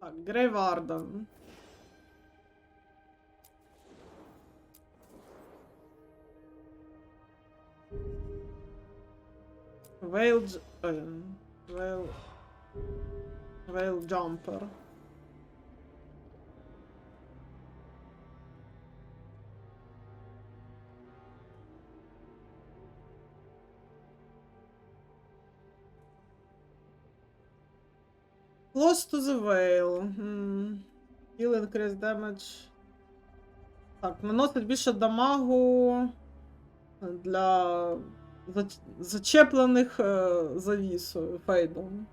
Так, Грейварден. Veil Jumper. Close to the Veil. Heal increase damage. Так, наносить більше дамагу для зачеплених завісою, фейдом.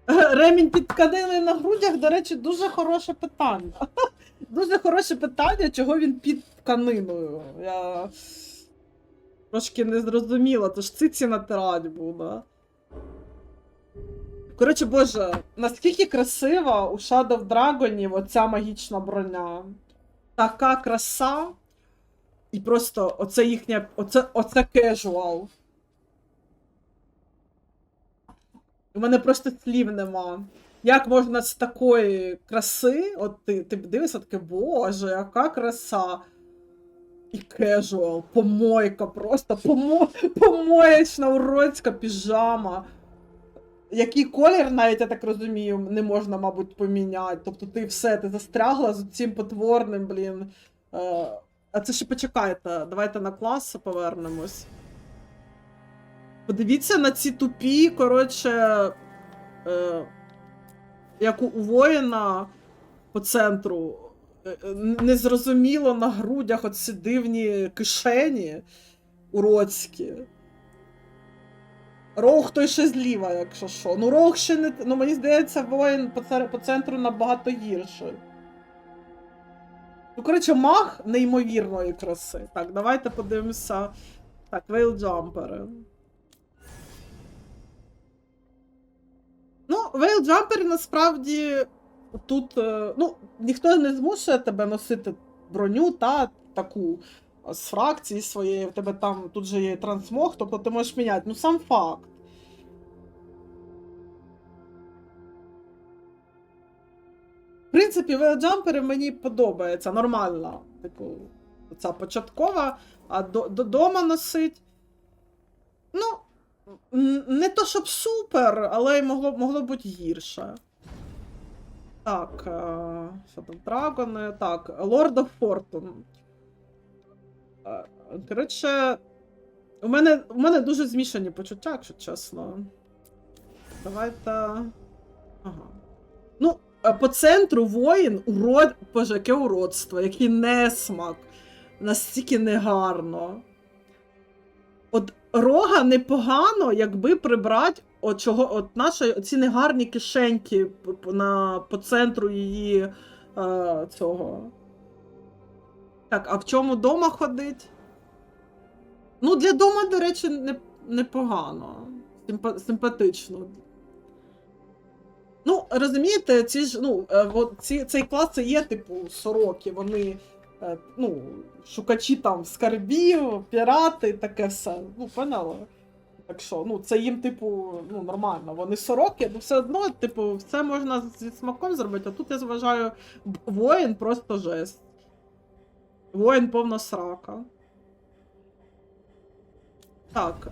Ремінь під тканиною на грудях, до речі, дуже хороше питання. Дуже хороше питання, чого він під тканиною. Я трошки не зрозуміла, тож циці натирать буде. Коротше, боже, наскільки красива у Shadow Dragonів оця магічна броня. Така краса. І просто оце їхнє, оце casual. У мене просто слів нема. Як можна з такої краси, от ти дивишся таке, боже, яка краса. І casual, помойка просто, помоєчна уродська піжама. Який колір, навіть, я так розумію, не можна, мабуть, поміняти. Тобто ти все, ти застрягла з цим потворним, блін. А це ще почекайте, давайте на клас повернемось. Подивіться на ці тупі, коротше, як у воїна по центру. Незрозуміло на грудях оці дивні кишені уродські. Роуг той ще зліва, якщо що. Ну, Роуг ще не... Ну, мені здається, воїн по центру набагато гірший. Ну, коротше, маг неймовірної краси. Так, давайте подивимося. Так, вейлджампери. Ну, вейлджампери насправді тут, ну, ніхто не змушує тебе носити броню, та таку з фракції своєї, в тебе там, тут же є трансмог, тобто ти можеш міняти. Ну, сам факт. В принципі, вейлджампери мені подобається, нормально. Типу, ця початкова, а дома носить. Ну, не то щоб супер, але й могло бути гірше. Так, що там, драгони, так, Lord of Fortune. Коротше, у мене дуже змішані почуття, якщо чесно. Давайте. Ага. Ну, по центру воїн, боже, яке уродство, який несмак. Настільки негарно. От рога непогано, якби прибрати ці негарні кишеньки по центру її цього. Так, а в чому дома ходить? Ну, для дома, до речі, непогано. Симпатично. Ну, розумієте, ці ж, ну, цей клас це є, типу, сороки, вони, ну, шукачі там скарбів, пірати, таке все. Ну, поняла? Так що, ну, це їм, типу, ну, нормально. Вони сороки, але все одно, типу, все можна зі смаком зробити, а тут, я вважаю, воїн просто жесть. Воїн повна срака. Так,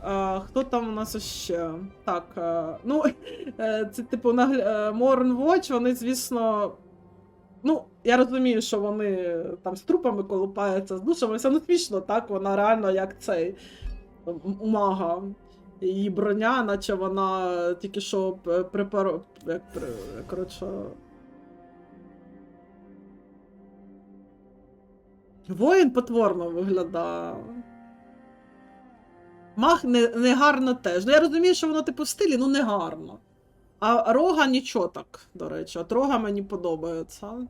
хто там у нас ще? Так, ну, це, типу, Modern Watch, вони, звісно, ну, я розумію, що вони там з трупами колупаються, з душами, все не смішно, так, вона реально як цей мага. Її броня, наче вона тільки що коротше... Воїн потворно виглядає. Маг не гарно теж. Ну, я розумію, що воно, типу, в стилі, ну, не гарно. А рога нічого так, до речі. От рога мені подобається.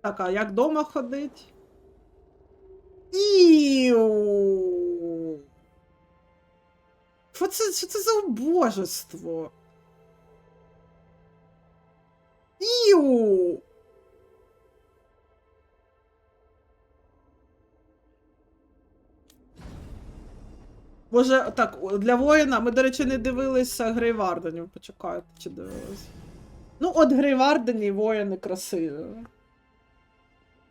Так, а як дома ходить? Іу! Що це за убожество? Іу! Може, так, для воїна, ми, до речі, не дивилися Грейварденів, почекайте, чи дивилися. Ну, от Грейвардені воїни красиві. В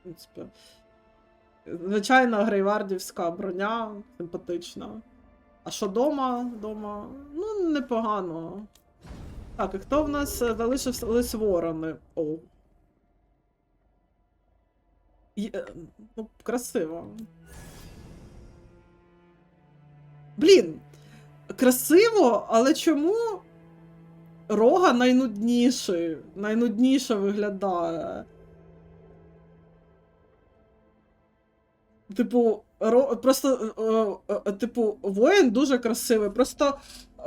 принципі. Звичайно, грейвардівська броня, симпатична. А що дома? Дома, ну, непогано. Так, і хто в нас залишились ворони? О. Ну, красиво. Блін, красиво, але чому рога найнудніший? Найнудніше виглядає. Типу, просто, типу, воїн дуже красивий. Просто,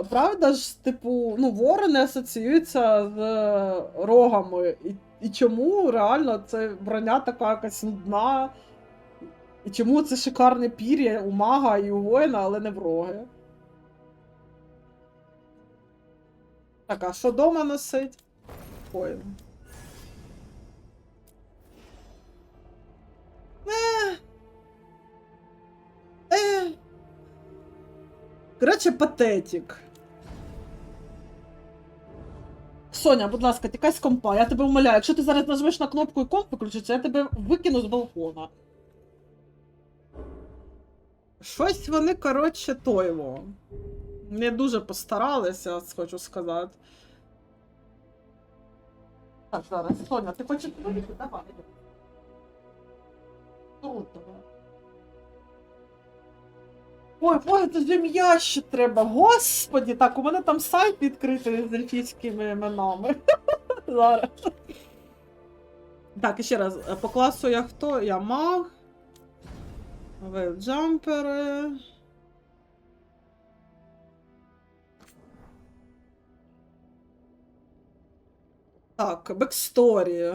правда ж, типу, ну, ворони асоціюються з рогами. І чому реально це броня така якась нудна? І чому це шикарне пір'я у мага і у воїна, але не в роги? Так, а що дома носить? Воїн. Коротше, патетик. Соня, будь ласка, тікай з компа. Я тебе умоляю, якщо ти зараз нажмеш на кнопку і комп виключиться, я тебе викину з балкона. Щось вони, коротше, тойво. Не дуже постаралися, хочу сказати. Так, зараз, Соня, ти хочеш вийти? Давай. Круто. Ой, це ж ім'я ще треба. Господі, так, у мене там сайт відкритий з ельфійськими іменами. Зараз. Так, і ще раз, по класу я хто? Я маг. Вейлджампери. Так, бексторі.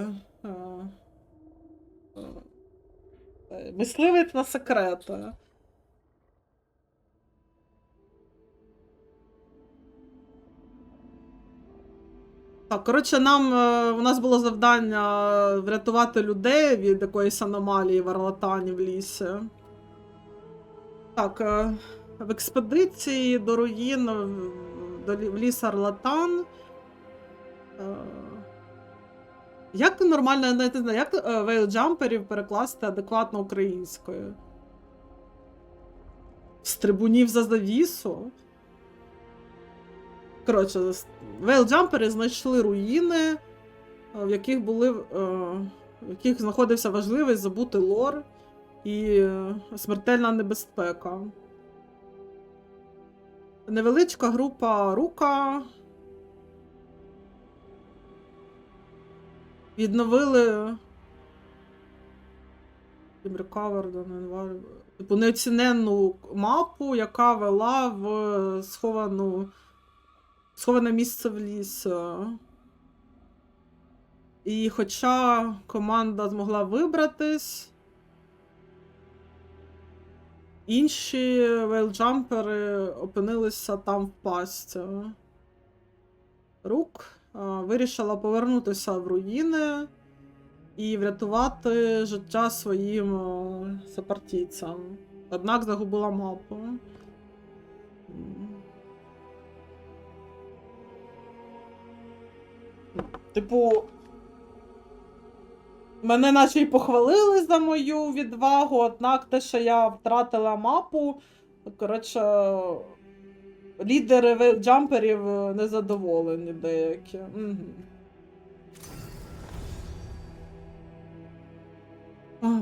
Мисливець на секрети. Так, коротше, у нас було завдання врятувати людей від якоїсь аномалії варлатанів в лісі. Так, в експедиції до руїн в ліс Арлатан. Як нормально, я не знаю, як вейлджамперів перекласти адекватно українською? Стрибунів за завісу? Коротше, вейлджампери знайшли руїни, в яких знаходився важливий забутий лор і смертельна небезпека. Невеличка група рука відновили типу неоціненну мапу, яка вела в сховане місце в ліс. І хоча команда змогла вибратись, інші вейлджампери опинилися там в пастці. Рук вирішила повернутися в руїни і врятувати життя своїм сопартійцям. Однак загубила мапу. Типу, мене наче й похвалили за мою відвагу, однак те, що я втратила мапу, коротше, лідери джамперів незадоволені деякі.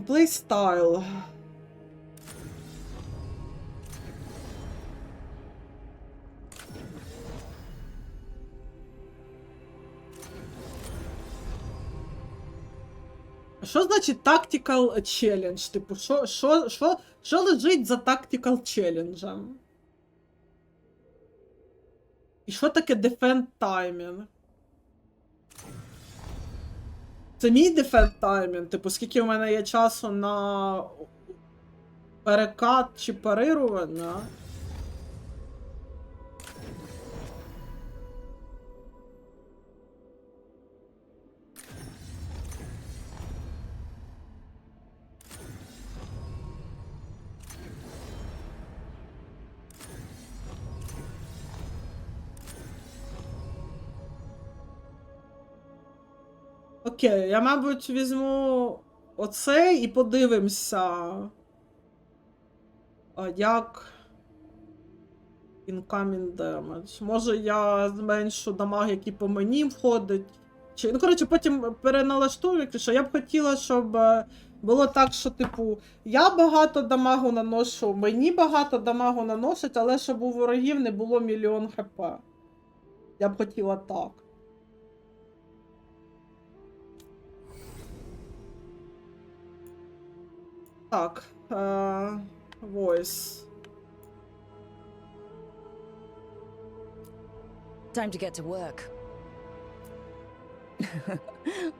Плейстайл. Що значить tactical challenge? Типу, що лежить за tactical challenge? І що таке defend timing? Це мій defend timing? Типу, скільки в мене є часу на перекат чи парирування? Окей, я, мабуть, візьму оцей і подивимося, як incoming damage. Може я зменшу дамаг, який по мені входить. Чи... Ну, коротше, потім переналаштую, якщо я б хотіла, щоб було так, що, типу, я багато дамагу наношу, мені багато дамагу наносить, але щоб у ворогів не було 1 000 000 хп. Я б хотіла так. Так, voice. Time to get to work.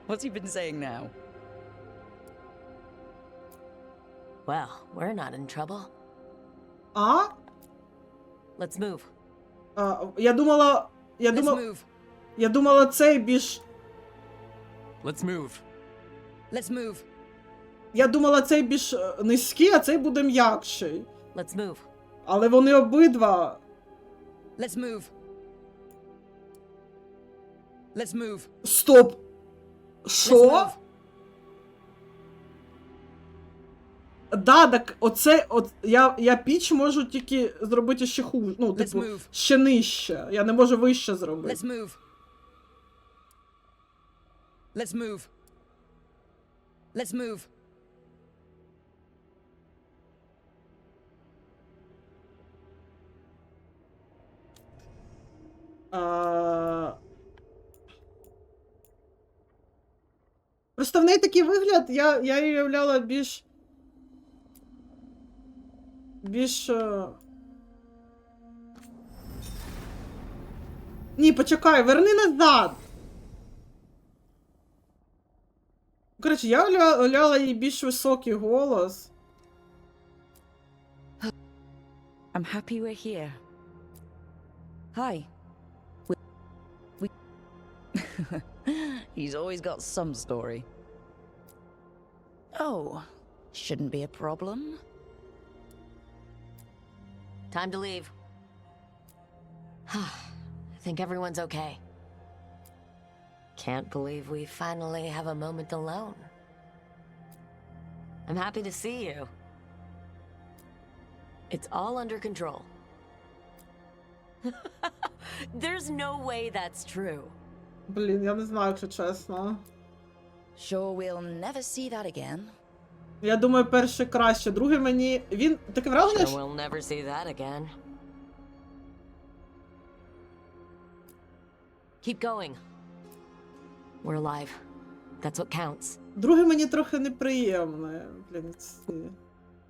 What's he been saying now? Well, we're not in trouble. А? Let's move. Я думала... Я думала, цей більш... Let's move. Let's move. Я думала, цей більш низький, а цей буде м'якший. Let's move. Але вони обидва... Let's move. Let's move. Стоп! Let's Що? move. Да, так оце... Я піч можу тільки зробити ще хуже. Ну, типу, move. ще нижче. Я не можу вище зробити. Let's move. Let's move. Let's move. Просто в неї такий вигляд, я її уявляла більш... Ні, почекай, верни назад! Коротше, я уявляла їй більш високий голос. I'm happy we're here. Hi. We... He's always got some story. Oh, shouldn't be a problem. Time to leave. I think everyone's okay. Can't believe we finally have a moment alone. I'm happy to see you. It's all under control. There's no way that's true. Блін, я не знаю, якщо чесно. Sure we'll never see that again. Я думаю, перший краще. Другий мені... Він... Таке враження, Sure що... we'll never see that again. Keep going. We're alive. That's what counts. Другий мені трохи неприємний. Блін, ці...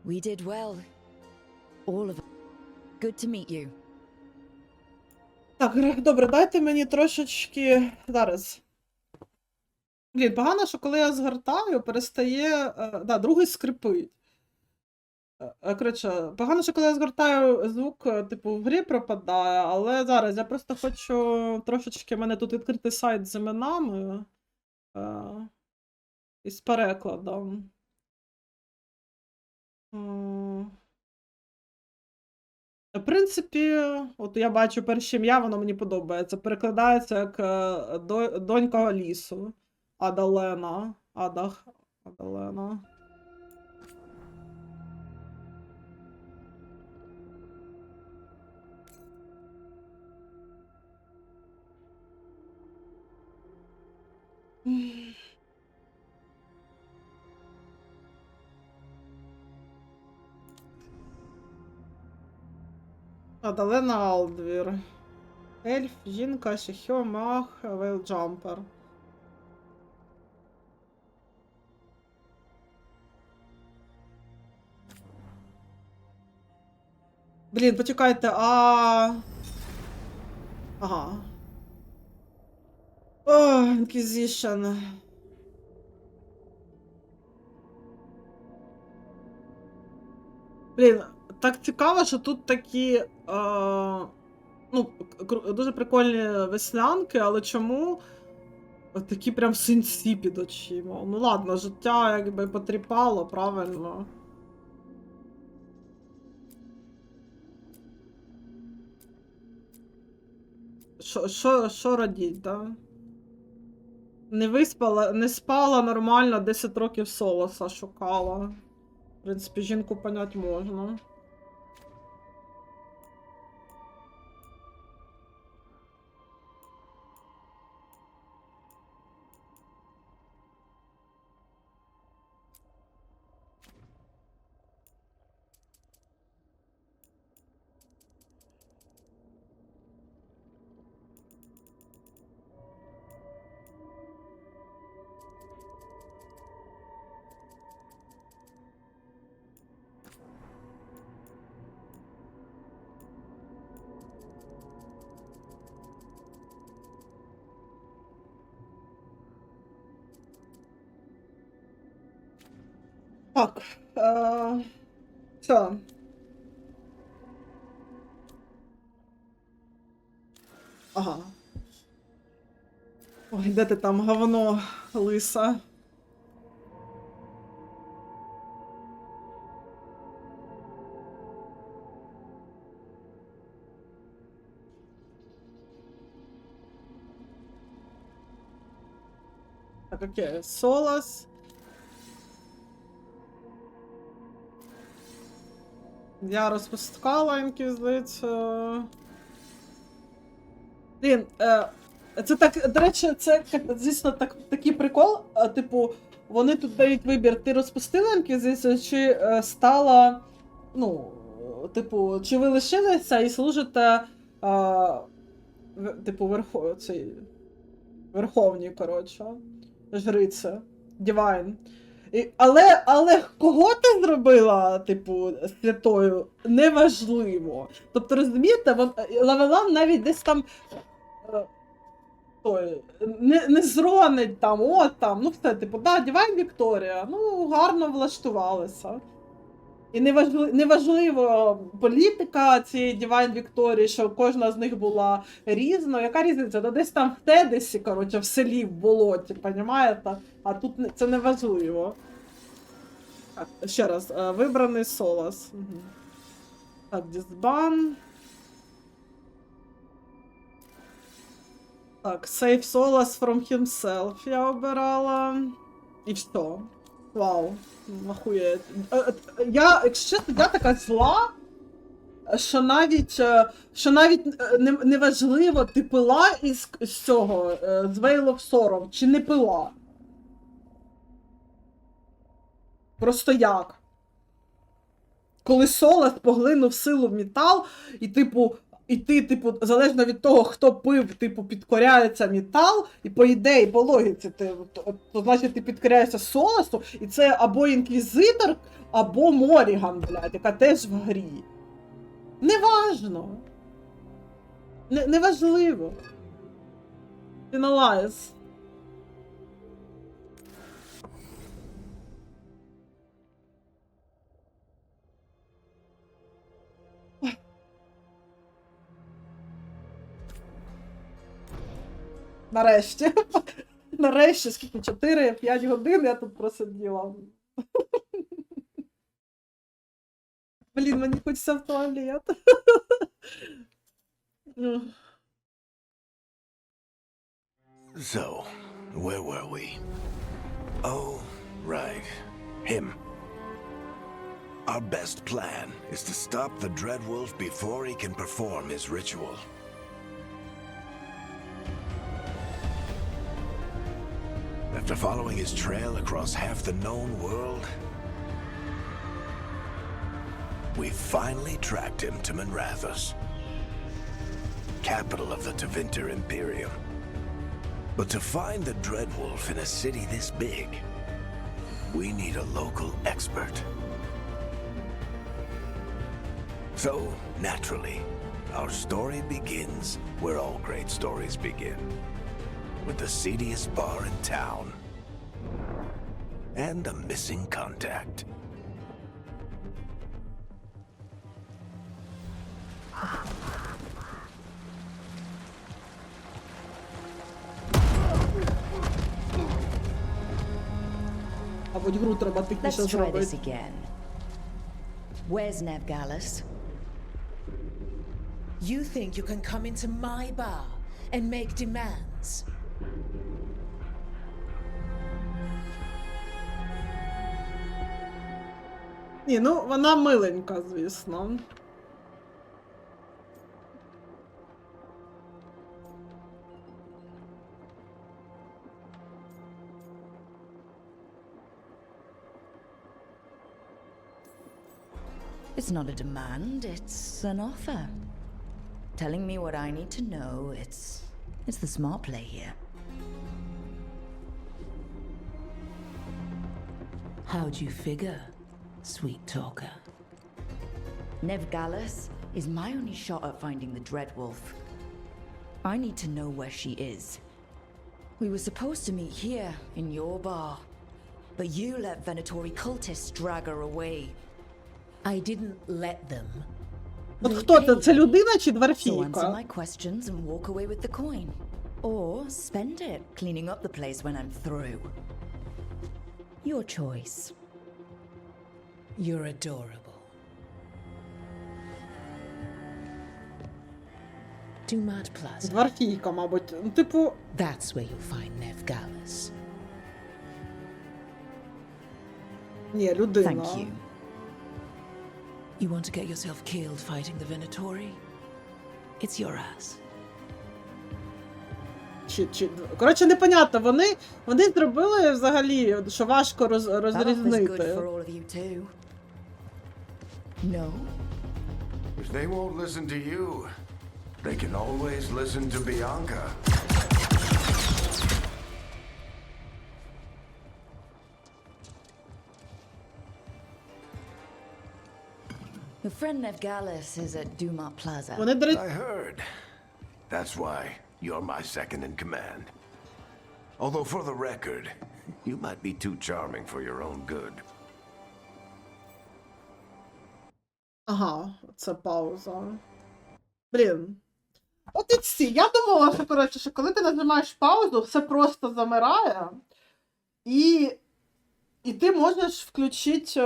We did well. All of it. Good to meet you. Так, добре, дайте мені трошечки... Зараз. Блін, погано, що коли я згортаю, перестає... Да, другий скрипить. Коротше, погано, що коли я згортаю, звук, типу, в грі пропадає, але зараз я просто хочу трошечки... У мене тут відкритий сайт з іменами. І з перекладом. В принципі, от я бачу перше ім'я, воно мені подобається. Перекладається як донька лісу. Адалена. Адалена. Адалена Алдвір. Ельф, жінка, шіхьо, маг, вейлджампер. Блін, почекайте, Ага. О, Inquisition. Блін, так цікаво, що тут такі, ну, дуже прикольні веснянки, але чому такі прям синці під очима? Ну ладно, життя якби потріпало, правильно. Що радіть, да? Не спала нормально, 10 років Солоса шукала. В принципі, жінку понять можна. Так, все. Ага. Ой, де ти там, говно, лиса? Так, окей, Солос. Я розпускала інквізицію. Блін, це так, до речі, це, звісно, такий прикол. Типу, вони тут дають вибір, ти розпустила інквізицію, чи стала, ну, типу, чи ви лишилися і служите, типу, верховній, коротше, жриці, Дівайн. Але кого ти зробила, типу, святою, неважливо. Тобто, розумієте, Лавелан навіть десь там не зронить там, ну все, типу, да, Дівайн Вікторія, ну, гарно влаштувалися. І неважливо політика цієї Дівайн Вікторії, що кожна з них була різною. Яка різниця? Ну, десь там в Тедесі, коротше, в селі, в болоті, понімаєте? А тут це не важливо. Так, ще раз, вибраний Солос. Угу. Так, дисбан. Так, save Солос from himself я обирала. І все. Вау. Охуєть. Якщо чесно, я така зла, що навіть не важливо, ти пила із цього, з Veil of Sorrow, чи не пила. Просто як? Коли Солос поглинув силу в метал, і ти, залежно від того, хто пив, підкоряється метал, і по ідеї, по логіці, то значить ти підкоряєшся Солосу, і це або інквізитор, або Моріган, блядь, яка теж в грі. Неважно. Неважливо. Ти налаяс. Нарешті. Нарешті, скільки? 4-5 годин я тут просиділа. Блін, мені хочеться в туалет. So, where were we? Oh, right. Him. Our best plan is to stop the Dreadwolf before he can perform his ritual. After following his trail across half the known world, we finally tracked him to Minrathous, capital of the Tevinter Imperium. But to find the Dreadwolf in a city this big, we need a local expert. So, naturally, our story begins where all great stories begin. With the seediest bar in town, and a missing contact. Мабуть, гру треба тихіше Let's try this зробити. again. Where's Navgalis? You think you can come into my bar and make demands? Ні, ну вона миленька, звісно. It's not a demand, it's an offer. Telling me what I need to know, it's the smart play here. How'd you figure, sweet talker? Nev Gallus is my only shot at finding the Dreadwolf. I need to know where she is. We were supposed to meet here, in your bar. But you let Venatori cultists drag her away. I didn't let them. От хто це? Це людина чи So answer дворфійка? my questions and walk away with the coin. Or spend it cleaning up the place when I'm through. Your choice. You're adorable. Dumat Plaza. Дворфійка, мабуть. Ну, типу, That's where you'll find Nev Gallus. ні, людина. Thank you. You want to get yourself killed fighting the Venatori? It's your ass. Коротше, непонятно, вони зробили взагалі, що важко That offer's good розрізнити. for all of you too. No? If they won't listen to you, they can always listen to Bianca. Your friend Nev Gallus is at Dumat Plaza. Вони, до речі, I heard. That's why you're my second in command. Although for the record, you might be too charming for your own good. ага, це пауза. Блін. От і ці. Я думала, що, коротше, що коли ти нажимаєш паузу, все просто замирає, і ти можеш включити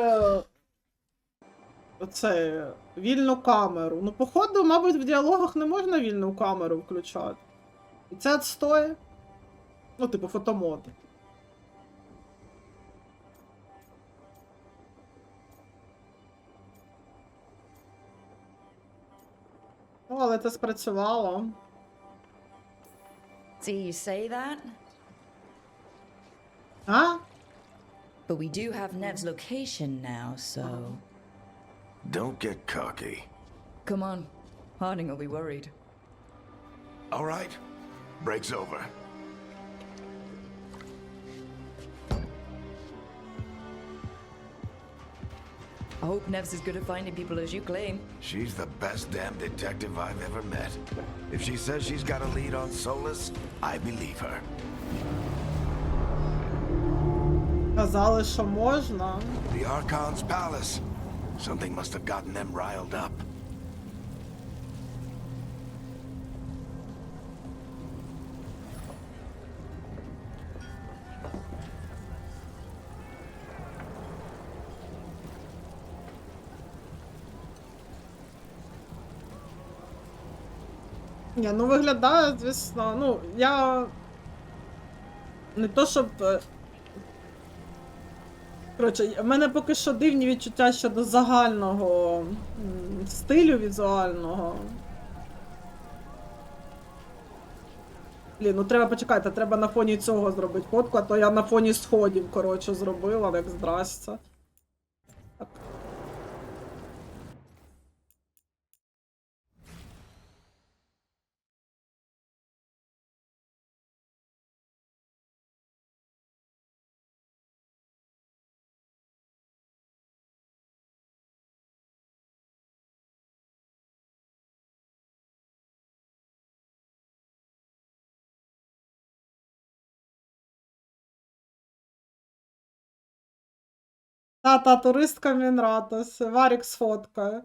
оце, вільну камеру. Ну, походу, мабуть, в діалогах не можна вільну камеру включати. І це відстой. Ну, типу, фотомод. Ну, але це спрацювало. See, you say that? А? But we do have Nev's location now, so... Don't get cocky. Come on. Harding will be worried. All right, break's over. I hope Nev's as good at finding people as you claim. She's the best damn detective I've ever met. If she says she's got a lead on Solus, I believe her. Казали, що можна. The Archon's palace. Something must have gotten them riled up. Ні, ну виглядає, звісно, ну, я не то, щоб... Коротше, в мене поки що дивні відчуття щодо загального стилю візуального. Блін, ну треба почекати, треба на фоні цього зробити фотку, а то я на фоні сходів, коротше, зробила, як здрасться. Так. Та, туристка Мінратос. Варік сфоткає.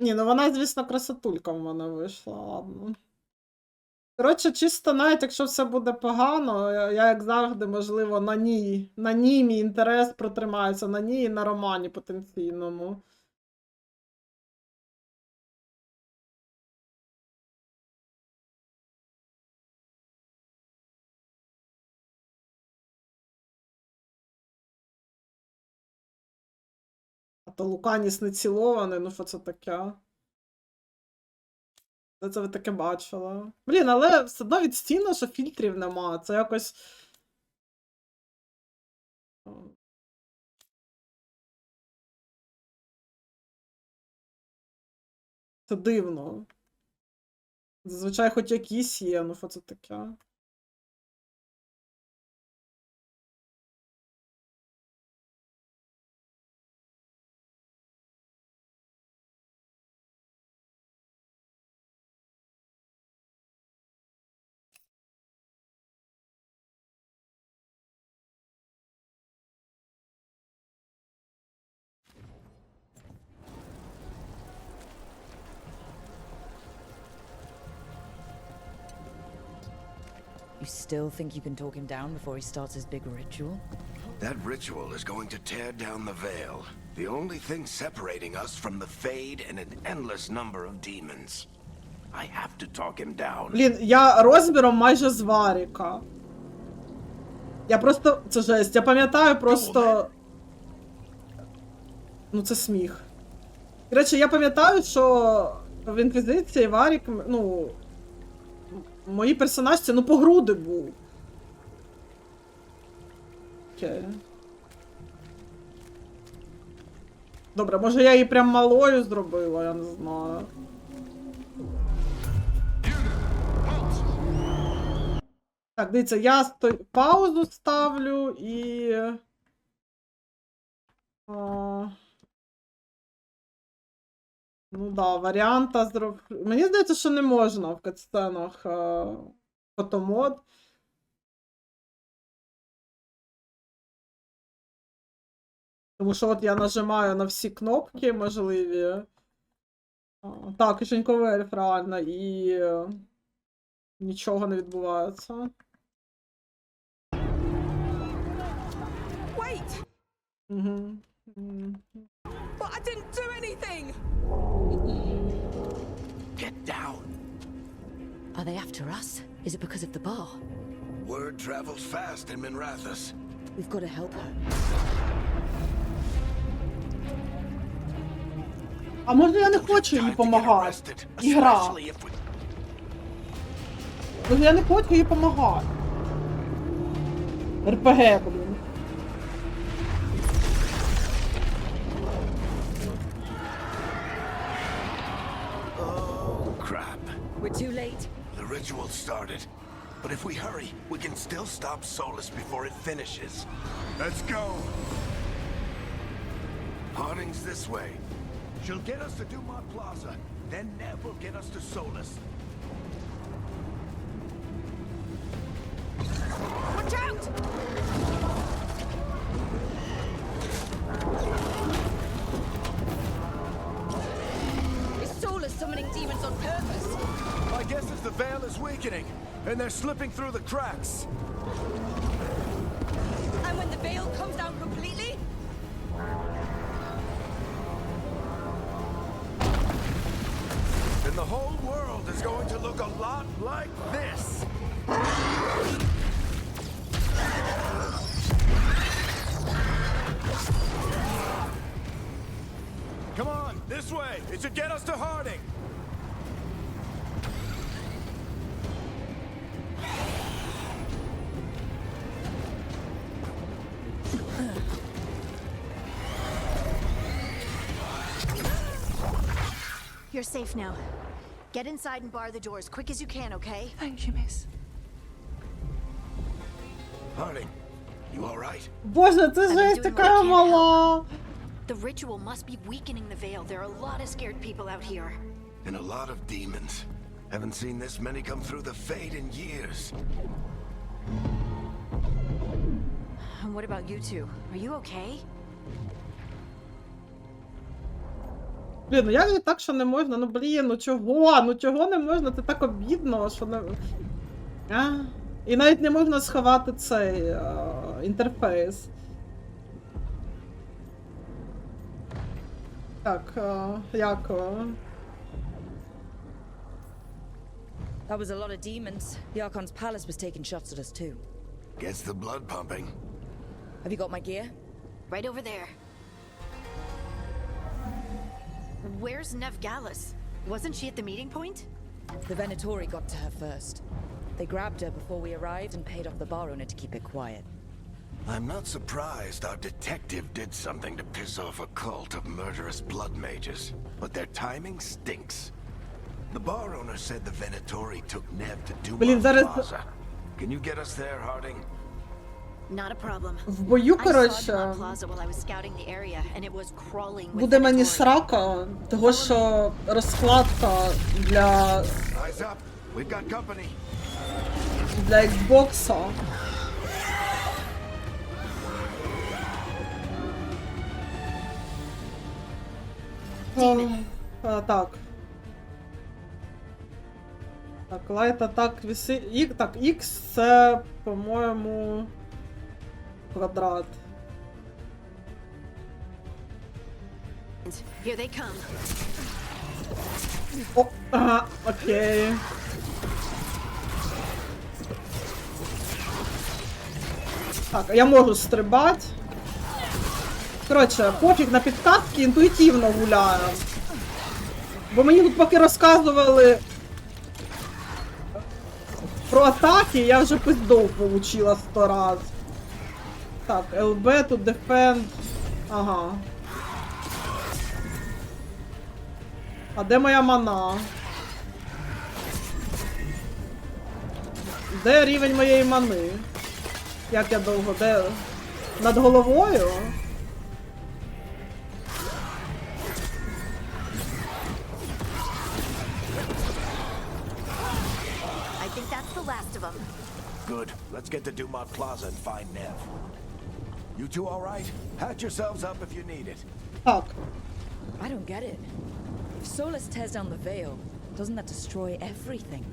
Ні, ну вона, звісно, красотулька в мене вийшла, ладно. Коротше, чисто навіть, якщо все буде погано, я як завжди, можливо, на ній мій інтерес протримається, на ній і на романі потенційному. А то Луканіс не цілований, ну що це таке? Це ви таке бачила. Блін, але все одно відстійно, що фільтрів нема. Це якось. Це дивно. Зазвичай хоч якісь є, ну що це таке? You still think you can talk him down before he starts his big ritual? That ritual is going to tear down the veil. The only thing separating us from the Fade and an endless number of demons. I have to talk him down. Блін, я розміром майже з Варіка. Я просто... Це жесть. Я пам'ятаю просто... Ну це сміх. До речі, я пам'ятаю, що в Інквізиції Варік, ну... Мої персонажці, ну, по груди був. Окей. Добре, може я її прям малою зробила, я не знаю. Так, дивіться, я паузу ставлю і... Ну да, варіанта зроб... Мені здається, що не можна в катсценах фотомод. Тому що от я нажимаю на всі кнопки можливі. Так, кишеньковий ельф реально, і нічого не відбувається. Wait! Угу. But I didn't do anything! Get down. Are they after us? Is it because of the bar? Word travels fast in Minrathous. We've got to help her. А може я не хочу їй допомагати? Ігра. Може я не хочу їй допомагати? РПГ, блін. Crap. We're too late. The ritual started. But if we hurry, we can still stop Solus before it finishes. Let's go! Harding's this way. She'll get us to Dumont Plaza, then Nev will get us to Solus. Watch out! Is Solus summoning demons on purpose? My guess is the veil is weakening, and they're slipping through the cracks. And when the veil comes down completely? Then the whole world is going to look a lot like this. Come on, this way. It should get us to Harding. You're safe now. Get inside and bar the door as quick as you can, okay? Thank you, miss. Harding, you all right? Боже, це I've been жесть doing what I така can to мала. The ritual must be weakening the veil. There are a lot of scared people out here. And a lot of demons. Haven't seen this many come through the Fade in years. And what about you two? Are you okay? Блін, ну як же так, що не можна? Ну блін, ну чого? Ну чого не можна? Це так обідно, що не... І навіть не можна сховати цей інтерфейс. Так, як? That was a lot of demons. The Archon's palace was taking shots at us too. Gets the blood pumping. Have you got my gear? Right over there. Where's Nev Gallus? Wasn't she at the meeting point? The Venatori got to her first. They grabbed her before we arrived and paid off the bar owner to keep it quiet. I'm not surprised our detective did something to piss off a cult of murderous blood mages, but their timing stinks. The bar owner said the Venatori took Nev to Блін, Dumas зараз Plaza. Can you get us there, Harding? Not a problem. в бою, I saw коротше, Dumas Plaza while I was scouting the area, and it was crawling with буде мені Venatori. срака, того що розкладка для Eyes up. We've got company. Xbox. Так. Так, лайт атак віси. Так, X це, по-моєму, квадрат. Here they come. О, ага, окей. Так, я можу стрибати. Коротше, пофіг на підказки, інтуїтивно гуляю. Бо мені тут поки розказували про атаки, я вже пиздов получила 100 раз. Так, ЛБ, тут Defend. Ага. А де моя мана? Де рівень моєї мани? Як я довго? Де? Над головою? I think that's the last of them. Good. Let's get to Dumont Plaza and find Nev. You two all right? Hatch yourselves up if you need it. Так. I don't get it. If Solus tears down the veil, doesn't that destroy everything?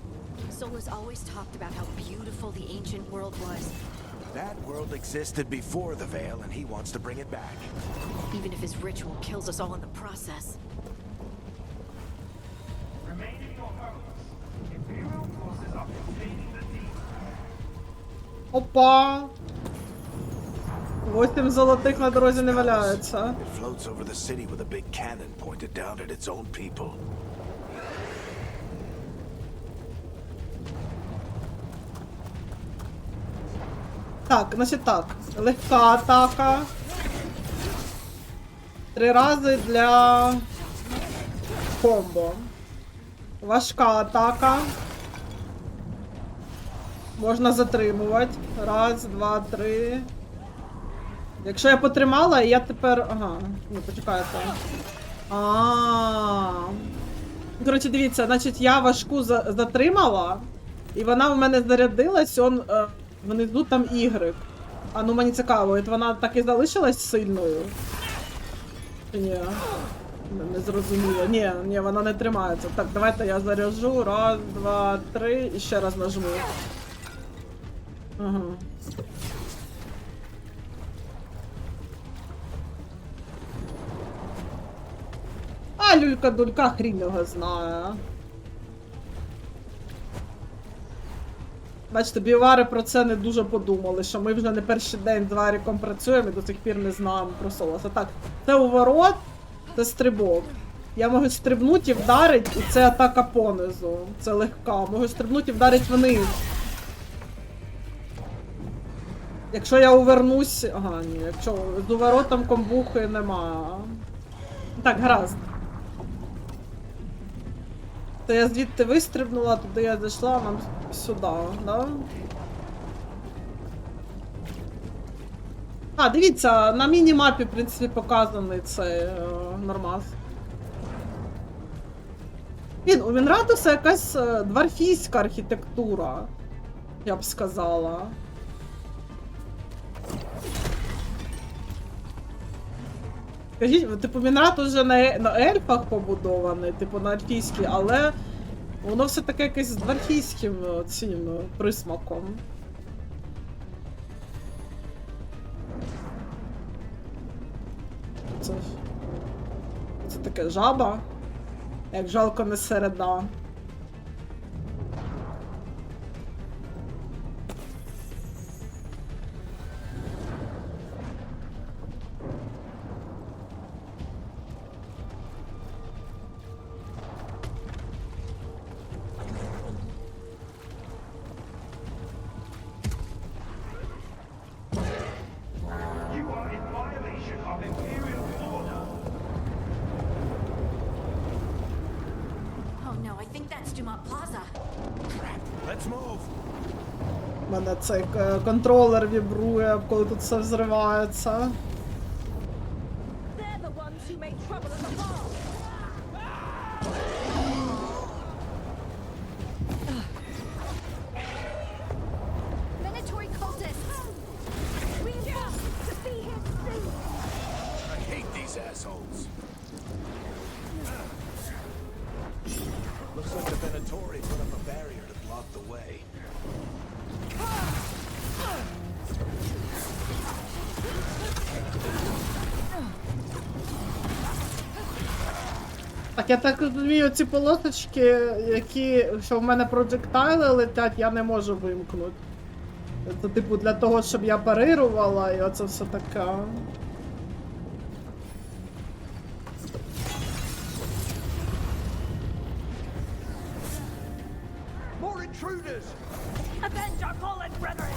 Solus always talked about how beautiful the ancient world was, That world existed before the Veil, and he wants to bring it back. even if his ritual kills us all in the process. Опа! 8 золотих на дорозі не валяються. It floats over the city with a big cannon pointed down at its own people. Так, значить так. Легка атака. 3 рази для комбо. Важка атака. Можна затримувати. 1, 2, 3. Якщо я потримала, я тепер... Ага, ні, почекайте. Коротше, дивіться, значить, я важку затримала, і вона в мене зарядилась, внизу там Y. А ну мені цікаво, от вона так і залишилась сильною? Чи ні? Не зрозуміло. Ні, вона не тримається. Так, давайте я заряджу. 1, 2, 3 і ще раз нажму. Ага. А люлька-дулька хрінь його знає. Бачите, бівари про це не дуже подумали, що ми вже не перший день з Варіком працюємо і до сих пір не знаємо про Солоса. Так, це уворот, це стрибок. Я можу стрибнути і вдарити, і це атака понизу. Це легка. Можу стрибнути і вдарити вниз. Якщо я увернусь... Ага, ні, якщо з уворотом комбухи нема. Так, гаразд. То я звідти вистрибнула, туди я зайшла, нам сюди, да? А, дивіться, на міні-мапі, в принципі, показаний цей нормас. У Мінратуса якась дворфійська архітектура, я б сказала. Скажіть, типу, Мінратус вже на ельфах побудований, типу на ельфійській, але Воно все таке якесь з дворфійським цим присмаком. Це таке жаба. Як жалко не середа. Oh no, I think that's Dumont Plaza. Let's move. У мене цей контролер вібрує, коли тут все взривається. They're the ones who made trouble at the ball. Minotaur cultists! We want to see him sing. I hate these assholes. Looks like the Venatori put up a barrier to block the way. Так, я так розумію, ці полосочки, що в мене проджектайли летять, я не можу вимкнути. Це, типу, для того, щоб я парирувала, і оце все таке. More intruders! Avenge our fallen brethren.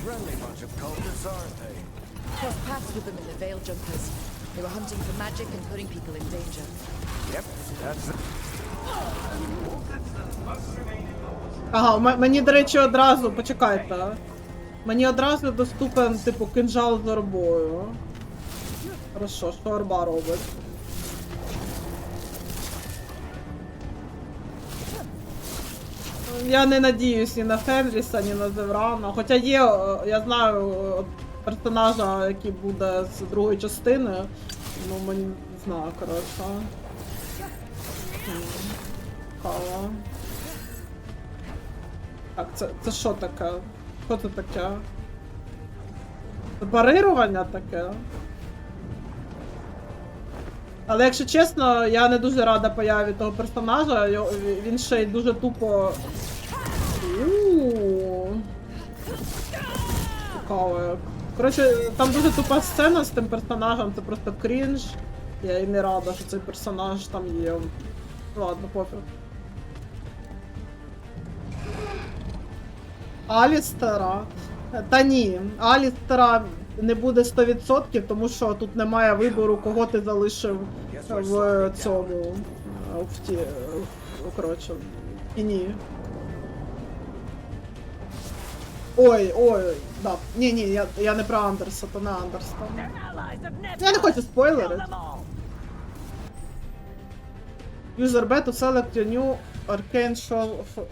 Friendly bunch of cultists, aren't they? Crossed paths with them in the Veil Jumpers. They were hunting for magic and putting people in danger. Yep, that's it. Ага, мені, до речі, одразу, почекайте. Мені одразу доступен, типу, кинжал з орбою. Хорошо, що орба робить? Я не надіюсь ні на Фенріса, ні на Зеврана. Хоча є, я знаю персонажа, який буде з другої частини. Ну, мені не знаю, коротше. Цікаво. Так, це що таке? Що це таке? Це парирування таке? Але якщо чесно, я не дуже рада появі того персонажа, він ще й дуже тупо... Цікаво. Коротше, там дуже тупа сцена з тим персонажем, це просто крінж. Я і не рада, що цей персонаж там є. Ладно, пофіг. Алістера? Та ні, Алістера не буде 100%, тому що тут немає вибору, кого ти залишив в цьому, коротше, і ні. Ой, да, ні, я не про Андерса, то не Андерс там. Their allies have never Я не хочу спойлери. killed them all. User B to select your new arcane shell of...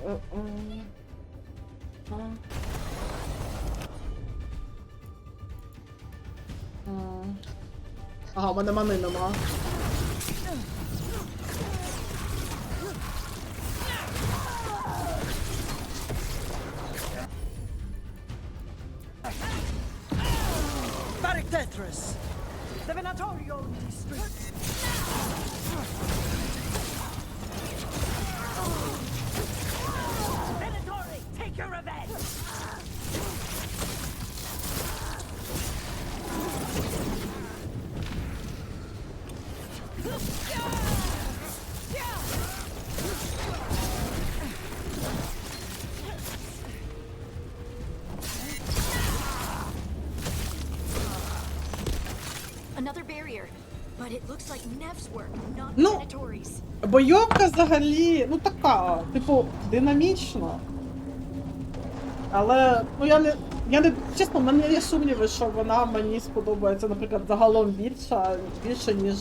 Ага, у мене мани нема. Tetris. The Venatori own these streets. Venatori, take your revenge. Another barrier, but it looks like Nev's work, not No. Venatori's. Бойовка взагалі, ну така, типу, динамічна. Але, ну я не, чесно, в мене є сумніви, що вона мені сподобається, наприклад, загалом більше, ніж,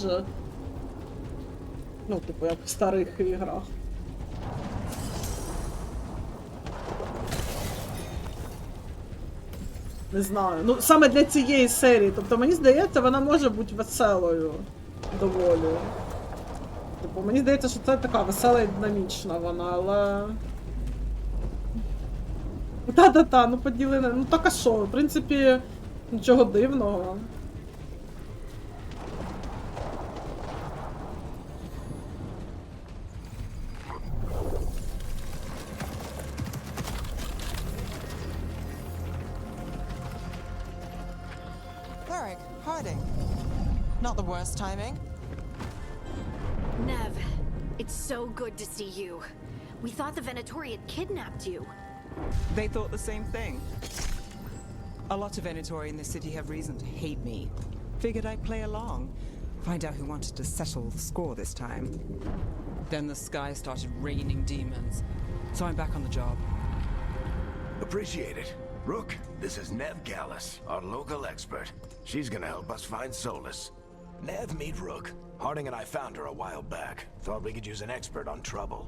ну, типу, як в старих іграх. Не знаю. Ну, саме для цієї серії. Тобто, мені здається, вона може бути веселою доволі. Типу, мені здається, що це така весела і динамічна вона, але... Та-та-та, ну поділена. Ну так а що, в принципі, нічого дивного. Eric, hiding. Not the worst timing. Nev, it's so good to see you. We thought the Venatori had kidnapped you. They thought the same thing. A lot of Venatori in the city have reason to hate me. Figured I'd play along. Find out who wanted to settle the score this time. Then the sky started raining demons. So I'm back on the job. Appreciate it. Rook, this is Nev Gallus, our local expert. She's gonna help us find Solus. Nev, meet Rook. Harding and I found her a while back. Thought we could use an expert on trouble.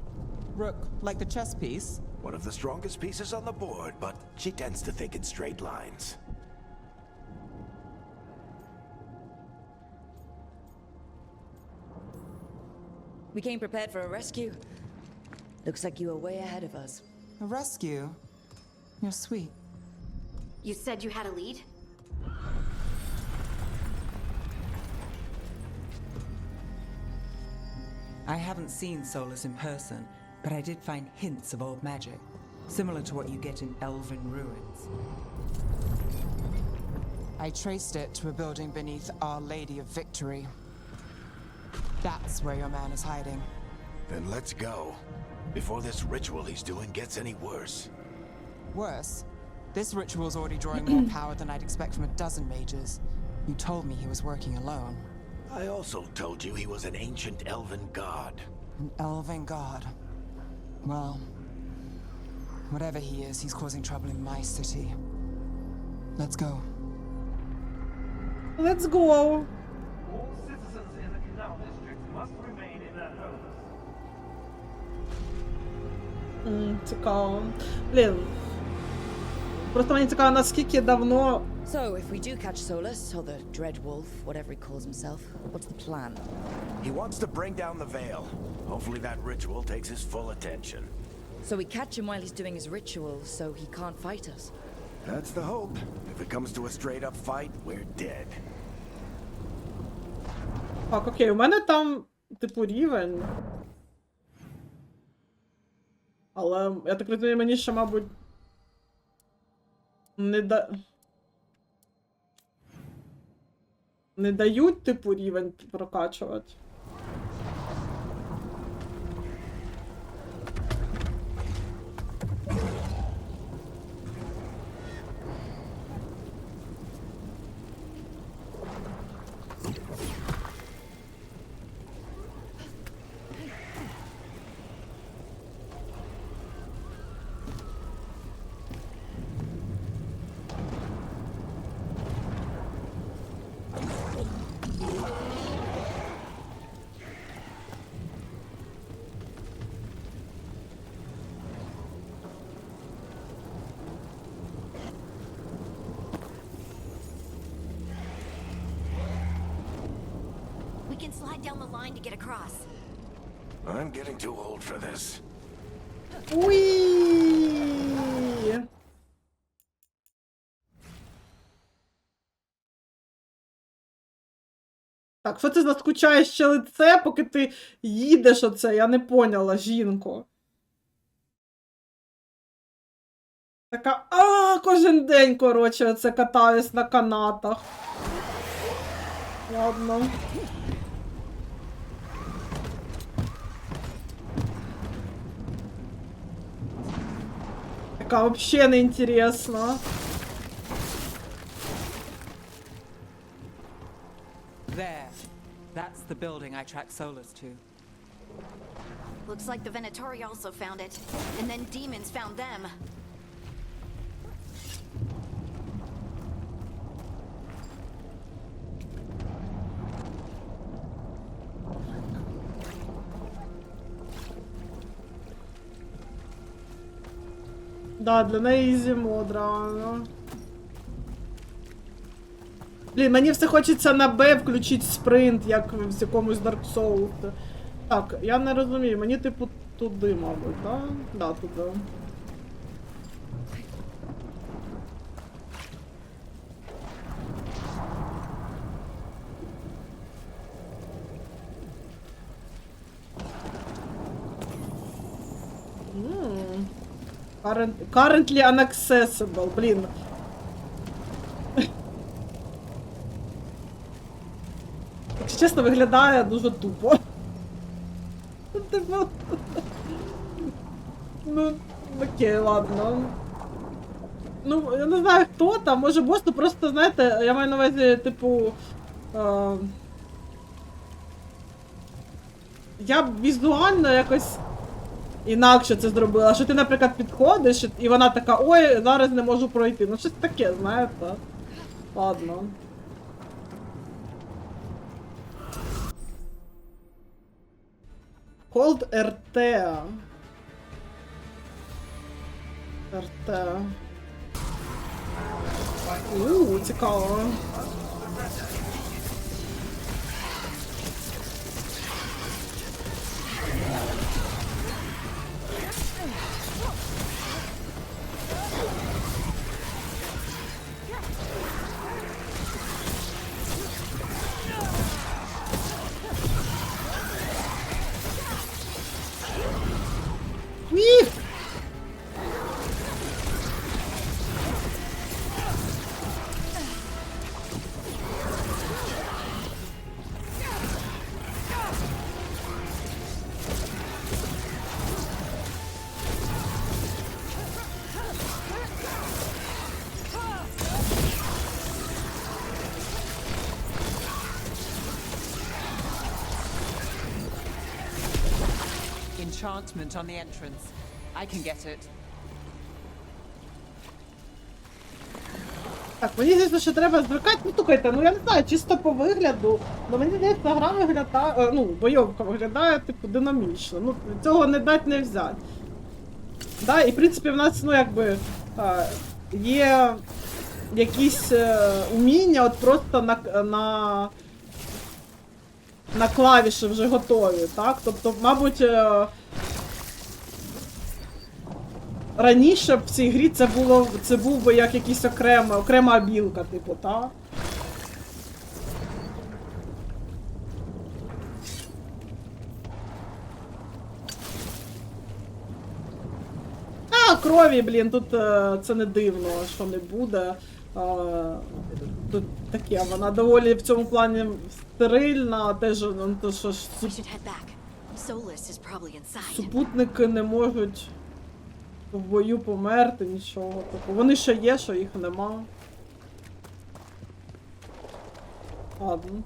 Rook, like the chess piece? One of the strongest pieces on the board, but she tends to think in straight lines. We came prepared for a rescue. Looks like you were way ahead of us. A rescue? You're sweet. You said you had a lead? I haven't seen Solus in person, but I did find hints of old magic, similar to what you get in elven ruins. I traced it to a building beneath Our Lady of Victory. That's where your man is hiding. Then let's go. Before this ritual he's doing gets any worse. Worse, this ritual's already drawing more power than I'd expect from a dozen mages. You told me he was working alone. I also told you he was an ancient elven god. An elven god. Well, whatever he is, he's causing trouble in my city. Let's go. Let's go! All citizens in the Canal District must remain in their homes. Цікаво. Блін. Просто мені цікаво, наскільки давно... So, if we do catch Solus, or the Dread Wolf, whatever he calls himself, what's the plan? He wants to bring down the veil. Hopefully that ritual takes his full attention. So we catch him while he's doing his ritual, so he can't fight us. That's the hope. If it comes to a straight-up fight, we're dead. Так, окей, у мене там, типу, рівень. Але, я так розумію, мені ще, мабуть, не дають, типу, рівень прокачувати. We can slide down the line to get across. I'm getting too old for this. Уй! Так, що ти заскучаєш ще лице, поки ти їдеш оце? Я не поняла, жінко. Така, кожен день, коротше, оце катаюсь на канатах. Ладно. Така вообще не інтересно. There. That's the building I tracked Solus to. Looks like the Venatori also found it. And then demons found them. Да, для неї ізі мод, реально. Блін, мені все хочеться на Б включити спринт, як в якомусь Dark Souls. Так, я не розумію, мені типу туди, мабуть, да? Да, туди. Currently unaccessible, блін. Якщо чесно, виглядає дуже тупо. Типу... Ну, окей, ладно. Ну, я не знаю, хто там, може просто, знаєте, я маю на увазі, типу... Я б візуально якось інакше це зробила, що ти, наприклад, підходиш, і вона така, ой, зараз не можу пройти. Ну, щось таке, знаєте. Ладно. Hold RT. RT. Цікаво. Ні! Enchantment on the entrance. I can get it. Так, мені здається, що треба звикати. Ну, слухайте, ну я не знаю, чисто по вигляду. Ну мені здається, гра виглядає, ну, бойовка виглядає, типу, динамічно. Ну, цього не дать не взяти. Да, і в принципі в нас, ну, якби, є якісь уміння, от просто на клавіші вже готові, так? Тобто, мабуть, раніше в цій грі це був би як якась окрема білка, типу, так? А, крові, блін, тут це не дивно, що не буде. Тут таке, вона доволі в цьому плані стерильна, теж, ну, то що ж, супутники не можуть в бою померти, нічого. Тобто вони ще є, що їх нема. Ладно.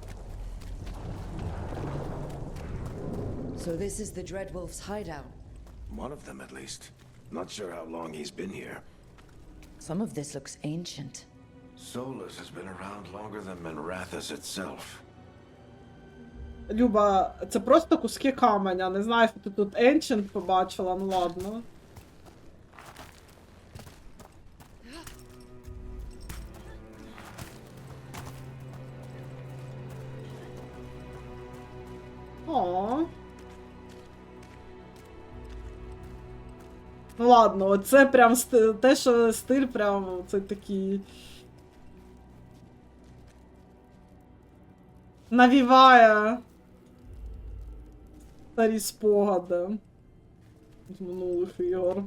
So this is the Dreadwolf's hideout. One of them, at least. Not sure how long he's been here. Some of this looks ancient. Solus has been around longer than Manrathus itself. Люба, це просто куски каменя. Не знаю, що ти тут Ancient побачила, ну ладно. О. Ну ладно, оце прям те, що стиль прям це такий. Навіває старі спогади з минулих ігор.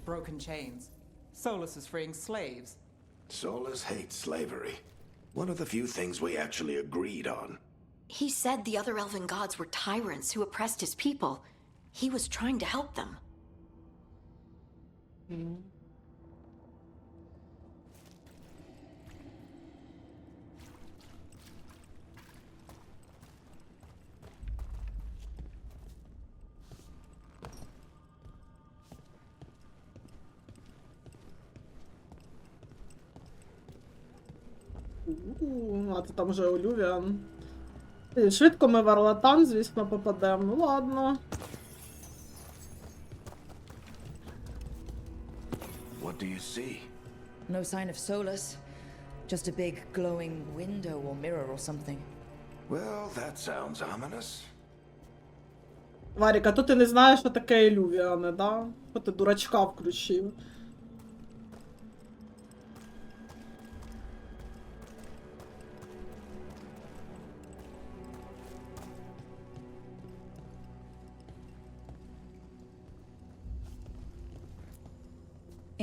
Broken chains. Solus is freeing slaves. Solus hates slavery. One of the few things we actually agreed on. He said the other elven gods were tyrants who oppressed his people. He was trying to help them. А то там вже Олювіан. Швидко ми в Арлатан, звісно, попадемо. Ну ладно. What do you see? No sign of Solus. Just a big glowing window or mirror or something. Well, that sounds ominous. Варіка, то ти не знаєш, що таке ілювіани, да? Що ти дурачка включив?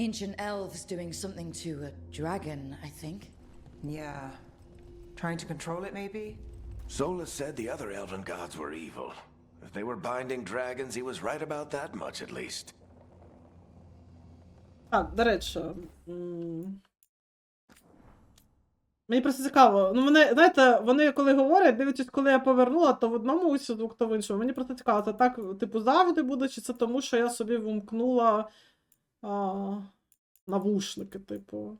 Ancient elves doing something to a dragon, I think. Yeah. Trying to control it, maybe? Solus said the other elven gods were evil. If they were binding dragons, he was right about that much at least. Так, до речі. Мені просто цікаво. Ну, вони, знаєте, вони коли говорять, дивлячись, коли я повернула, то в одному усі звук, то в іншому. Мені просто цікаво, це так, типу, завжди буде, чи це тому, що я собі вимкнула навушники, типу.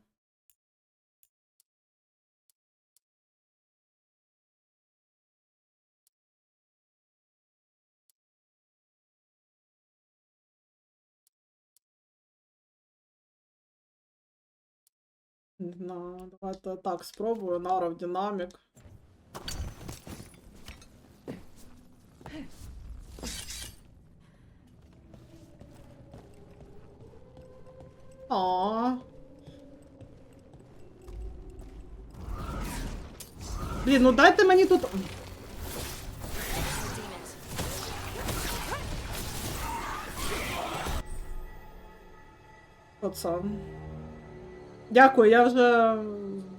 Не знаю, давайте так спробую, нарав динамік. Блін, ну дайте мені тут... Оце. Дякую, я вже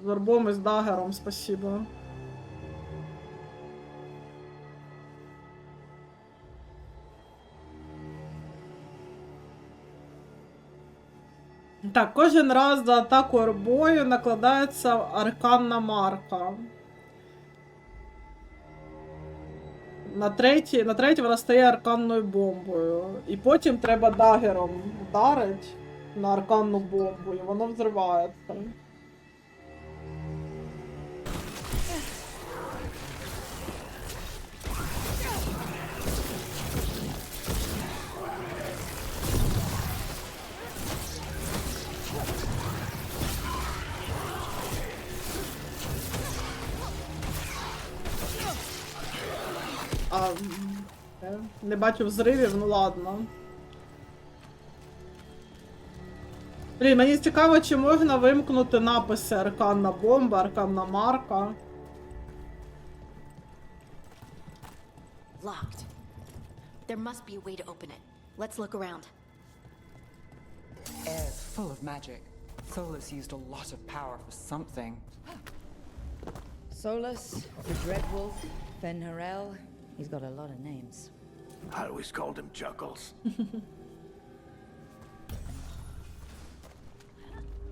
з орбом і з дагером, спасибо. Так, кожен раз за атаку орбою накладається арканна марка. На третій вона стає арканною бомбою. І потім треба дагером вдарити на арканну бомбу, і воно взривається. Не бачу взривів, ну ладно. Блін, мені цікаво, чи можна вимкнути написи арканна бомба, арканна марка. Locked. There must be a way to open it. Let's look around. Air's full of magic. Solus used a lot of power for something. Solus, the Dreadwolf, Fen'Harel. He's got a lot of names. I always called him Chuckles.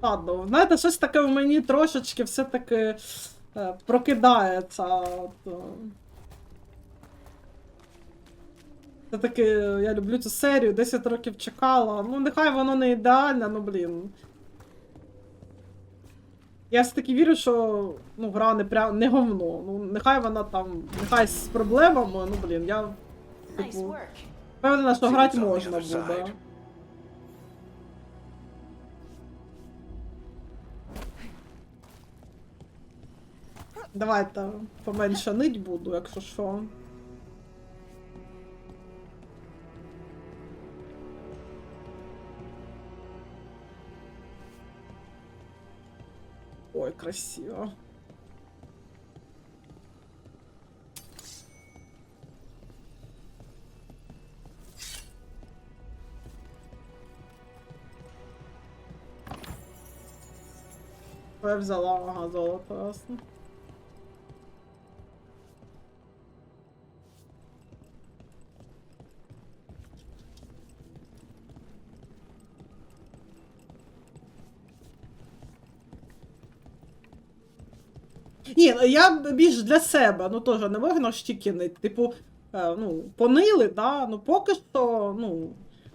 Ладно, знаєте, щось таке в мені трошечки все-таки прокидається. Все-таки я люблю цю серію, 10 років чекала. Ну, нехай воно не ідеальне, ну блін. Я все-таки вірю, що ну, гра не говно. Ну, нехай вона там, нехай з проблемами, ну блін, я типу, впевнена, що грати можна буде. Давайте поменше нить буду, якщо що. Ой, красиво. Я взяла, ага, золото, ясно. Ні, я більш для себе, ну теж не можна штікінити. Типу, ну, понили, да, ну поки що,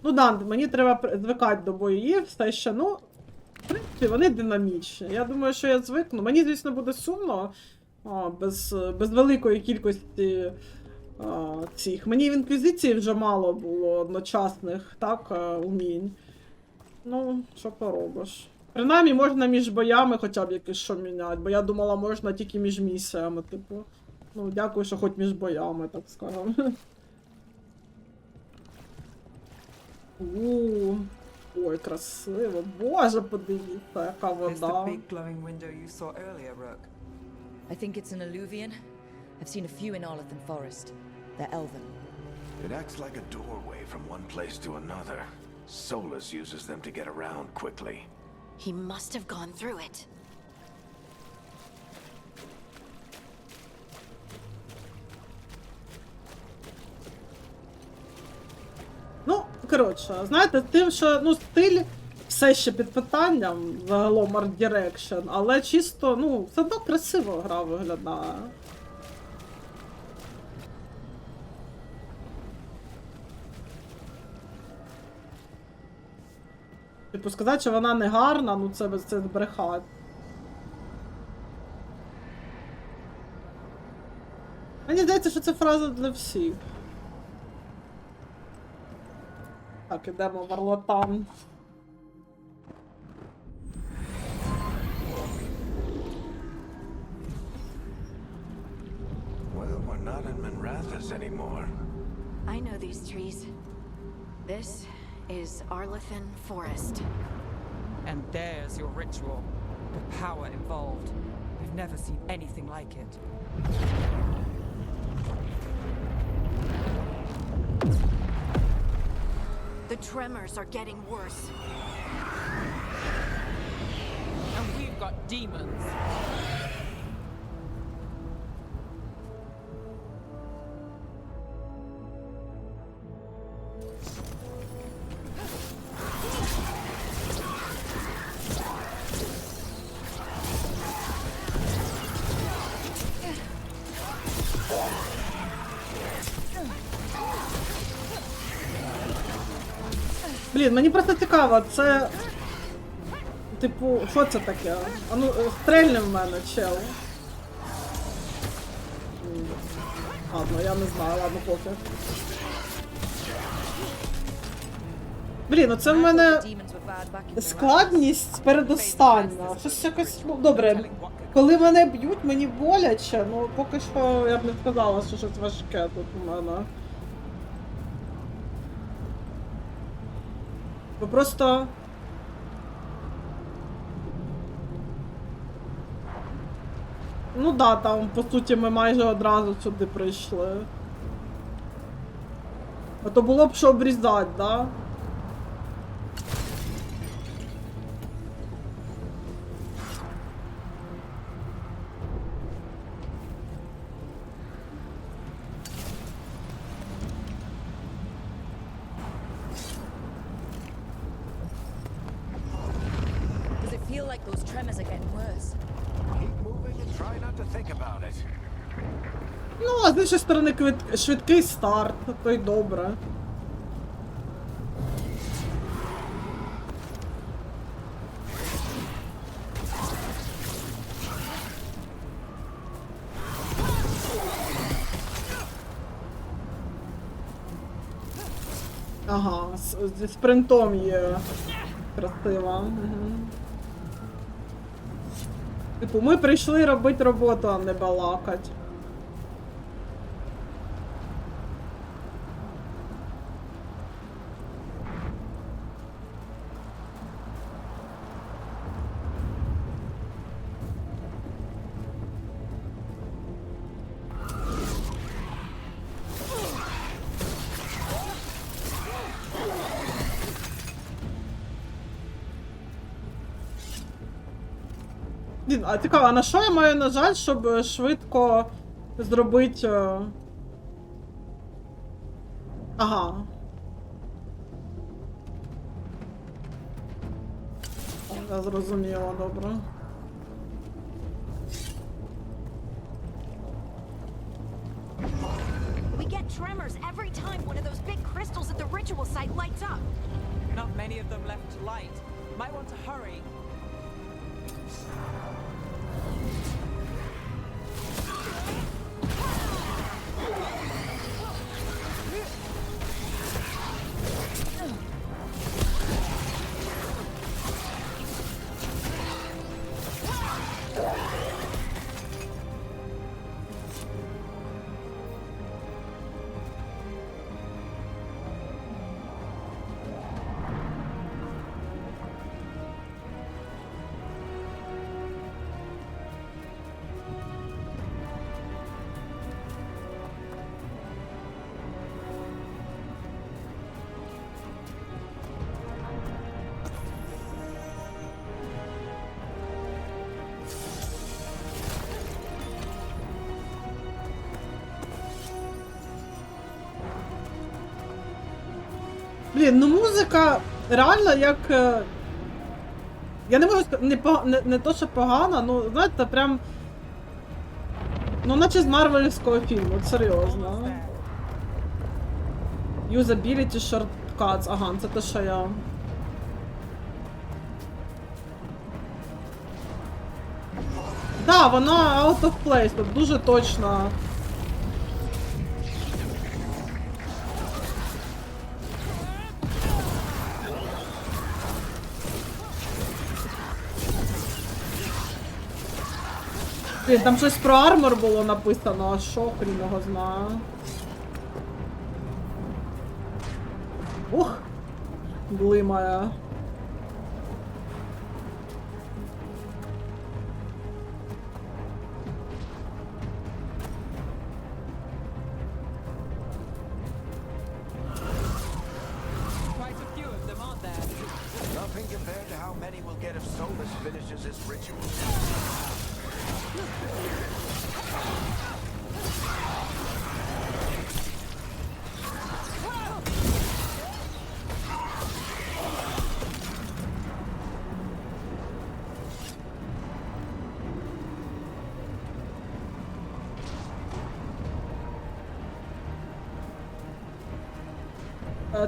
ну да, мені треба звикати до боїв, все ще, ну, в принципі, вони динамічні. Я думаю, що я звикну. Мені, звісно, буде сумно, без великої кількості цих. Мені в інквізиції вже мало було одночасних, так, умінь. Ну, що поробиш. Принаймні можна між боями хоча б якесь що міняти, бо я думала, можна тільки між місіями, типу. Ну, дякую, що хоч між боями, так скажемо. Ой, красиво. Боже, подивіться, яка It's the вода. big glowing window you saw earlier, Rook. I think it's an alluvian. I've seen a few in Arlethan Forest. They're elven. It acts like a doorway from one place to another. Solus uses them to get around quickly. He must have gone through it. Ну, коротше, знаєте, тим, що, ну, стиль все ще під питанням, загалом Art Direction, але чисто, ну, все одно красиво гра виглядає. Типу, сказати, що вона не гарна, ну це збрехати. Мені здається, що це фраза для всіх. Так, ідемо в Арлатан. Well, we're not in Minrathous anymore. I know these trees. This is Arlethan Forest. And there's your ritual. The power involved. I've never seen anything like it. The tremors are getting worse. And we've got demons. Блін, мені просто цікаво, це... Типу, що це таке? А ну, стрельни в мене, чел. Ладно, я не знаю, ладно, поки. Блін, оце в мене складність передостання. Щось якось, ну, добре. Коли мене б'ють, мені боляче, ну поки що я б не сказала, що щось важке тут у мене. Бо просто... Ну да, там, по суті, ми майже одразу сюди прийшли. А то було б що обрізати, да? Does it feel like those tremors are getting worse? Keep moving and try not to think about it. Ну, а з іншої сторони, швидкий старт, то й добре. Ага, зі спринтом є красиво. Угу. Типу, ми прийшли робити роботу, а не балакать. А цікаво, а на що я маю нажати, щоб швидко зробити... Ага. Я зрозуміла, добре. We get tremors every time one of those big crystals at the ritual site lights up. Not many of them left to light. Might want to hurry. Блін, ну музика реально як. Я не можу сказати, не то, що погана, ну, знаєте, прям. Ну, наче з марвелівського фільму, от серйозно. Usability shortcuts, ага, це те, що я. Да, вона out of place, тут дуже точно. Блін, там щось про армор було написано, а що, хрін його знає. Ух, блимає. Quite a few of them, aren't there? Nothing compared to how many we'll get if Solus finishes his ritual.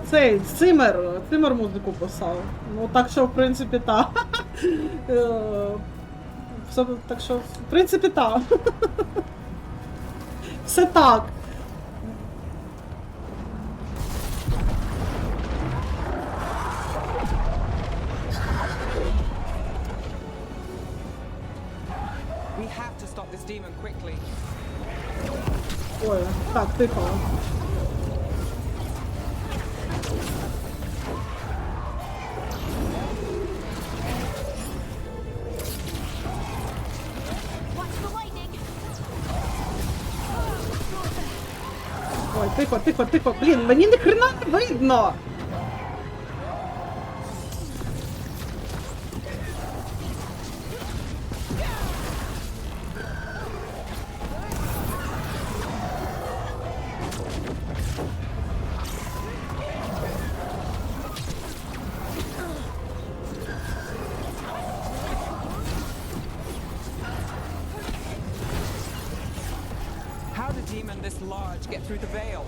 Цей Цимер музику писав. Ну так що, в принципі, так. Так що, в принципі, так. Все так. We have to stop this demon quickly. Ой, так, тихо. Ой, тихо, тихо, тихо. Блін, мені ні хрена не видно. How did demon this large get through the veil?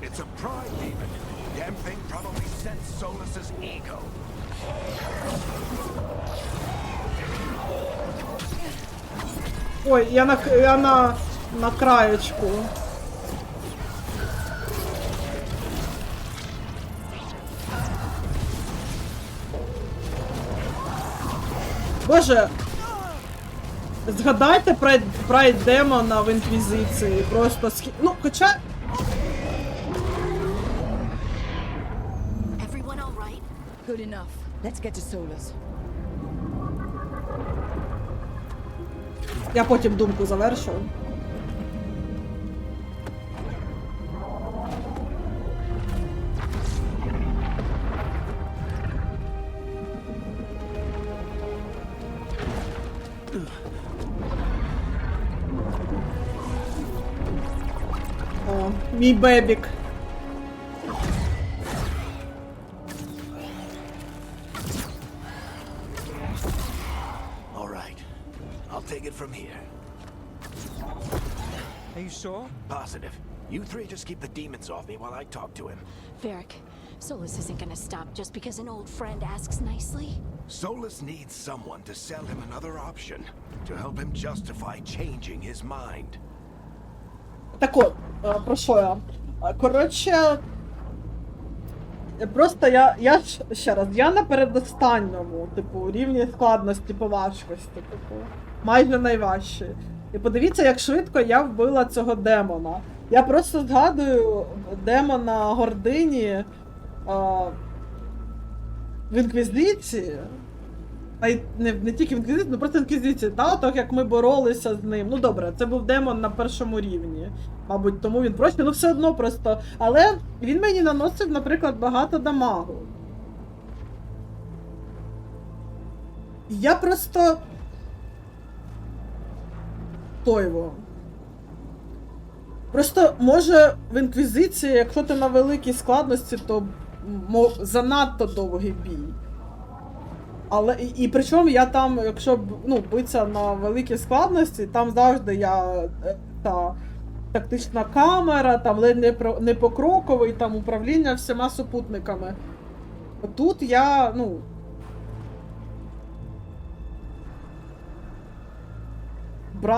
It's a pride demon. Damn thing probably sensed Solus's ego. Ой, я на краєчку. Боже, згадайте про демона в інквізиції. Просто ну, хоча. Everyone all right? Good enough. Let's get to Solus. Я потім думку завершу. О, мій бебік. All right. I'll take it from here. Are you sure? Positive. You three just keep the demons off me while I talk to him. Varric, Solus isn't gonna stop just because an old friend asks nicely. Solus needs someone to sell him another option, to help him justify changing his mind. Так от, про що я? Коротше, просто я ще раз, я на передостанньому, типу, рівні складності по важкості, типу, майже найважчі. І подивіться, як швидко я вбила цього демона. Я просто згадую демона гордині в інквізиції. Не тільки в інквізиції, ну просто в інквізиції, та, так як ми боролися з ним. Ну добре, це був демон на першому рівні. Мабуть, тому він простий, ну все одно просто. Але він мені наносив, наприклад, багато дамагу. Я просто... Тойво. Просто, може, в інквізиції, якщо ти на великій складності, то занадто довгий бій. Але і причому я там, якщо битися на великій складності, там завжди та тактична камера, там ледь не покроковий, там управління всіма супутниками. Тут я,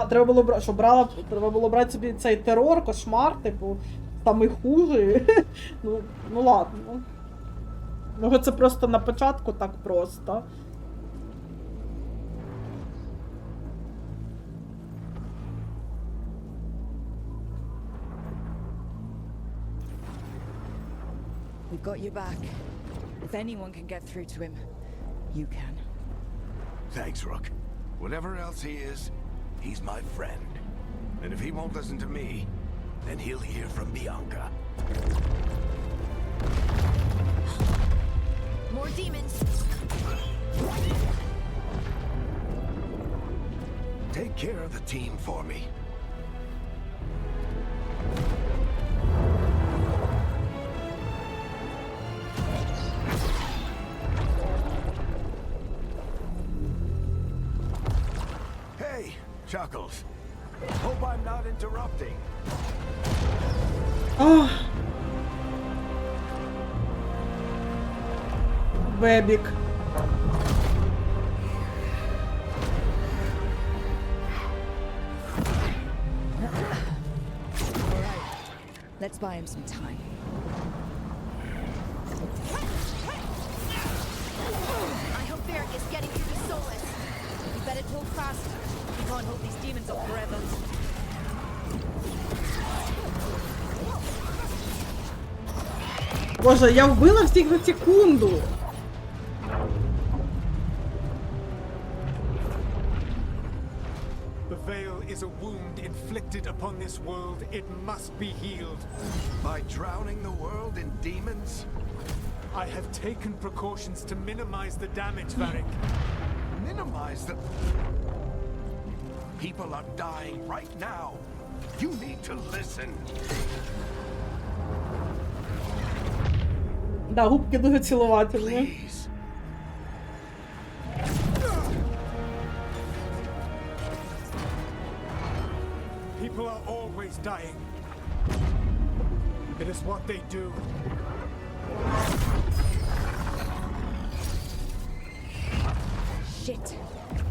треба було брати собі цей терор, кошмар, типу, самий хужий. Ну ладно. Може це просто на початку так просто. We've got you back. If anyone can get through to him, you can. Thanks, Rook. Whatever else he is, he's my friend. And if he won't listen to me, then he'll hear from Bianca. More demons. Take care of the team for me. Hey, Chuckles. Hope I'm not interrupting. Бебік. Let's buy him some time. I hope Varric is getting through to Solus. You better talk faster. We can't hold these demons up forever. Боже, я вбила всіх за секунду. The veil is a wound inflicted upon this world. It must be healed. By drowning the world in demons? I have taken precautions to minimize the damage, Varric. Minimize the... People are dying right now. You need to listen. Да, губки дуже цілувательні. Please. People are always dying. It is what they do. Shit.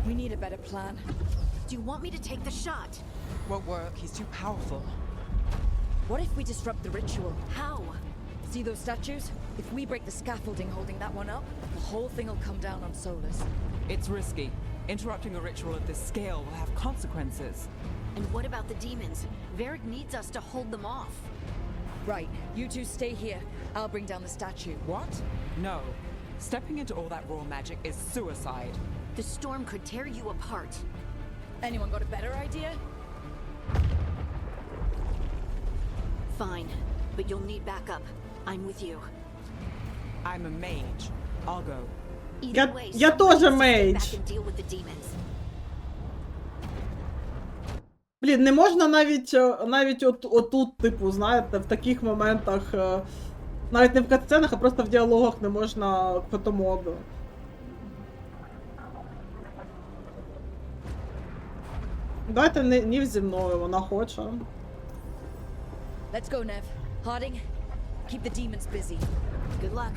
We need a better plan. Do you want me to take the shot? Won't work, he's too powerful. What if we disrupt the ritual? How? See those statues? If we break the scaffolding holding that one up, the whole thing will come down on Solus. It's risky. Interrupting a ritual of this scale will have consequences. And what about the demons? Varric needs us to hold them off. Right, you two stay here. I'll bring down the statue. What? No. Stepping into all that raw magic is suicide. The storm could tear you apart. Anyone got a better idea? Fine, but you'll need backup. I'm with you. I'm a mage. I'll go. Either way, Я someone тоже needs to stay мейдж. back and deal with the demons. Блін, не можна навіть отут, типу, знаєте, в таких моментах, навіть не в катсценах, а просто в діалогах не можна фотомоду. Давайте Нів зі мною, вона хоче. Let's go, Nev. Harding, keep the demons busy. Good luck.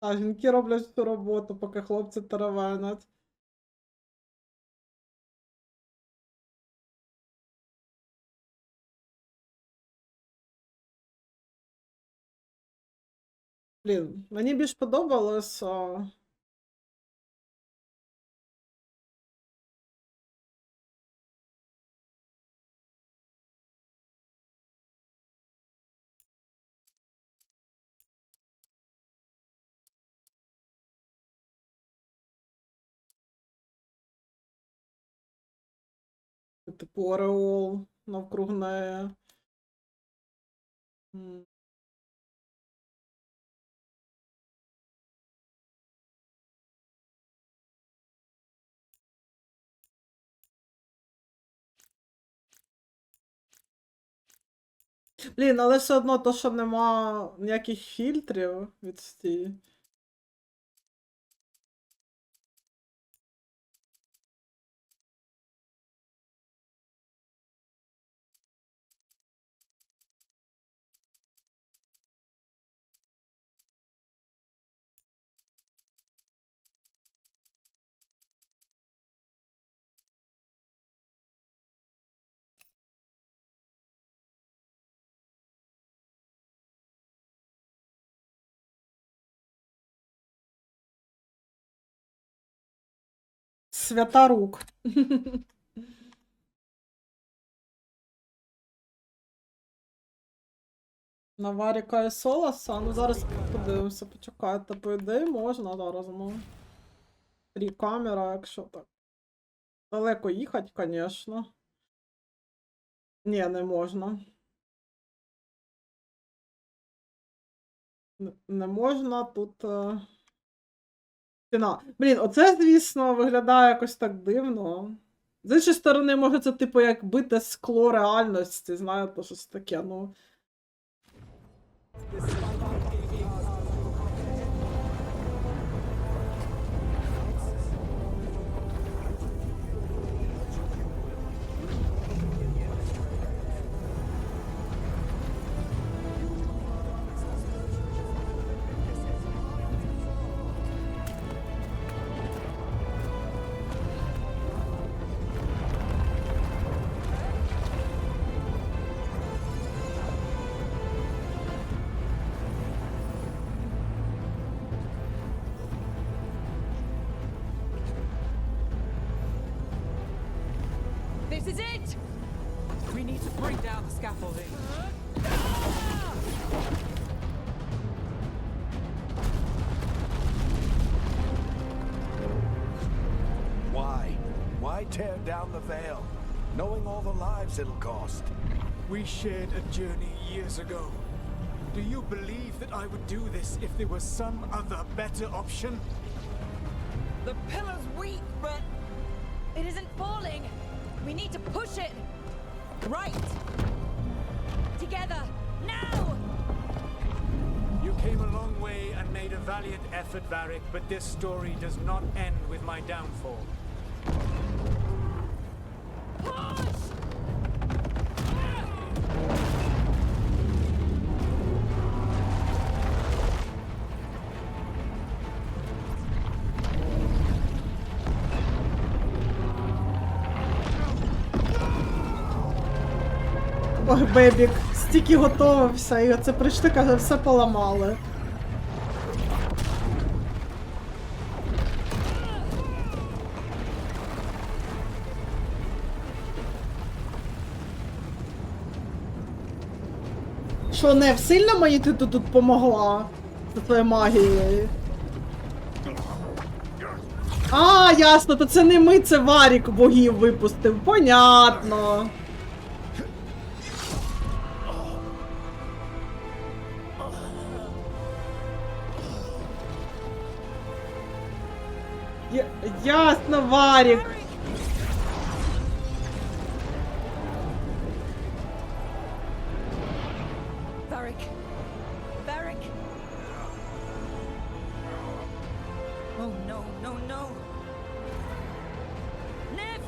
А жінки роблять всю роботу, поки хлопці теревенять. Блін, мені більш подобалось. Типу ореол навкруг неї. Блін, але все одно то, що нема ніяких фільтрів від стій. Святорук. На Варіка і Солоса? Ну зараз подивимося, почекайте, по ідеї можна зараз, ну. 3 камера, якщо так. Далеко їхати, звісно. Ні, не можна. Не можна, тут... Ціна. Блін, оце, звісно, виглядає якось так дивно. З іншої сторони, може це, типу, як бите скло реальності, знаєте, щось таке, ну... This is it! We need to break down the scaffolding. Why? Why tear down the veil, knowing all the lives it'll cost? We shared a journey years ago. Do you believe that I would do this if there was some other better option? The pillar's weak, but it isn't falling. We need to push it. Right. Together. Now! You came a long way and made a valiant effort, Varric, but this story does not end with my downfall. Push! Ой, Бебік, стільки готовився, і оце прийшли, каже, все поламали. Що, Нев, сильно мені ти тут помогла? За твоєю магією? А, ясно, то це не ми, це Варік богів випустив. Понятно. Ясно, Варік. Varric. Varric. Oh no, no, no. Nev!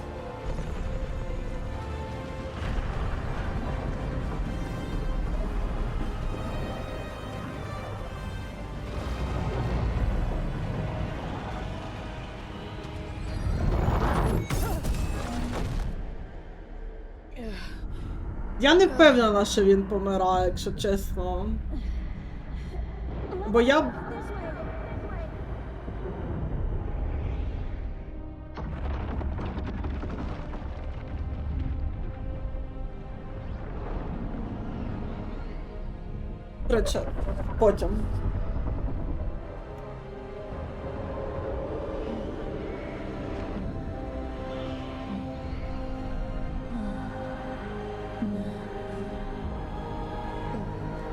Я не впевнена, що він помирає, якщо чесно. Бо я... Коротше, потім.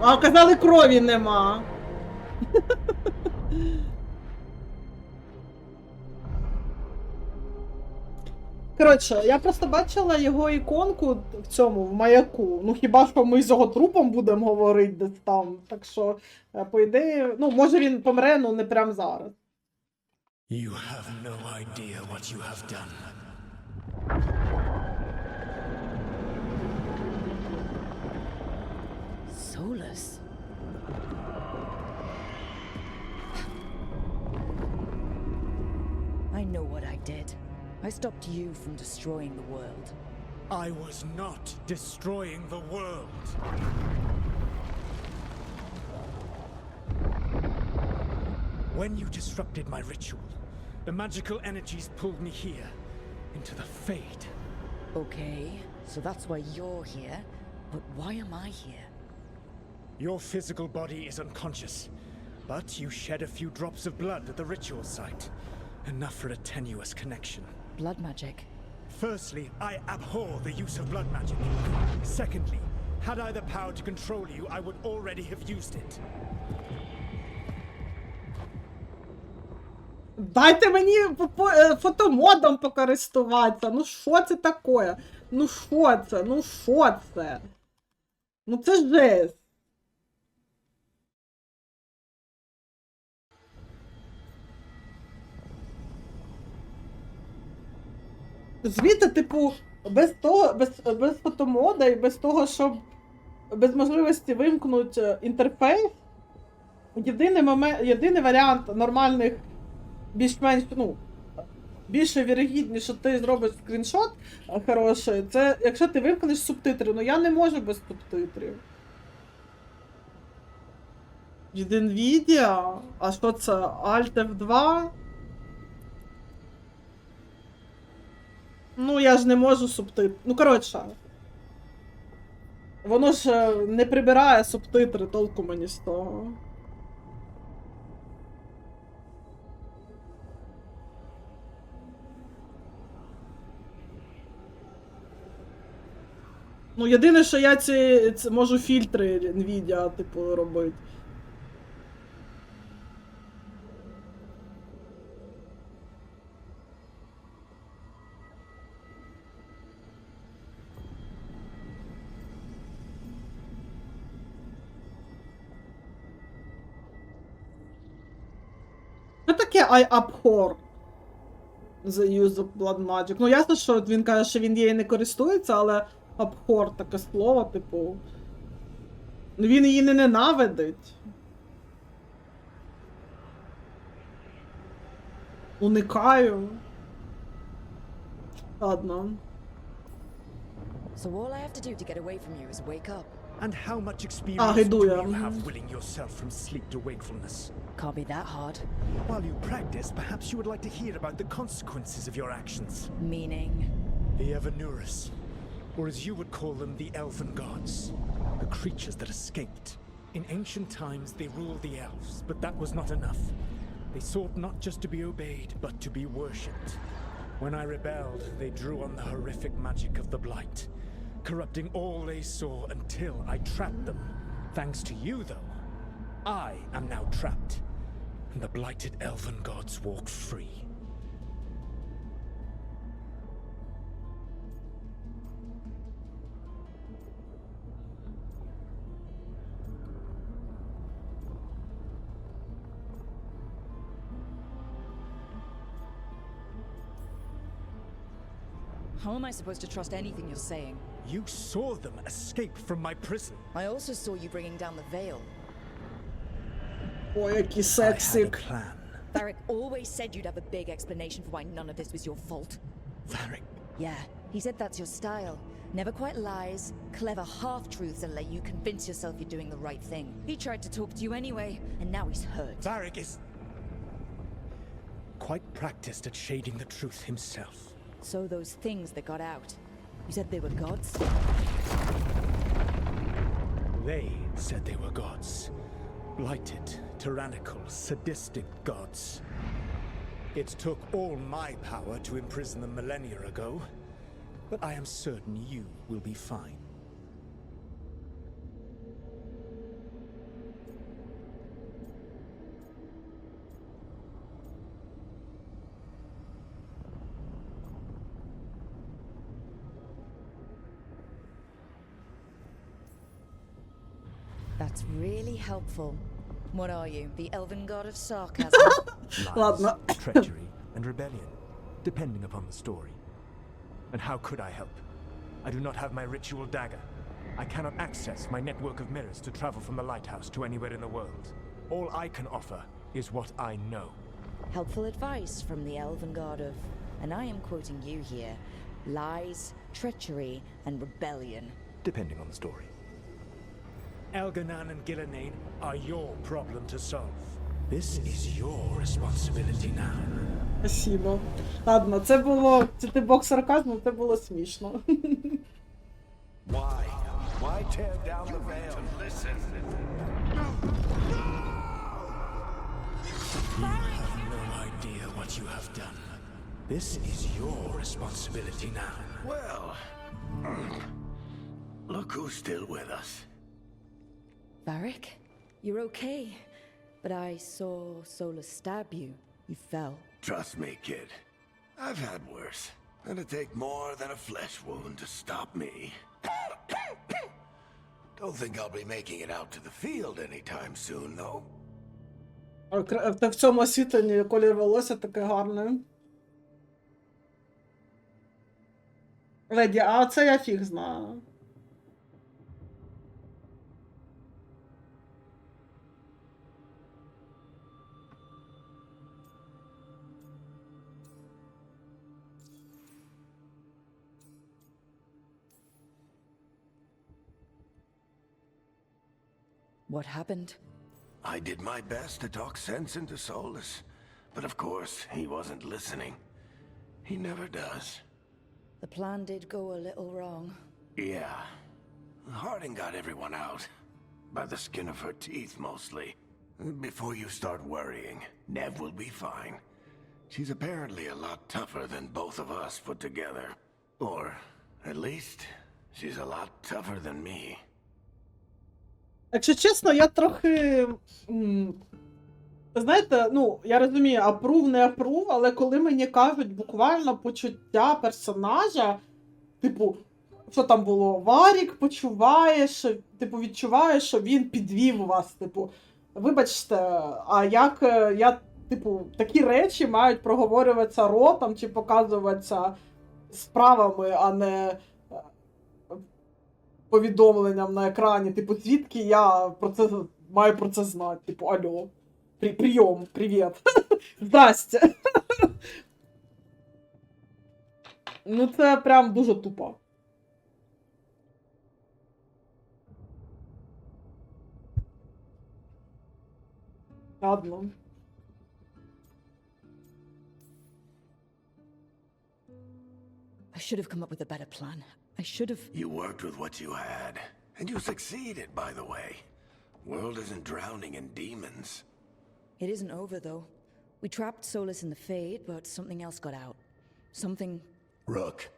А казали, крові нема. Коротше, я просто бачила його іконку в цьому, в маяку. Ну хіба що ми з його трупом будемо говорити десь там. Так що, по ідеї, ну може він помре, ну не прямо зараз. You have no idea what you have done. Solus. I know what I did. I stopped you from destroying the world. I was not destroying the world. When you disrupted my ritual, the magical energies pulled me here, into the Fade. Okay, so that's why you're here. But why am I here? Your physical body is unconscious, but you shed a few drops of blood at the ritual site. Enough for a tenuous connection. Blood magic. Firstly, I abhor the use of blood magic. Secondly, had I the power to control you, I would already have used it. Дайте мені фотомодом покористуватися. Ну що це таке? Ну що це? Ну що це? Ну це жесть. Звідти, типу, без того, без фотомода і без того, щоб без можливості вимкнути інтерфейс, єдиний варіант нормальних, більш-менш, ну, більше вірогідніше, що ти зробиш скріншот хороший, це якщо ти вимкнеш субтитри. Ну я не можу без субтитрів. Від NVIDIA? А що це? Alt F2? Ну, я ж не можу субтитри. Ну, коротше. Воно ж не прибирає субтитри, толку мені з того. Ну, єдине, що я ці можу фільтри NVIDIA, типу, робити. Що таке I abhor the use of blood magic? Ну, ясно, що він каже, що він її не користується, але abhor таке слово, типу. Він її не ненавидить. Уникаю. Ладно. So all I have to do to get away from you is wake up. And how much experience do Гайдуя. you have willing yourself from sleep to wakefulness? Can't be that hard. While you practice, perhaps you would like to hear about the consequences of your actions. Meaning? The Evanurus, or as you would call them, the Elven Gods. The creatures that escaped. In ancient times, they ruled the elves, but that was not enough. They sought not just to be obeyed, but to be worshipped. When I rebelled, they drew on the horrific magic of the Blight, corrupting all they saw until I trapped them. Thanks to you, though, I am now trapped, and the blighted Elven Gods walk free. How am I supposed to trust anything you're saying? You saw them escape from my prison. I also saw you bringing down the veil. Ой, який I had a сексик. plan. Varric always said you'd have a big explanation for why none of this was your fault. Varric, Yeah, he said that's your style. Never quite lies, clever half-truths that let you convince yourself you're doing the right thing. He tried to talk to you anyway, and now he's hurt. Varric is quite practiced at shading the truth himself. So those things that got out, you said they were gods? They said they were gods. Blighted, tyrannical, sadistic gods. It took all my power to imprison them millennia ago, but I am certain you will be fine. That's really helpful. What are you, the elven god of sarcasm? Lies, treachery, and rebellion, depending upon the story. And how could I help? I do not have my ritual dagger. I cannot access my network of mirrors to travel from the lighthouse to anywhere in the world. All I can offer is what I know. Helpful advice from the elven god of, and I am quoting you here, lies, treachery, and rebellion. Depending on the story. Elganan and Gillenane are your problem to solve. This is your responsibility now. Спасибо. Ладно, це було... Це бок сарказму, це було смішно. Why? Why tear down the veil? Listen. You have no idea what you have done. This is your responsibility now. Well, look who's still with us. Varric, you're okay. But I saw Solus stab you. You fell. Trust me, kid. I've had worse. It'll take more than a flesh wound to stop me. Don't think I'll be making it out to the field anytime soon, though. В цьому освітленні колір волосся таке гарне. Леді, а це я фіг знаю. What happened? I did my best to talk sense into Solus, but of course, he wasn't listening. He never does. The plan did go a little wrong. Yeah. Harding got everyone out. By the skin of her teeth, mostly. Before you start worrying, Nev will be fine. She's apparently a lot tougher than both of us put together. Or, at least, she's a lot tougher than me. Якщо чесно, я трохи... Знаєте, ну, я розумію, апрув, не апрув, але коли мені кажуть буквально почуття персонажа, типу, що там було? Варік почуває, що, типу, відчуває, що він підвів вас, типу, вибачте, а як я, типу, такі речі мають проговорюватися ротом чи показуватися справами, а не повідомленням на екрані, типу, звідки я маю про це знати, типу, алло, прийом, привіт, здрасте. Ну, це прям дуже тупо. Ладно. I should have come up with a better plan. I should have... You worked with what you had, and you succeeded, by the way. World isn't drowning in demons. It isn't over, though. We trapped Solus in the Fade, but something else got out. Something... Rook,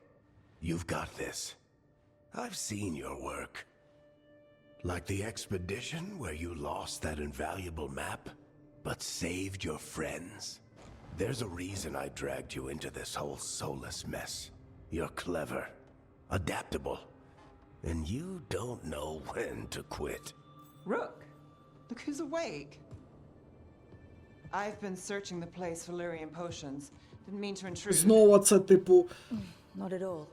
you've got this. I've seen your work. Like the expedition where you lost that invaluable map, but saved your friends. There's a reason I dragged you into this whole Solus mess. You're clever, adaptable, and you don't know when to quit. Rook, look who's awake. I've been searching the place for Lyrian potions. Didn't mean to intrude. Знову це, типу... Not at all.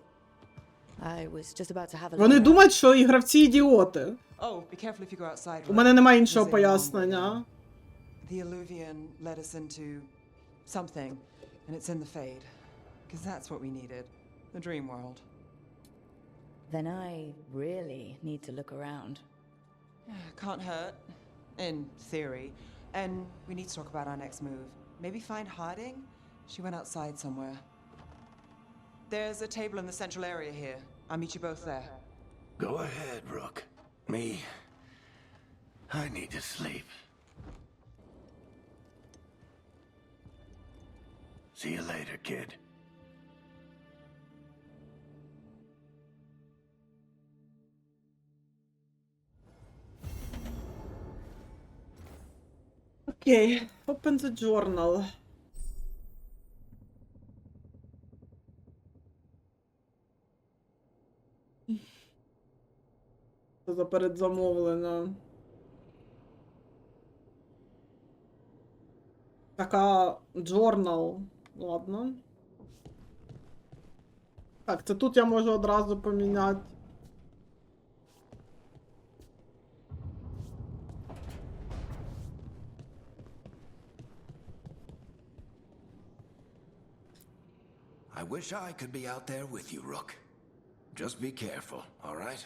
I was just about to have a... Вони думають, що і гравці ідіоти. Oh, be careful if you go outside. У мене немає іншого пояснення. The Illuvian led us into something, and it's in the Fade. Because that's what we needed. The dream world. Then I really need to look around. Can't hurt, in theory. And we need to talk about our next move. Maybe find Harding? She went outside somewhere. There's a table in the central area here. I'll meet you both there. Go ahead, Rook. Me, I need to sleep. See you later, kid. Окей, open the journal. Що за передзамовлення? Така journal. Ладно. Так, це тут я можу одразу поміняти. I wish I could be out there with you, Rook. Just be careful, all right?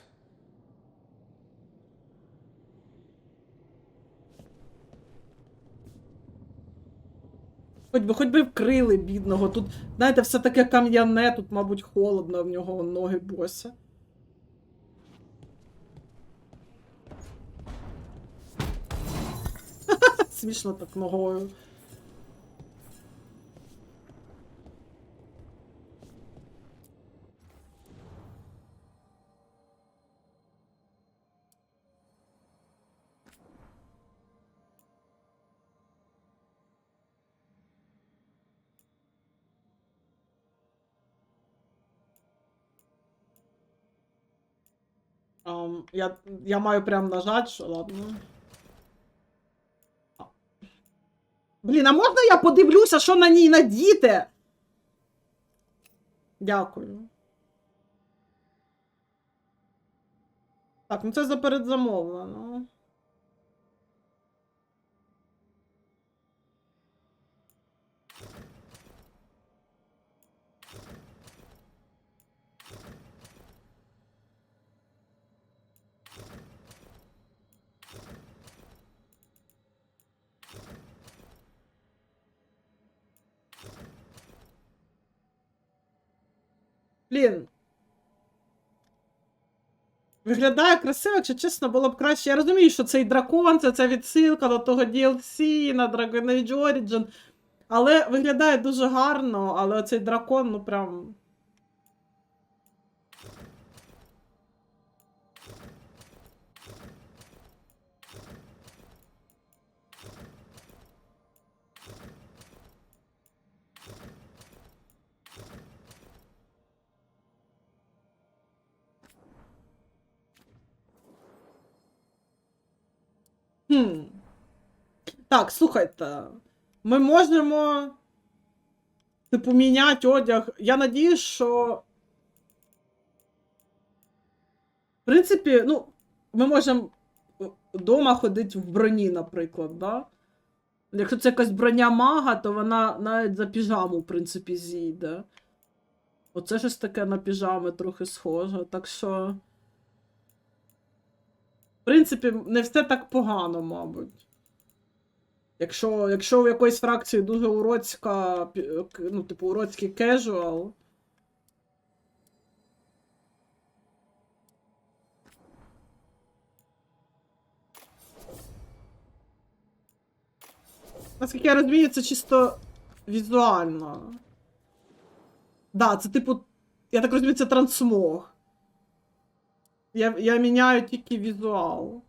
Хоч би вкрили бідного. Тут, знаєте, все таке кам'яне, тут, мабуть, холодно, в нього ноги босі. Смішно так ногою. Я маю прям нажати, що ладно. Блін, а можна я подивлюся, що на ній надіти? Дякую. Так, ну це за передзамовлено. Блін. Виглядає красиво, якщо чесно, було б краще. Я розумію, що цей дракон, це відсилка до того DLC на Dragon Age Origin. Але виглядає дуже гарно, але оцей дракон, ну прям... Так, слухайте. Ми можемо типу міняти одяг. Я надіюсь, що в принципі, ну, ми можемо вдома ходити в броні, наприклад, да? Якщо це якась броня мага, то вона навіть за піжаму, в принципі, зійде. Оце щось таке на піжами трохи схоже, так що... В принципі, не все так погано, мабуть. Якщо в якоїсь фракції дуже уроцька, ну, типу, уроцький кежуал. Наскільки я розумію, це чисто візуально. Да, це типу, я так розумію, це трансмог. Я міняю тільки візуал.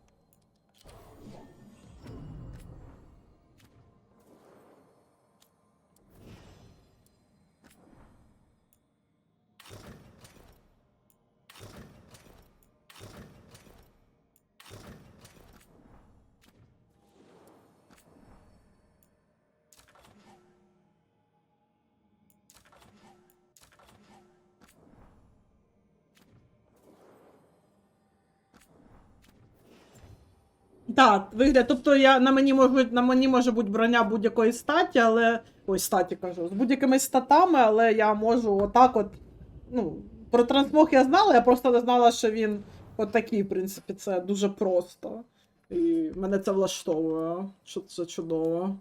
Так, вигляд, тобто на мені може бути броня будь-якої статі, але... Ой, статі кажу, з будь-якими статами, але я можу отак от, ну, Про трансмог я знала, я просто не знала, що він от такий, в принципі, це дуже просто. І мене це влаштовує, що це чудово.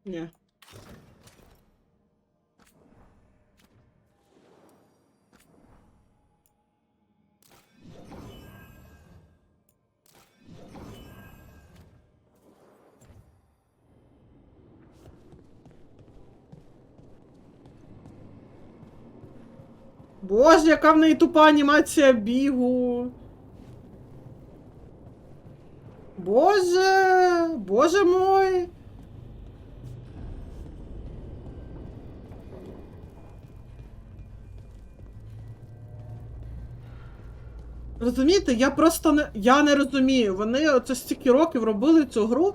Ні. Боже, яка в неї тупа анімація бігу. Боже, боже мой. Розумієте, я просто не розумію. Вони оце стільки років робили цю гру.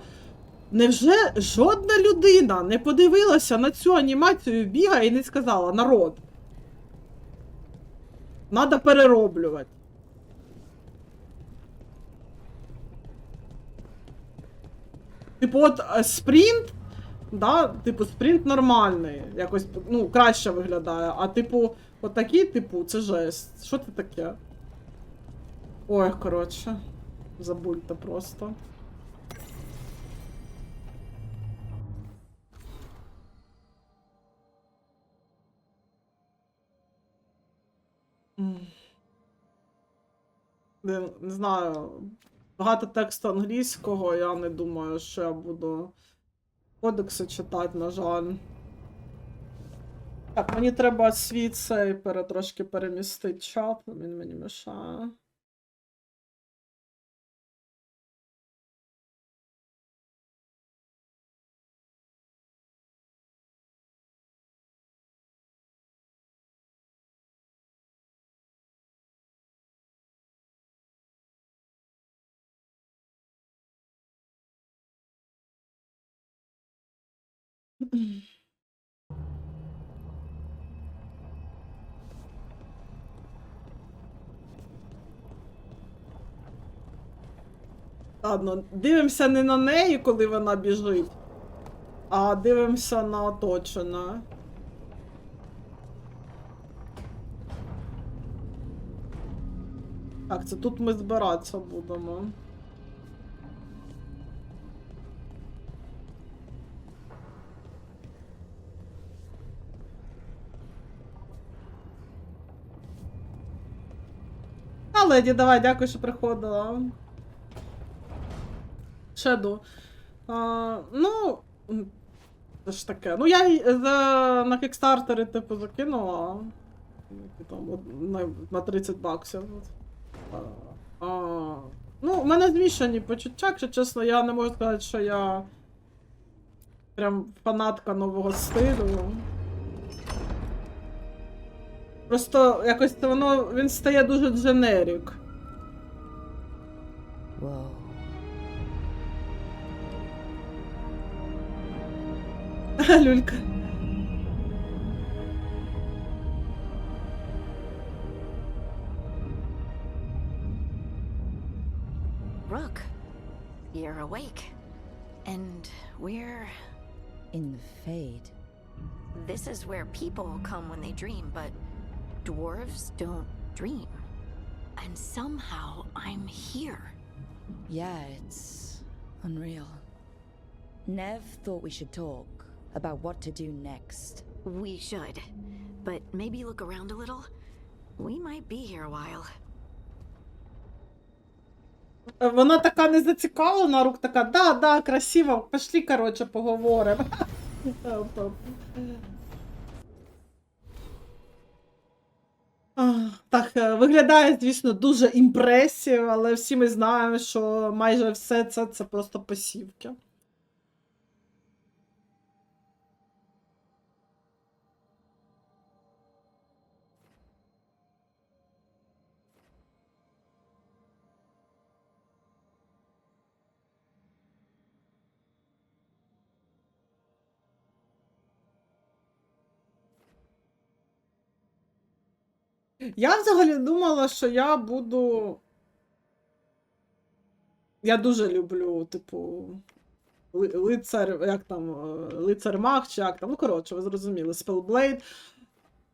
Невже жодна людина не подивилася на цю анімацію біга і не сказала: народ, надо перероблювати. Типу, от спринт, да, типу, спринт нормальний, якось, ну, краще виглядає, а типу, от такий, типу, це жесть. Що це таке? Ой, коротше, забудьте просто. Не знаю, багато тексту англійського, я не думаю, що я буду кодекси читати, на жаль. Так, мені треба свій цей трошки перемістити чат, він мені мішає. Ладно, дивимося не на неї, коли вона біжить, а дивимося на оточене. Так, це тут ми збиратися будемо. Леді, давай, дякую, що приходила. Шеду. Ну, це ж таке. Ну, я на кікстартері, типу, закинула. Там, на 30 баксів. Ну, у мене змішані почуття, якщо чесно, я не можу сказати, що я прям фанатка нового стилю. Просто якось він стає дуже дженерік. Whoa. Люлька. Rook, you're awake. And we're... In the Fade. This is where people come when they dream, but dwarves don't dream. And somehow I'm here. Yeah, it's unreal. Nev thought we should talk about what to do next. We should. But maybe look around a little. We might be here a while. Вона така не зацікавлена, Рук така: да, красиво, пішли, коротше, поговоримо. Так, виглядає, звісно, дуже імпресів, але всі ми знаємо, що майже все це просто посівки. Я взагалі думала, що я буду Я дуже люблю, типу, лицар, як там, лицар-маг, чи як там, ну, коротше, ви зрозуміли, Spellblade.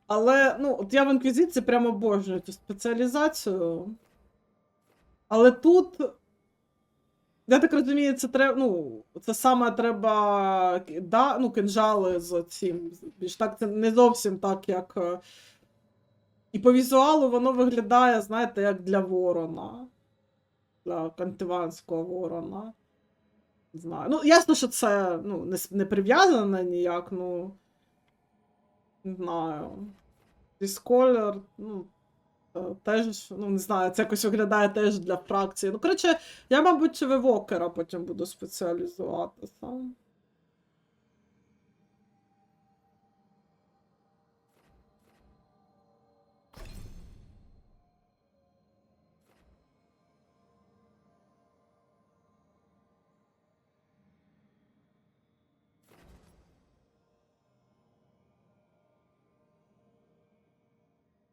Але, ну, от я в Інквізиції прямо обожнюю цю спеціалізацію. Але тут, я так розумію, це треба, ну, це саме треба, да, ну, кинжали з цим, більш так, це не зовсім так, як, і по візуалу воно виглядає, знаєте, як для ворона. Для кантиванського ворона. Не знаю. Ну, ясно, що це, ну, не прив'язане ніяк, ну, не знаю. Дисколер, ну, теж, ну, не знаю, це якось виглядає теж для фракції. Ну, коротше, я, мабуть, в евокера потім буду спеціалізуватися.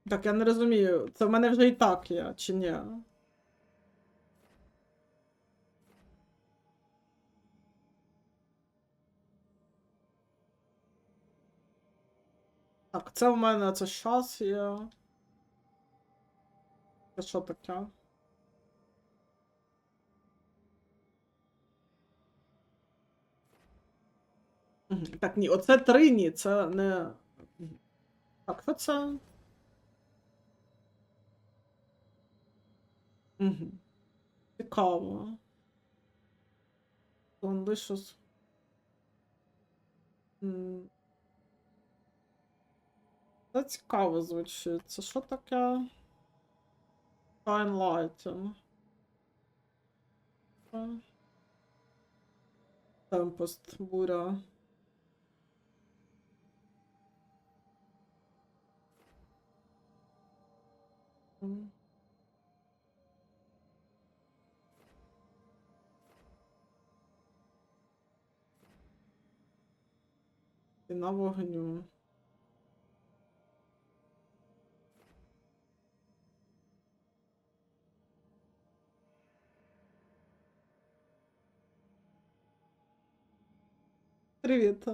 Так, я не розумію, це в мене вже і так є, чи ні? Так, це в мене, це щас є. Це що таке? Так, ні, оце 3, ні, це не... Так, що це? Угу. Цікаво. Ambitious. Це цікаво звучить. Це що таке? Fine Lighting. Tempest, буря. І на вогню. Привіт.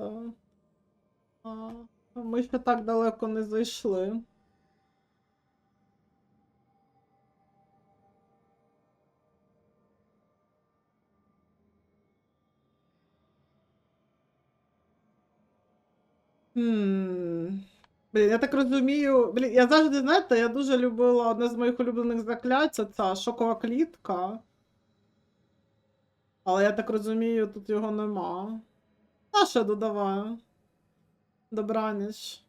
Ми ще так далеко не зайшли. Блін, я так розумію. Блін, я завжди, знаєте, я дуже любила одне з моїх улюблених заклять, це ця шокова клітка. Але я так розумію, тут його нема. А ще додаваю. Добраніч.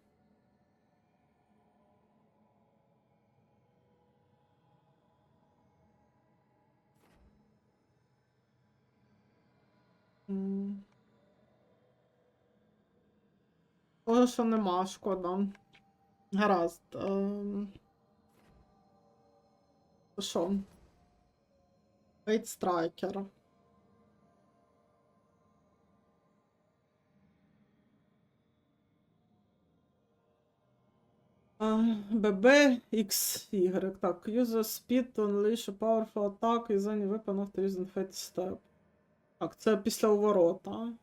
Того, що нема, шкода. Гаразд. Що? Age Striker. ББ XY. Так, use speed to unleash a powerful attack is any weapon after using Fate Step. Так, це після уворота.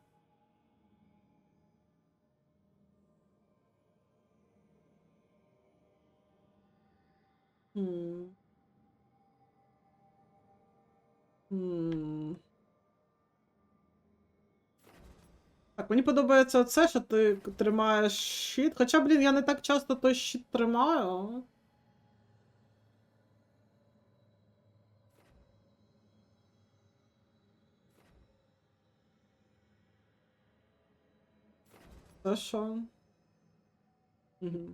Так, мені подобається це, що ти тримаєш щит. Хоча, блін, я не так часто той щит тримаю. Це що? Угу.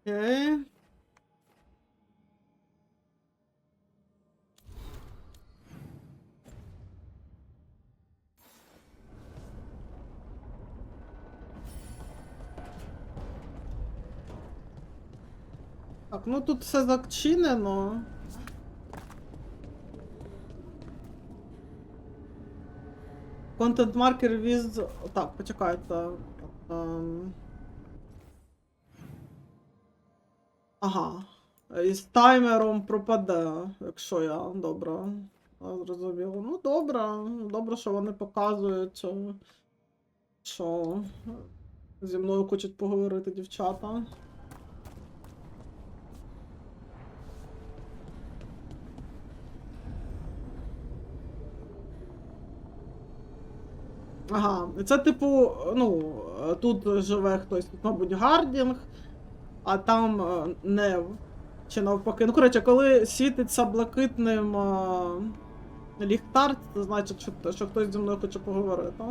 Окей. Так, ну тут все зачинено. Контент-маркер віз... Так, почекайте. Ага. Із таймером пропаде, якщо я добре зрозуміла. Ну, добре. Добре, що вони показують, що зі мною хочуть поговорити дівчата. Ага, це типу, ну, тут живе хтось, тут, мабуть, Гардінг, а там Нев. Чи навпаки. Ну, коротше, коли світиться блакитним ліхтар, це значить, що хтось зі мною хоче поговорити.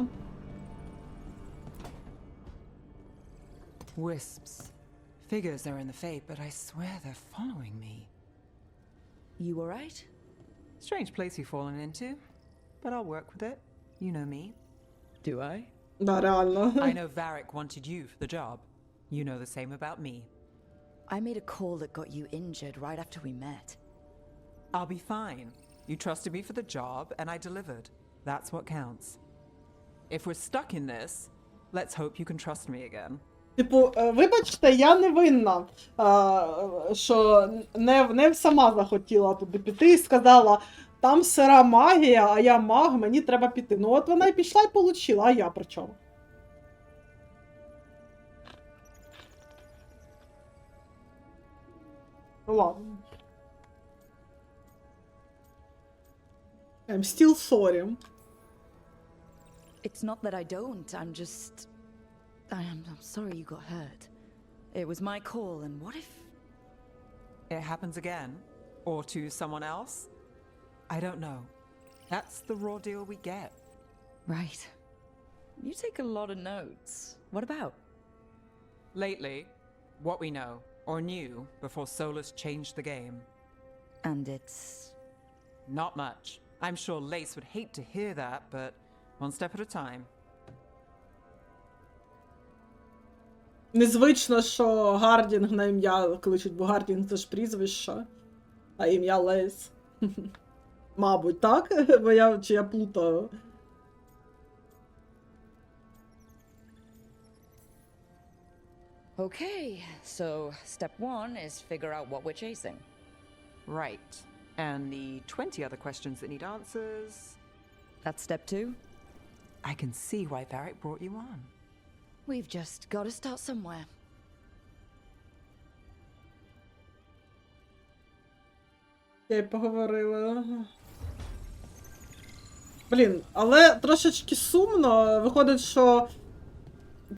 Wisps. Figures are in the fate, but I swear they're following me. You alright? Strange place you've fallen into, but I'll work with it. You know me. Do I? Да, реально. I know Varric wanted you for the job. You know the same about me. I made a call that got you injured right after we met. I'll be fine. You trusted me for the job, and I delivered. That's what counts. If we're stuck in this, let's hope you can trust me again. Типу, вибачте, я не винна, що Нев сама захотіла туди піти і сказала, там сира магія, а я маг, мені треба піти. Ну от вона і пішла і получила, а я при чому? Ну ладно. I'm still sorry. It's not that I don't, I'm just... I'm sorry you got hurt. It was my call, and what if... It happens again? Or to someone else? I don't know. That's the raw deal we get. Right. You take a lot of notes. What about? Lately, what we know, or knew, before Solus changed the game. And it's... Not much. I'm sure Lace would hate to hear that, but one step at a time. Незвично, що Гардінг на ім'я кличуть, бо Гардінг це ж прізвище, а ім'я Лейс. Мабуть, так? Бо я плутаю. Okay, so step one is figure out what we're chasing. Right. And the 20 other questions that need answers... That's step two? I can see why Varric brought you on. We've just got to start somewhere. Я й поговорила. Блін, але трошечки сумно. Виходить, що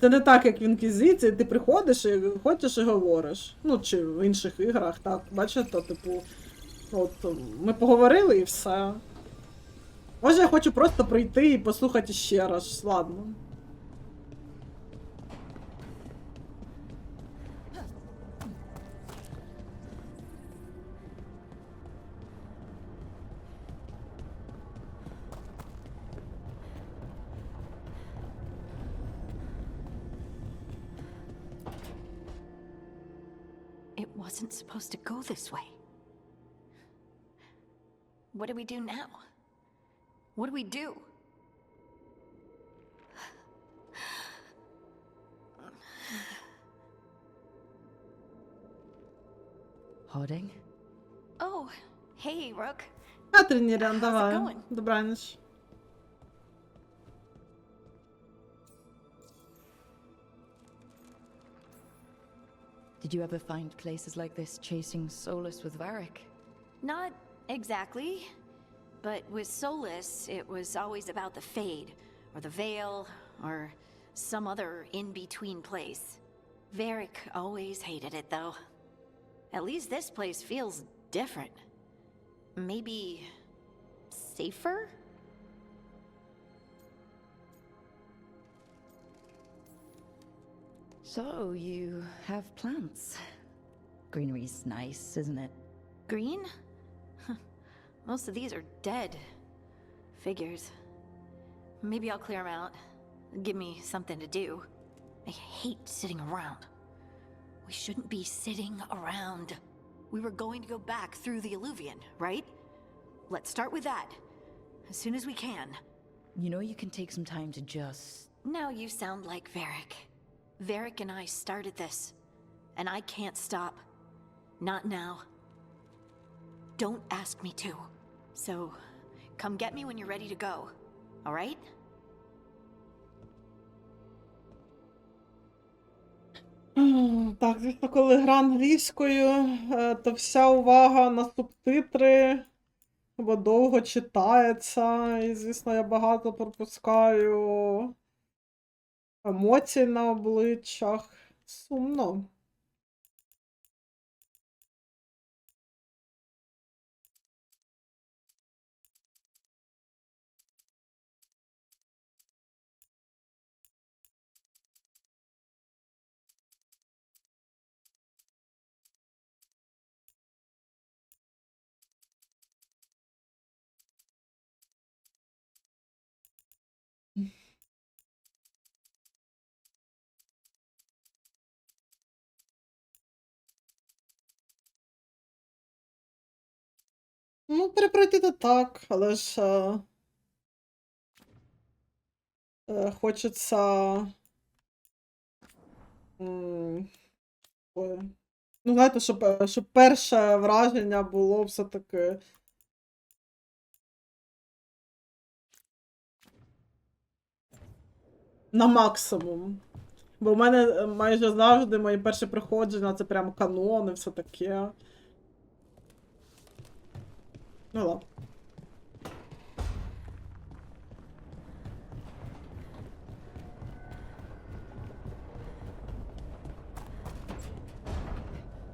це не так, як в Інквізиції. Ти приходиш і хочеш і говориш. Ну, чи в інших іграх, так. Бачите, типу, от, ми поговорили і все. Може, я хочу просто прийти і послухати ще раз. Ладно. It wasn't supposed to go this way. What do we do now? What do we do? Harding? Oh, hey, Rook. Тренірян, давай. going? Добраніч. Did you ever find places like this chasing Solus with Varric? Not exactly. But with Solus, it was always about the Fade, or the Veil, or some other in-between place. Varric always hated it, though. At least this place feels different. Maybe... safer? So, you have plans. Greenery's nice, isn't it? Green? Most of these are dead. Figures. Maybe I'll clear them out. Give me something to do. I hate sitting around. We shouldn't be sitting around. We were going to go back through the Alluvion, right? Let's start with that. As soon as we can. You know you can take some time to just... Now you sound like Varric. Varric and I started this. And I can't stop. Not now. Don't ask me to. So, come get me when you're ready to go. Alright? Так, звісно, коли гра англійською, то вся увага на субтитри, бо довго читається, і, звісно, я багато пропускаю емоцій на обличчях. Сумно. Ну, перепройти то так, але ж хочеться ой. Ну, знаєте, щоб перше враження було все-таки на максимум. Бо в мене майже завжди мої перші проходження це прям канон і все таке. Ну ладно.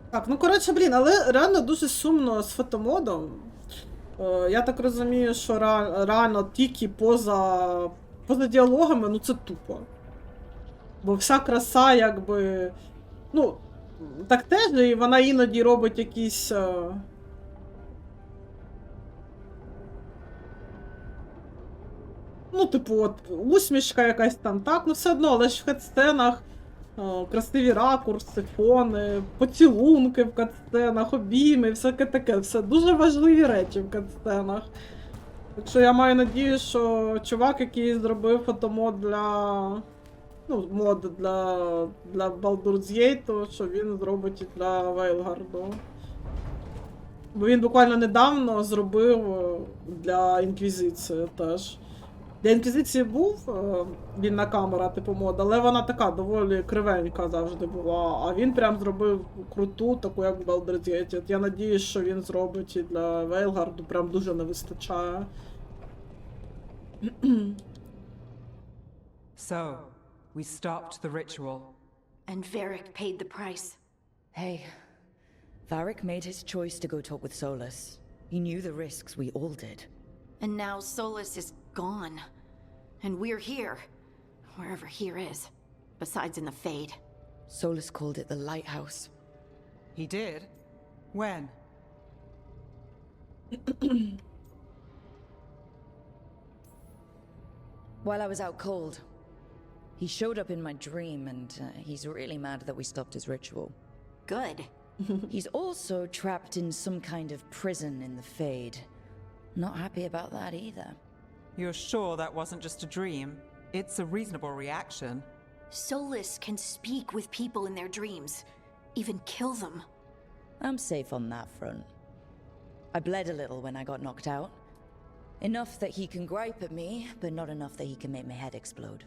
Так, ну коротше, блін, але реально дуже сумно з фотомодом. Я так розумію, що реально тільки поза діалогами, ну це тупо. Бо вся краса, якби. Ну, так теж, і вона іноді робить якісь. Ну, типу, от, усмішка якась там, так, ну все одно, але ж в катсценах красиві ракурси, фони, поцілунки в катсценах, обійми, всяке таке. Все дуже важливі речі в катсценах. Так що я маю надію, що чувак, який зробив фотомод для... Ну, мод для Baldur's Gate, що він зробить і для Veilguard. Бо він буквально недавно зробив для Інквізиції теж. Для Інквізиції був вільна камера, типу мод, але вона така доволі кривенька завжди була. А він прям зробив круту, таку як в Baldur's Gate. Я надіюсь, що він зробить і для Veilguard, прям дуже не вистачає. So, we stopped the ritual. And Varric paid the price. Hey, Varric made his choice to go talk with Solus. He knew the risks, we all did. And now Solus is gone. And we're here. Wherever here is. Besides in the Fade. Solus called it the Lighthouse. He did? When? While I was out cold. He showed up in my dream, and he's really mad that we stopped his ritual. Good. He's also trapped in some kind of prison in the Fade. Not happy about that either. You're sure that wasn't just a dream? It's a reasonable reaction. Solus can speak with people in their dreams. Even kill them. I'm safe on that front. I bled a little when I got knocked out. Enough that he can gripe at me, but not enough that he can make my head explode.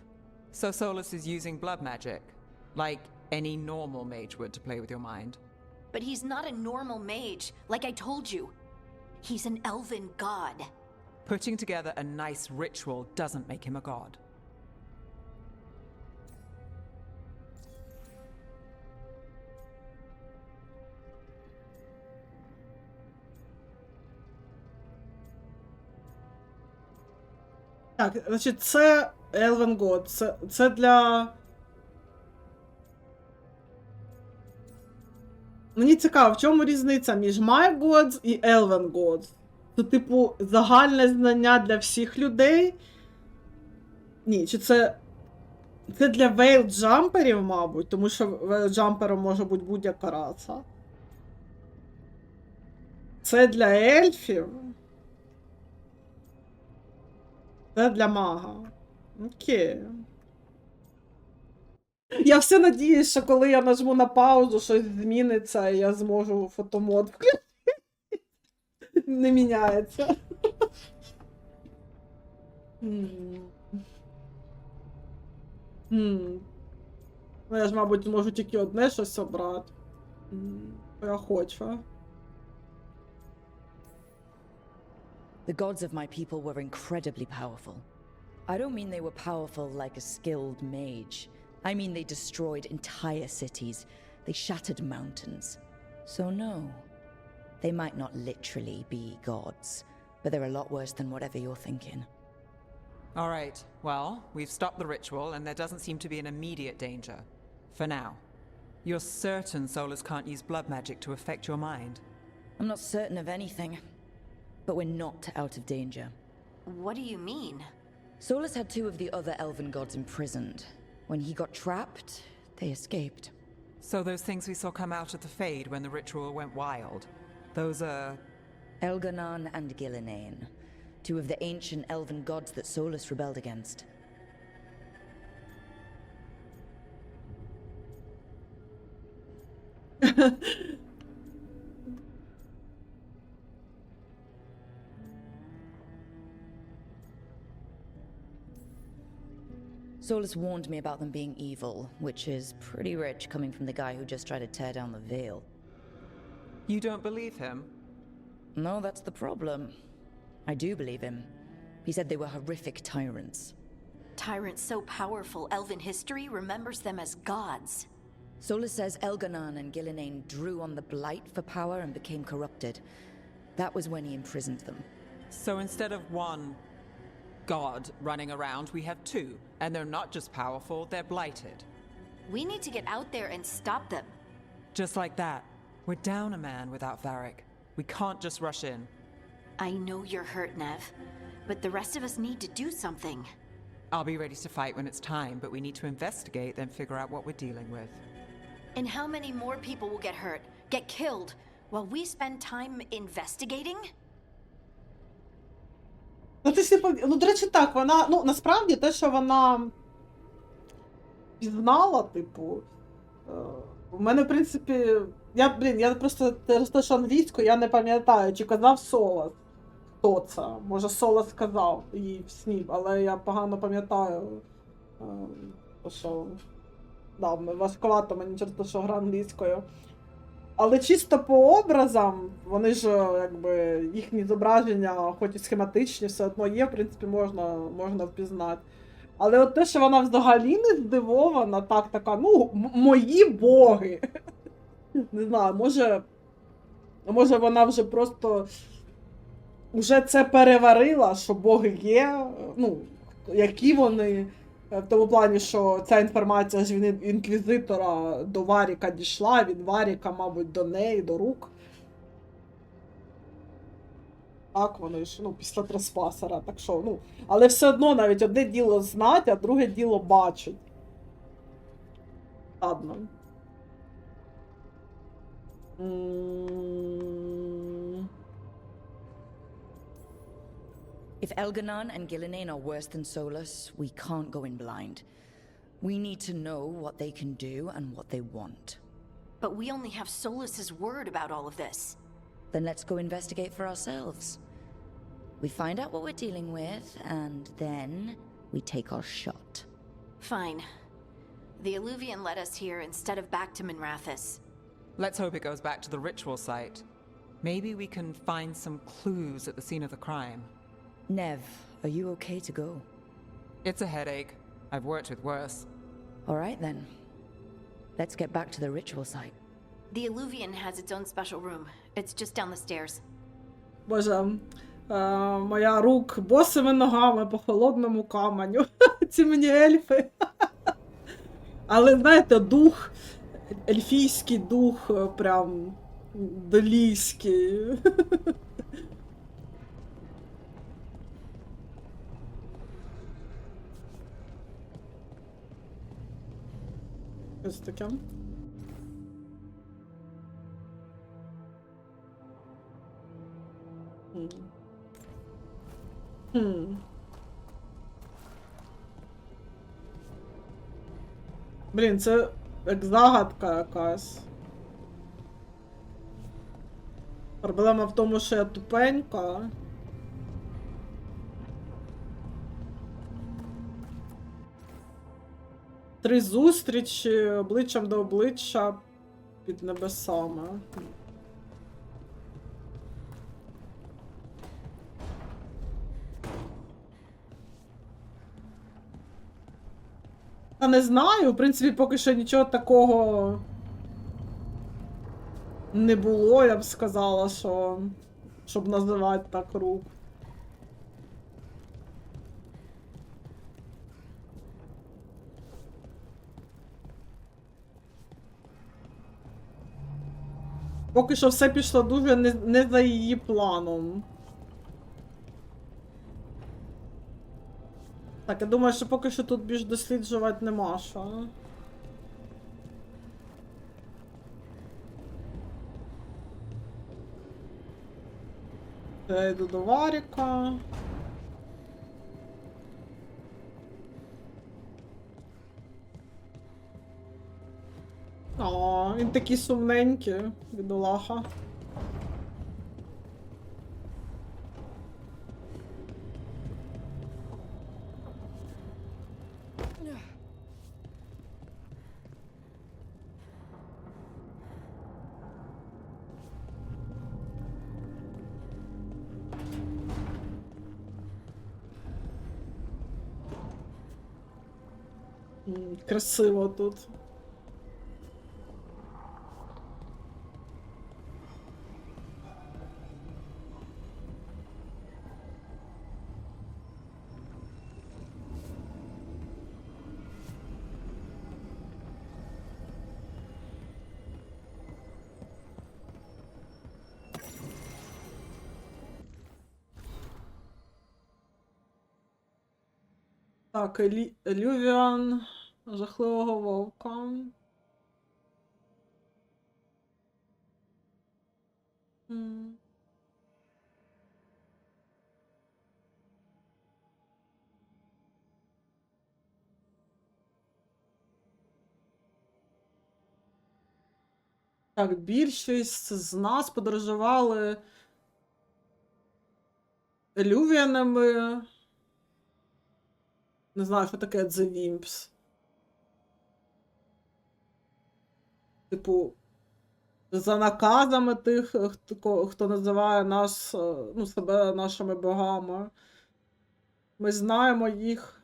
So Solus is using blood magic, like any normal mage would to play with your mind. But he's not a normal mage, like I told you. He's an elven god. Putting together a nice ritual doesn't make him a god. Так, значить, це Elven God. Це для... Мені цікаво, в чому різниця між My Gods і Elven Gods? Це, типу, загальне знання для всіх людей? Ні, чи це для вейл-джамперів, мабуть, тому що вейл-джампером може бути будь-яка раса. Це для ельфів? Це для мага. Окей. Я все надіюсь, що коли я нажму на паузу, щось зміниться, і я зможу фотомод включити. Не міняється. Ну, я ж, мабуть, можу тільки одне щось обрати. Я хочу. The gods of my people were incredibly powerful. I don't mean they were powerful like a skilled mage. I mean they destroyed entire cities. They shattered mountains. So no, they might not literally be gods, but they're a lot worse than whatever you're thinking. All right, well, we've stopped the ritual and there doesn't seem to be an immediate danger. For now. You're certain Solus can't use blood magic to affect your mind? I'm not certain of anything, but we're not out of danger. What do you mean? Solus had two of the other elven gods imprisoned. When he got trapped, they escaped. So those things we saw come out of the Fade when the ritual went wild, those are... Elganon and Gillinane, two of the ancient elven gods that Solus rebelled against. Solus warned me about them being evil, which is pretty rich coming from the guy who just tried to tear down the veil. You don't believe him? No, that's the problem. I do believe him. He said they were horrific tyrants. Tyrants so powerful, elven history remembers them as gods. Solus says Elganon and Gillinane drew on the Blight for power and became corrupted. That was when he imprisoned them. So instead of one god running around, we have two. And they're not just powerful, they're blighted. We need to get out there and stop them. Just like that. We're down a man without Varric. We can't just rush in. I know you're hurt, Nev, but the rest of us need to do something. I'll be ready to fight when it's time, but we need to investigate, then figure out what we're dealing with. And how many more people will get hurt, get killed, while we spend time investigating? Ну, ну, до речі, так, вона, ну, насправді, те, що вона пізнала, типу, в мене, в принципі, я просто через те, що англійською, я не пам'ятаю, чи казав Солос, хто це, може Солос сказав їй в сні, але я погано пам'ятаю, що, да, важкувато мені через те, що гра англійською. Але чисто по образам, вони ж, якби, їхні зображення, хоч і схематичні, все одно є, в принципі, можна впізнати. Але от те, що вона взагалі не здивована, така, ну, мої боги. Не знаю, може вона вже просто вже це переварила, що боги є, ну, які вони. В тому плані, що ця інформація ж від інквізитора до Варіка дійшла, від Варіка, мабуть, до неї, до рук. Так, вони ж, ну, після Треспасера, так що, ну. Але все одно навіть одне діло знати, а друге діло бачить. Ладно. If Elganon and Gillinane are worse than Solus, we can't go in blind. We need to know what they can do and what they want. But we only have Solus's word about all of this. Then let's go investigate for ourselves. We find out what we're dealing with, and then we take our shot. Fine. The Illuvian led us here instead of back to Minrathous. Let's hope it goes back to the ritual site. Maybe we can find some clues at the scene of the crime. Nev, are you okay to go? It's a headache. I've worked with worse. All right then. Let's get back to the ritual site. The Illuvian has its own special room. It's just down the stairs. Боже, моя рук босими ногами по холодному каменю. Ці мені ельфи. Але, знаєте, дух ельфійський дух прям делійський. Ось таке. Блін, це як загадка якась. Проблема в тому, що я тупенька. Три зустрічі обличчям до обличчя під небесами. Та не знаю, в принципі, поки що нічого такого не було, я б сказала, що щоб називати так рук. Поки що все пішло дуже не за її планом. Так, я думаю, що поки що тут більш досліджувати нема що. Я йду до Варіка. О, він такий сумненький, бідолаха. Красиво тут. Так, Лювіан жахливого вовка. Так, більшість з нас подорожували Лювіанами. Не знаю, що таке The Wimps. Типу, за наказами тих, хто називає нас, ну, себе нашими богами. Ми знаємо їх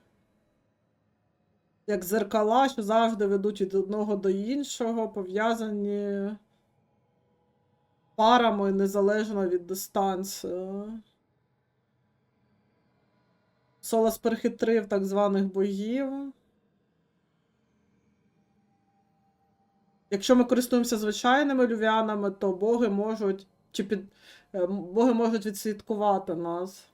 як зеркала, що завжди ведуть від одного до іншого, пов'язані парами незалежно від дистанції. Солос перехитрив так званих богів. Якщо ми користуємося звичайними лювіанами, то боги можуть, боги можуть відслідкувати нас.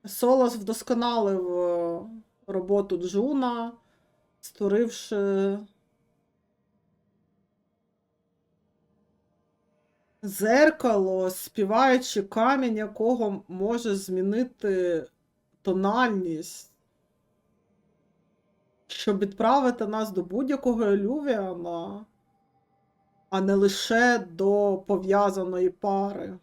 Солос вдосконалив роботу Джуна, створивши зеркало, співаючи камінь, якого може змінити тональність, щоб відправити нас до будь-якого Лювіана, а не лише до пов'язаної пари.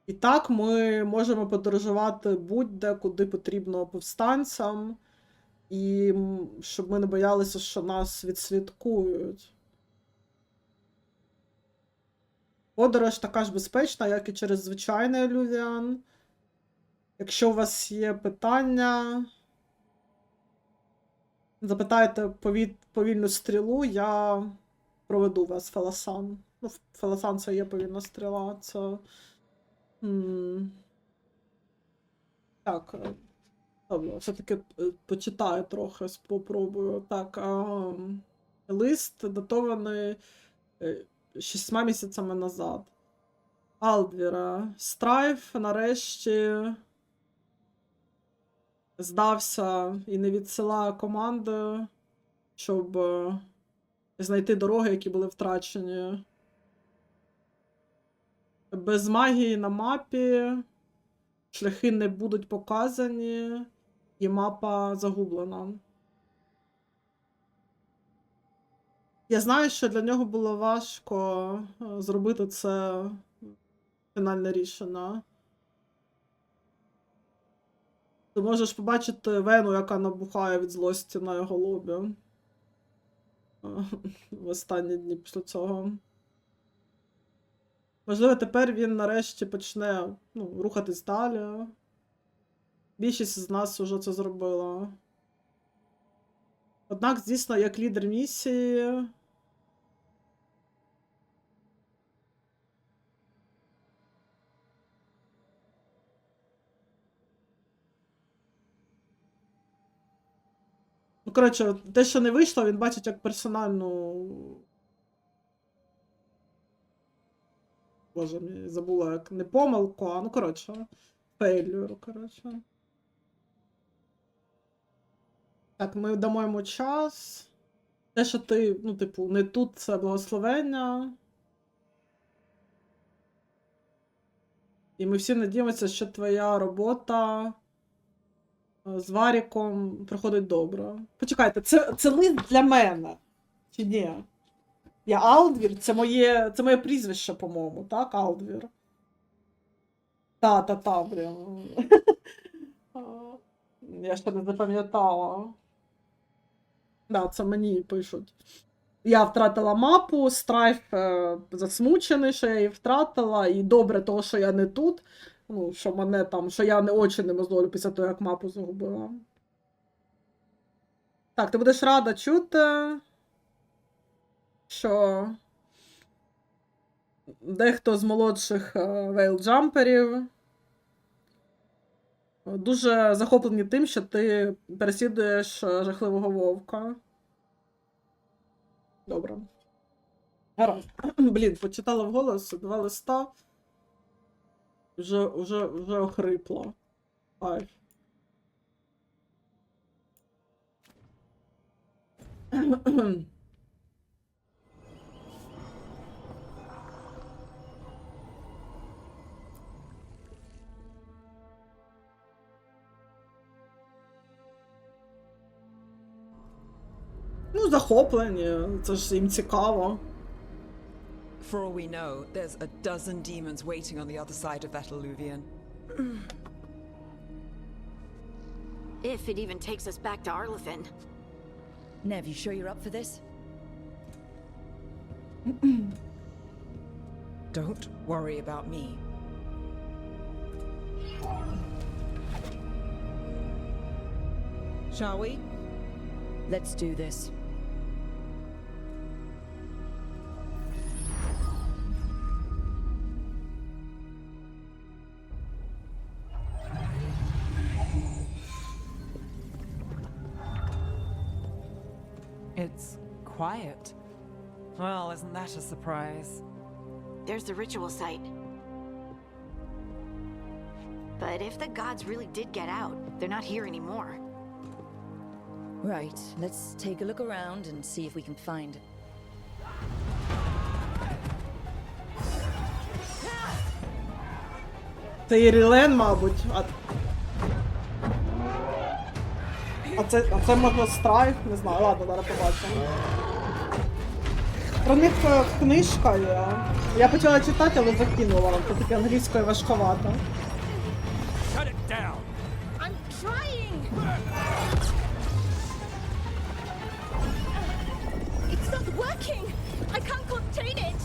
І так ми можемо подорожувати будь-де, куди потрібно повстанцям, і щоб ми не боялися, що нас відслідкують. Подорож така ж безпечна, як і через звичайний Лювіан. Якщо у вас є питання, запитайте повільну стрілу, я проведу вас Феласан. Ну, Феласан це є повільна стріла, це... Так. Ладно, все-таки почитаю трохи, спробую. Так, лист датований 6 місяцями назад. Алдвіра. Страйф нарешті здався і не відсилає команди, щоб знайти дороги, які були втрачені. Без магії на мапі шляхи не будуть показані, і мапа загублена. Я знаю, що для нього було важко зробити це фінальне рішення. Ти можеш побачити Вену, яка набухає від злості на його лобі в останні дні після цього. Можливо, тепер він нарешті почне рухатись далі. Більшість з нас вже це зробила. Однак, звісно, як лідер місії, коротше, те, що не вийшло, він бачить як персональну... Боже, мені забула, як не помилку, а, коротше, фейлюр, коротше. Так, ми дамо йому час. Те, що ти, типу, не тут, це благословення. І ми всі надіємося, що твоя робота з Варіком проходить добре. Почекайте, це лист для мене? Чи ні? Я Алдвір, це моє прізвище, по-моєму, так, Алдвір? Та, блін. Я ще не запам'ятала. Да, це мені пишуть. Я втратила мапу, Страйф засмучений, що я її втратила, і добре того, що я не тут. Що мене там, що я очі не мозолю після того, як мапу загубила. Так, ти будеш рада чути, що дехто з молодших вейлджамперів дуже захоплені тим, що ти переслідуєш жахливого вовка. Добре. Гаразд. Блін, почитала вголос 2 листа. Вже охрипла. Ай. Захоплені, це ж їм цікаво. For all we know, there's a dozen demons waiting on the other side of that alluvion. If it even takes us back to Arlithin. Nev, you sure you're up for this? Don't worry about me. Shall we? Let's do this. It's quiet. Well, isn't that a surprise? There's the ritual site. But if the gods really did get out, they're not here anymore. Right, let's take a look around and see if we can find it. Це Ірілен, мабуть. А це можна Страйф? Не знаю, ладно, зараз побачимо. Про них книжка є. Я почала читати, але закинула. Це таке англійською важковато. Cut it down. I'm trying! It's not working! I can't contain it!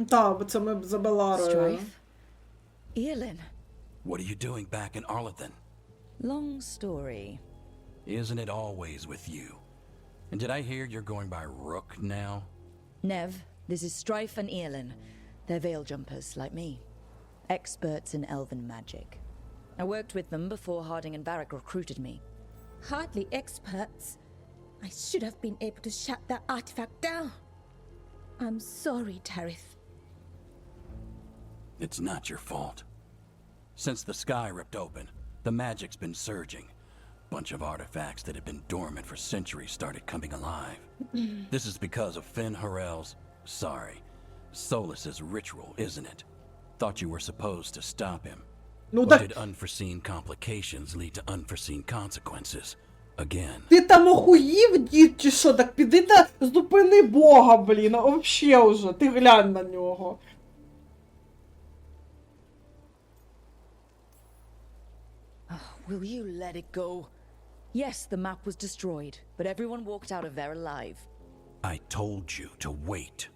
Так, бо це ми за Беларою. Strife? Earlin? What are you doing back in Arlington? Long story. Isn't it always with you? And did I hear you're going by Rook now? Nev, this is Strife and Earlin. They're veil jumpers, like me. Experts in elven magic. I worked with them before Harding and Varric recruited me. Hardly experts. I should have been able to shut that artifact down. I'm sorry, Tarith. It's not your fault. Since the sky ripped open, the magic's been surging. Bunch of artifacts that had been dormant for centuries started coming alive. This is because of Finn Harel's, Solus's ritual, isn't it? Thought you were supposed to stop him. Ну But так did unforeseen complications lead to unforeseen consequences? Again. ти там охуїв, дід, чи що? Так піди та зупини Бога, блін, а вообще уже, ти глянь на нього. Will you let it go? Yes, the map was destroyed, but everyone walked out of there alive. I told you to wait.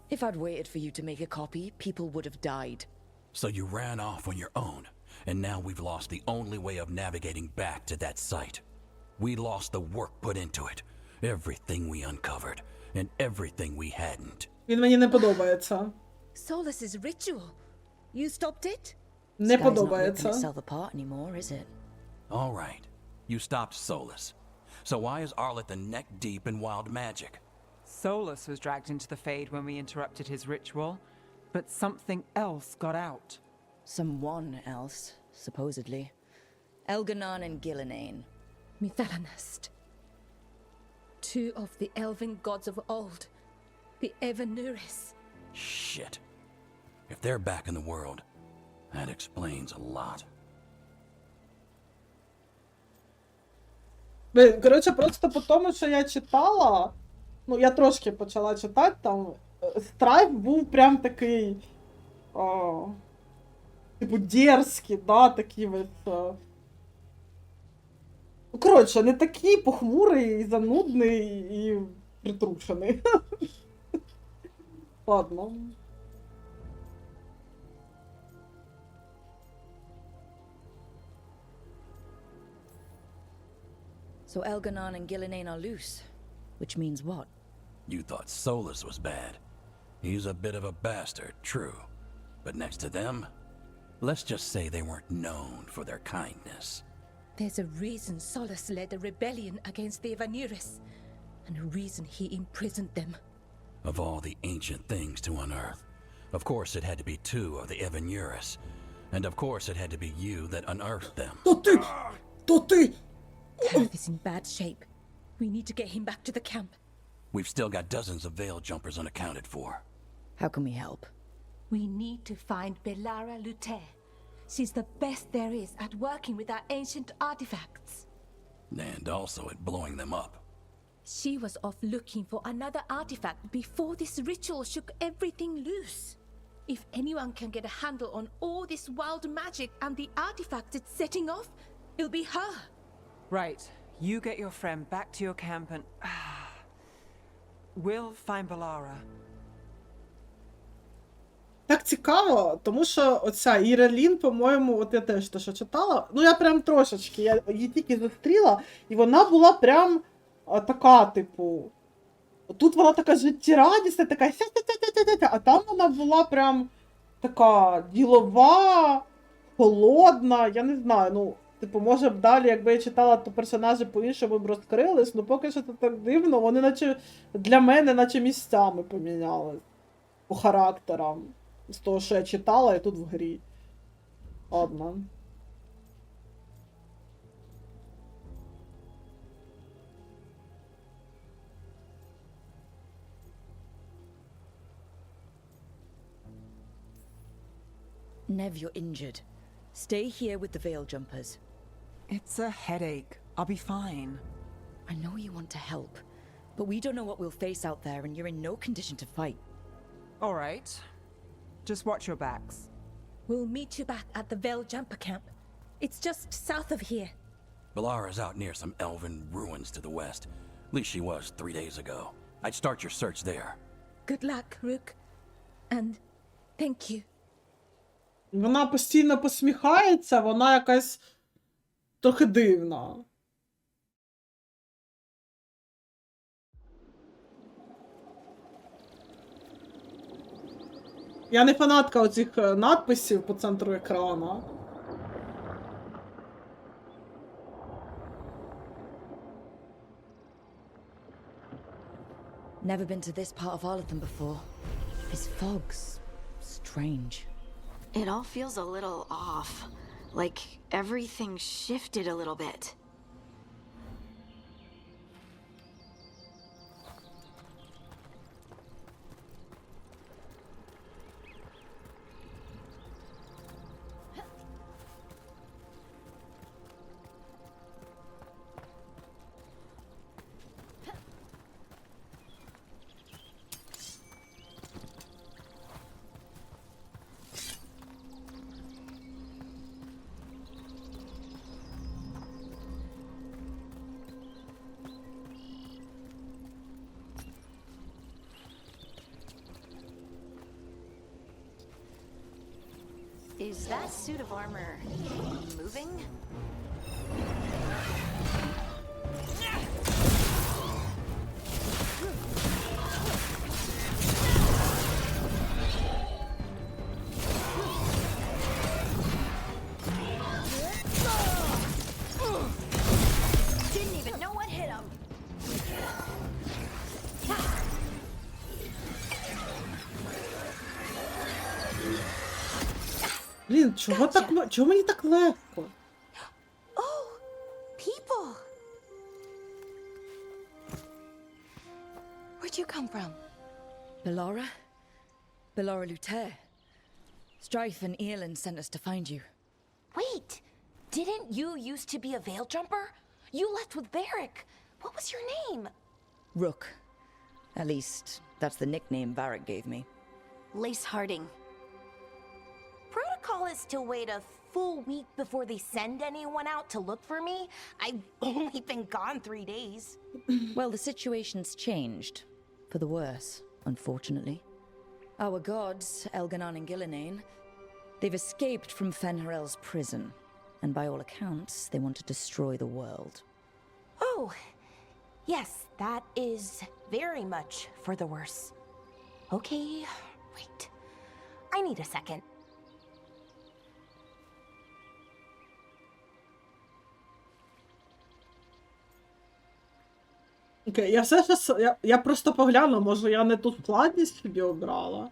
If I'd waited for you to make a copy, people would have died. So you ran off on your own, and now we've lost the only way of navigating back to that site. We lost the work put into it, everything we uncovered, and everything we hadn't. Він мені не подобається. Solus's ritual. You stopped it? Не Sky's not ripping подобається. itself apart anymore, is it? All right, you stopped Solus. So why is Arlington neck deep in wild magic? Solus was dragged into the Fade when we interrupted his ritual, but something else got out. Someone else, supposedly. Elganon and Gillinane. Mithalanast. Two of the elven gods of old. The Evanuris. Shit. If they're back in the world, that explains a lot. Блін, коротше, просто по тому, що я читала, ну, я трошки почала читати, там, Страйф був прям такий, типу, дерзкий, да, такий весь, ну, коротше, не такий похмурий, занудний і притрушений. Ладно. So Elganon and Gillinane are loose, which means what? You thought Solus was bad. He's a bit of a bastard, true. But next to them, let's just say they weren't known for their kindness. There's a reason Solus led a rebellion against the Evanuris, and a reason he imprisoned them. Of all the ancient things to unearth, of course it had to be two of the Evanuris. And of course it had to be you that unearthed them. То ти! Tarith is in bad shape. We need to get him back to the camp. We've still got dozens of veil jumpers unaccounted for. How can we help? We need to find Belara Luther. She's the best there is at working with our ancient artifacts. And also at blowing them up. She was off looking for another artifact before this ritual shook everything loose. If anyone can get a handle on all this wild magic and the artifacts it's setting off, it'll be her. Right, you get your friend back to your camp and... we'll find Belara. Так цікаво, тому що оця Ірелін, по-моєму, от я теж те, що читала, ну я прям трошечки, я її тільки зустріла, і вона була прям така, типу, тут вона така життєрадісна, така ся-ся-ся-ся-ся, а там вона була прям така ділова, холодна, я не знаю, ну, типу, може б далі, якби я читала, то персонажі по-іншому б розкрились, ну поки що це так дивно, вони наче, для мене, наче місцями помінялись, по характерам. З того, що я читала, і тут в грі. Ладно. Nev, you're injured. Stay here with the veil jumpers. It's a headache. I'll be fine. I know you want to help, but we don't know what we'll face out there, and you're in no condition to fight. All right. Just watch your backs. We'll meet you back at the Veil Jumper camp. It's just south of here. Belara's out near some elven ruins to the west. At least she was 3 days ago. I'd start your search there. Good luck, Rook. And Thank you. Вона постійно посміхається, вона якась трохи дивна. Я не фанатка оцих надписів по центру екрану. Never been to this part of Arlington before. This fog's strange. It all feels a little off. Like everything shifted a little bit. Is that suit of armor moving? Didn't even know what hit him. Блін, чого мені так легко? Oh, people. Where'd you come from? Belora? Belora Luther. Strife and Eilin sent us to find you. Wait, didn't you used to be a veil jumper? You left with Varric. What was your name? Rook. At least, that's the nickname Varric gave me. Lace Harding. Protocol is to wait a full week before they send anyone out to look for me. I've only been gone 3 days. Well, the situation's changed. For the worse, unfortunately. Our gods, Elganon and Gillinane, they've escaped from Fen'Harel's prison. And by all accounts, they want to destroy the world. Oh, yes, that is very much for the worse. Okay, wait. I need a second. Окей, я просто погляну, може я не ту складність собі обрала.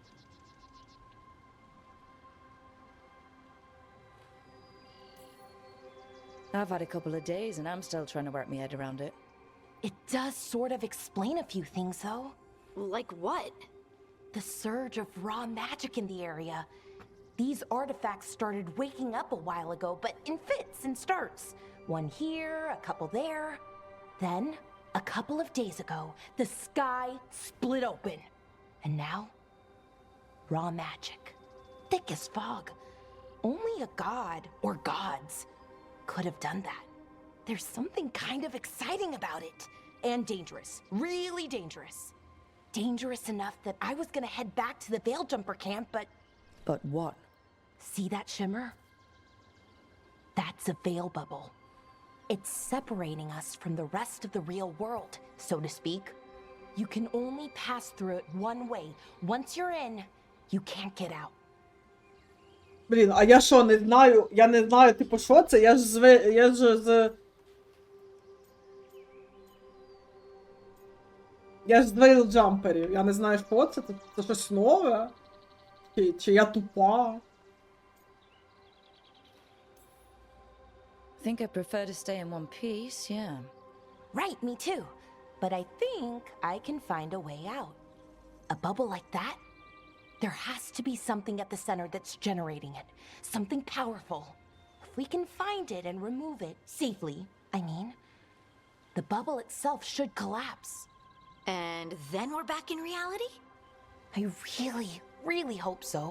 I've had a couple of days and I'm still trying to work my head around it. It does sort of explain a few things, though. Like what? The surge of raw magic in the area. These artifacts started waking up a while ago, but in fits and starts. One here, a couple there. Then, a couple of days ago, the sky split open. And now, raw magic. Thick as fog. Only a god, or gods, could have done that. There's something kind of exciting about it. And dangerous. Really dangerous. Dangerous enough that I was gonna head back to the Veil Jumper camp, but... But what? See that shimmer? That's a veil bubble. It's separating us from the rest of the real world, so to speak. You can only pass through it one way. Once you're in, you can't get out. Блін, а я що, не знаю? Я не знаю, типу, що це? Я ж з Veil Jumperів. Я не знаю, що це. Це щось нове? Чи я тупа? I think I prefer to stay in one piece, yeah. Right, me too. But I think I can find a way out. A bubble like that? There has to be something at the center that's generating it. Something powerful. If we can find it and remove it safely, I mean, the bubble itself should collapse. And then we're back in reality? I really, really hope so.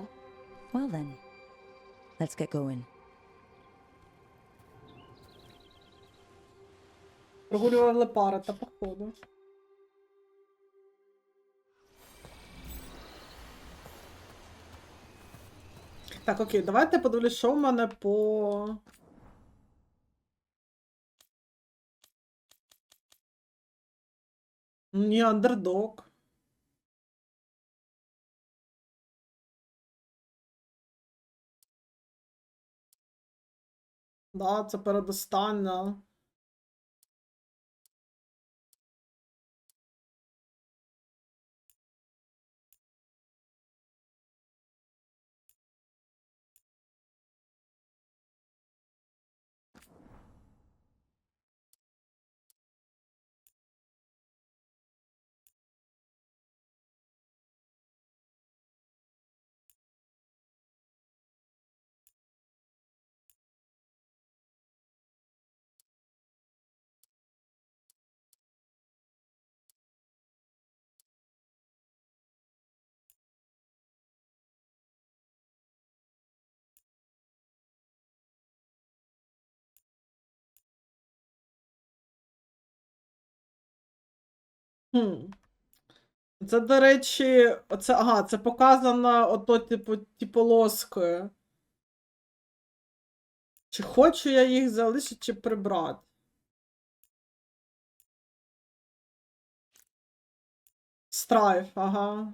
Well then, let's get going. Прогулювали пари та походу. Так, окей, давайте подивлюсь, що в мене по... Ні, андердог. Да, це передостання. Хм. Це, до речі, оце, ага, це показано ото, типу полоскою. Чи хочу я їх залишити, чи прибрати? Страйф, ага.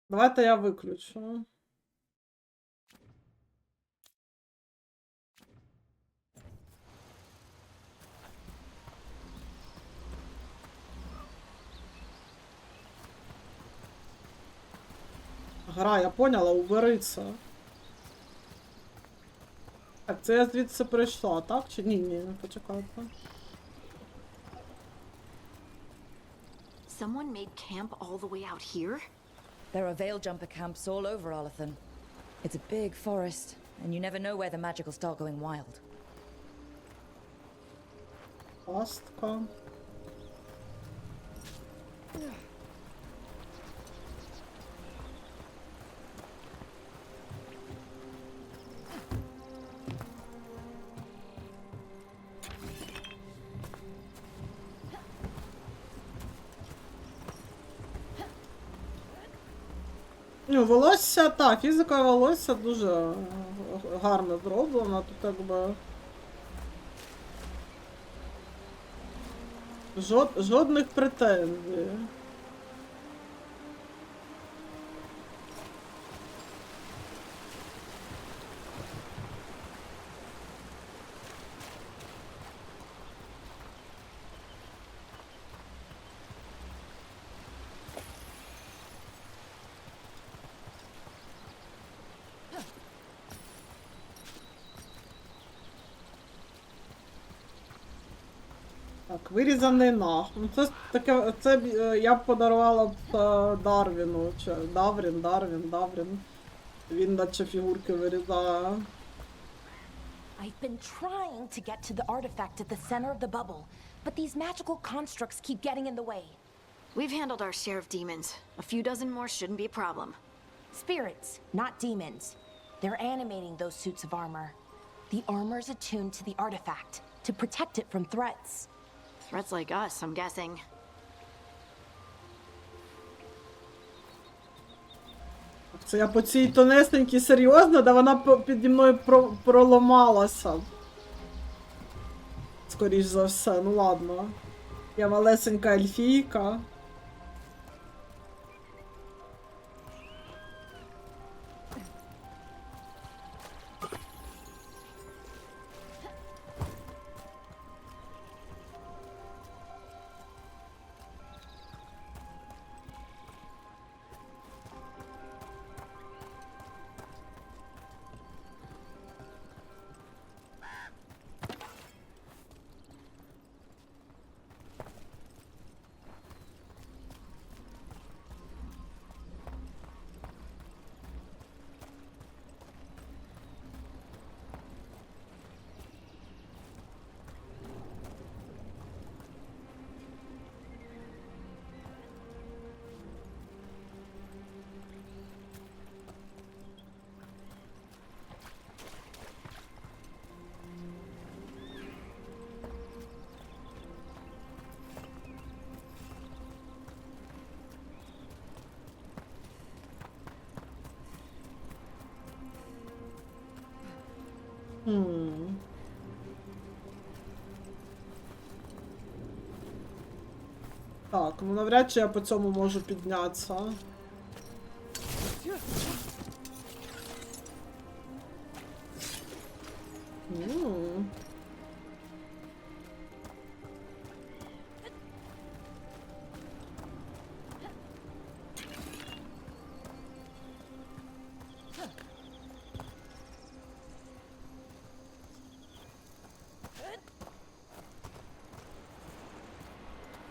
Давайте я виключу. Гра, я поняла, убери це. Так, це я звідси прийшла, так? Чи ні, ні, почекайте. Someone made camp all the way out here? There are veil jumper camps all over Arlathan. It's a big forest, and you never know where the magic will start going wild. Пастка. Ну, волосся, так, фізика волосся дуже гарно зроблена, тут якби жодних претензій. Так, вирізаний нах. Ну це таке, це я б подарувала б Дарвіну, чи Даврін. Він наче фігурки вирізає. I've been trying to get to the artifact at the center of the bubble, but these magical constructs keep getting in the way. We've handled our share of demons. A few dozen more shouldn't be a problem. Spirits, not demons. They're animating those suits of armor. The armor's attuned to the artifact to protect it from threats. Threats like us, I'm guessing. Це я по цій тонесенькій серйозно, да вона піді мною проламалася. Скоріш за все, ну ладно. Я малесенька ельфійка. Так, ну навряд чи я по цьому можу піднятися.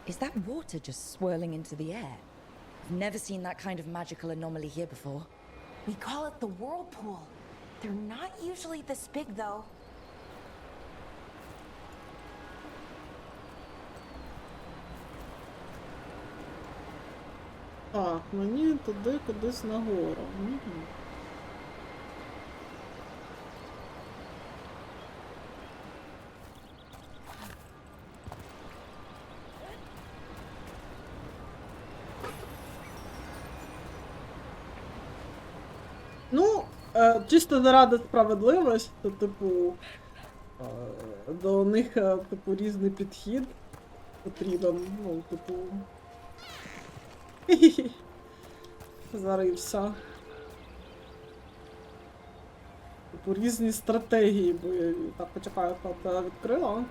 Is that water just swirling into the air? I've never seen that kind of magical anomaly here before. We call it the whirlpool. They're not usually this big, though. Так, мені туди кудись нагору. Ну, чисто заради справедливості, типу, до них, типу, різний підхід потрібен, ну, типу. Зарився. Типу, різні стратегії бойові. Так, почекаю, хата відкрила.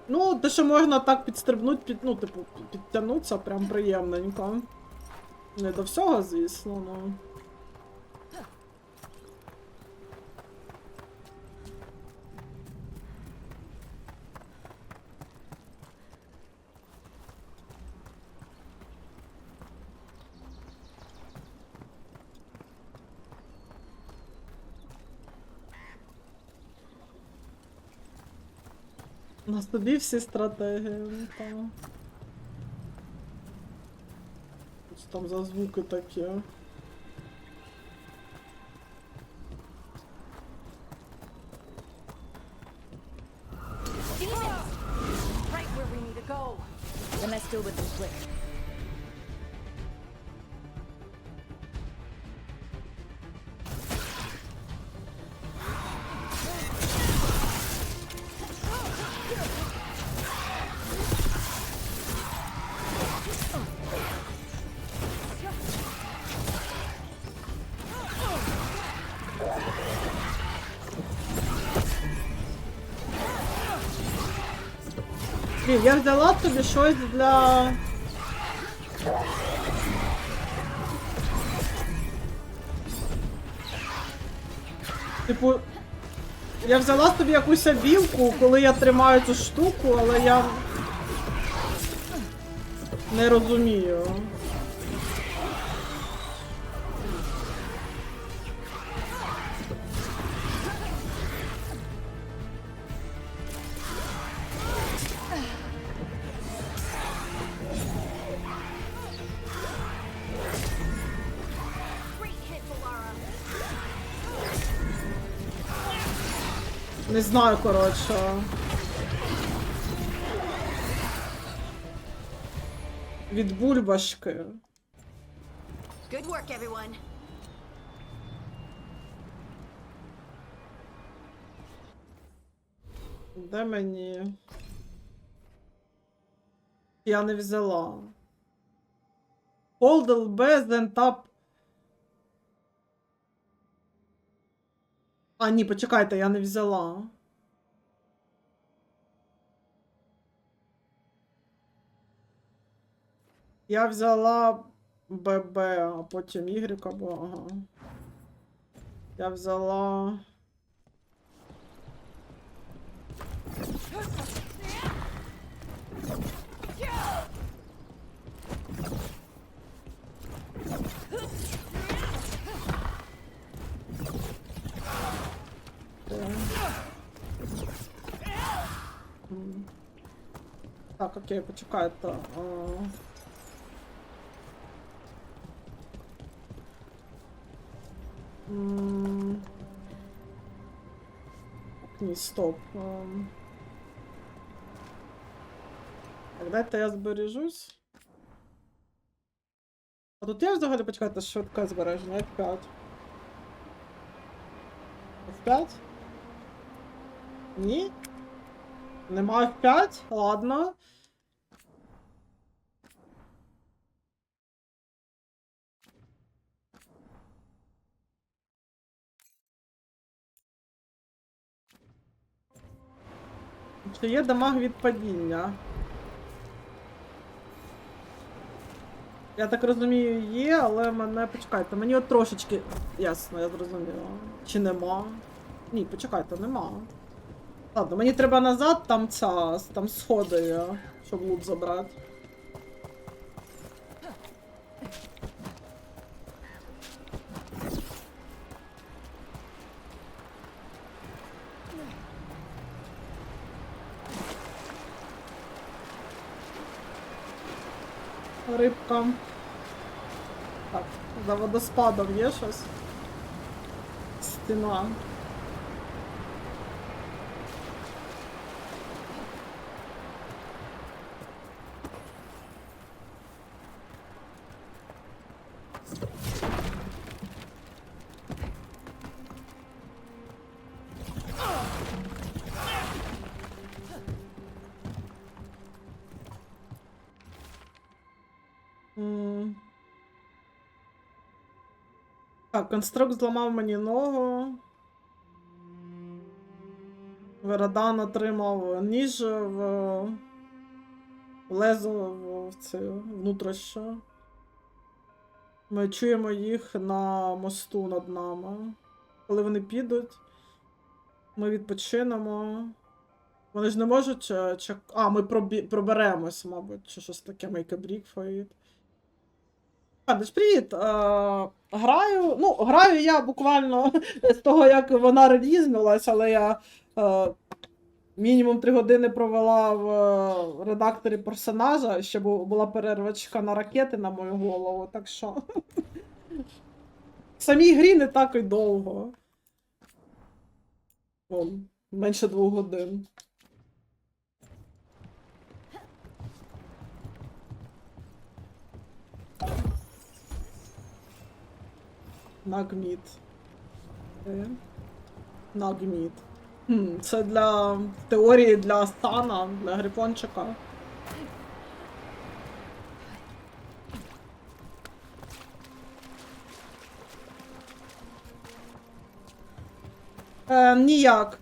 Ну, те, що можна так підстрибнути, ну, типу, підтягнутися, прям приємненько. Не до всього, звісно, ну. На собі всі стратегії, там. Що там за звуки такі? Right where we need to go. Then let's deal with them quick. Блін, я взяла тобі щось для... Типу, я взяла собі якусь обілку, коли я тримаю цю штуку, але я не розумію. Не знаю, коротше. Від бульбашки. Good work, everyone. Де мені? Я не взяла. Hold LB, then tap. А, ні, почекайте, я не взяла. Я взяла ББ, а потім Y або, ага. Я взяла... Так, окей, почекайте. Ні, стоп. Так, дайте я збережусь. А тут є взагалі, почекайте, швидке збереження, F5. F5? Ні? Нема F5? Ладно. Чи є дамаг від падіння? Я так розумію, є, але мене... Почекайте, мені от трошечки... Ясно, я зрозуміла. Чи нема? Ні, почекайте, нема. Ладно, мені треба назад, там сходи є, щоб лут забрати. Рибка. Так, за водоспадом є щось? Стіна. Так, конструкт зламав мені ногу. Веродан отримав ніж в лезо в цю внутрішню. Ми чуємо їх на мосту над нами. Коли вони підуть, ми відпочинемо. Вони ж не можуть А, ми проберемось, мабуть, чи щось таке, make a break for it. Адиш, привіт! Граю я буквально з того, як вона релізнулась, але я мінімум 3 години провела в редакторі персонажа, ще була перервачка на ракети на мою голову, так що в самій грі не так і довго. Вон, менше 2 годин. Нагміт. Нагміт. Це для теорії для Стана, для Грифончика. Ніяк.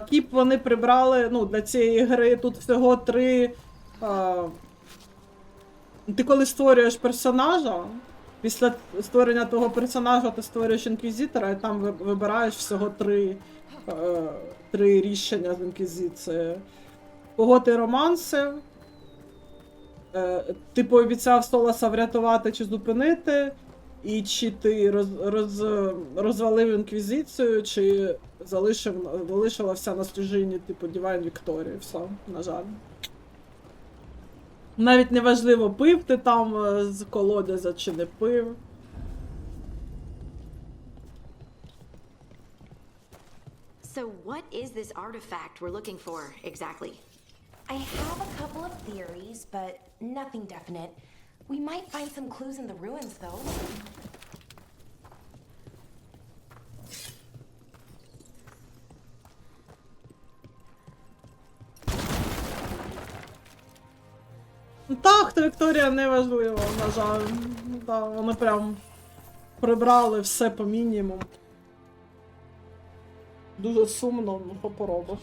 Кіп вони прибрали, для цієї гри тут всього 3. Ти коли створюєш персонажа, після створення того персонажа ти створюєш інквізитора, і там вибираєш всього 3 рішення з інквізиції. Кого ти романсив, ти пообіцяв Солоса врятувати чи зупинити, і чи ти розвалив інквізицію, чи залишилася на служінні, типу Divine Victory. Все, на жаль. Навіть не важливо, пив ти там з колодязя чи не пив. So what is this artifact we're looking for exactly? I have a couple of theories, but nothing definite. We might find some clues in the ruins, though. Так, траєкторія не важлива, на жаль. Так, вони прям прибрали все по мінімуму. Дуже сумно, що поробиш.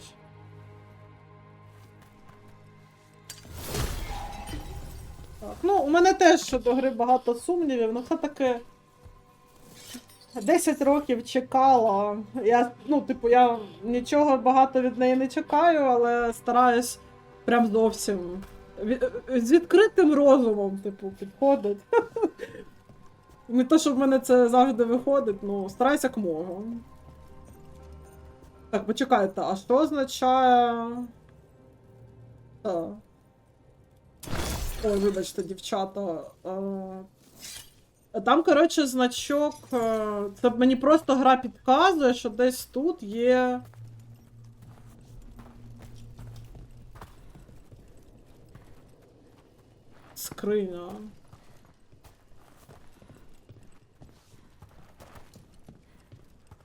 Так, у мене теж щодо гри багато сумнівів, це таке 10 років чекала. Я нічого багато від неї не чекаю, але стараюсь прям зовсім з відкритим розумом, підходить. Не то, щоб в мене це завжди виходить, стараюсь як можу. Так, почекайте, а що означає... Ой, вибачте, дівчата. Там, коротше, значок... Це мені просто гра підказує, що десь тут є... Скриня.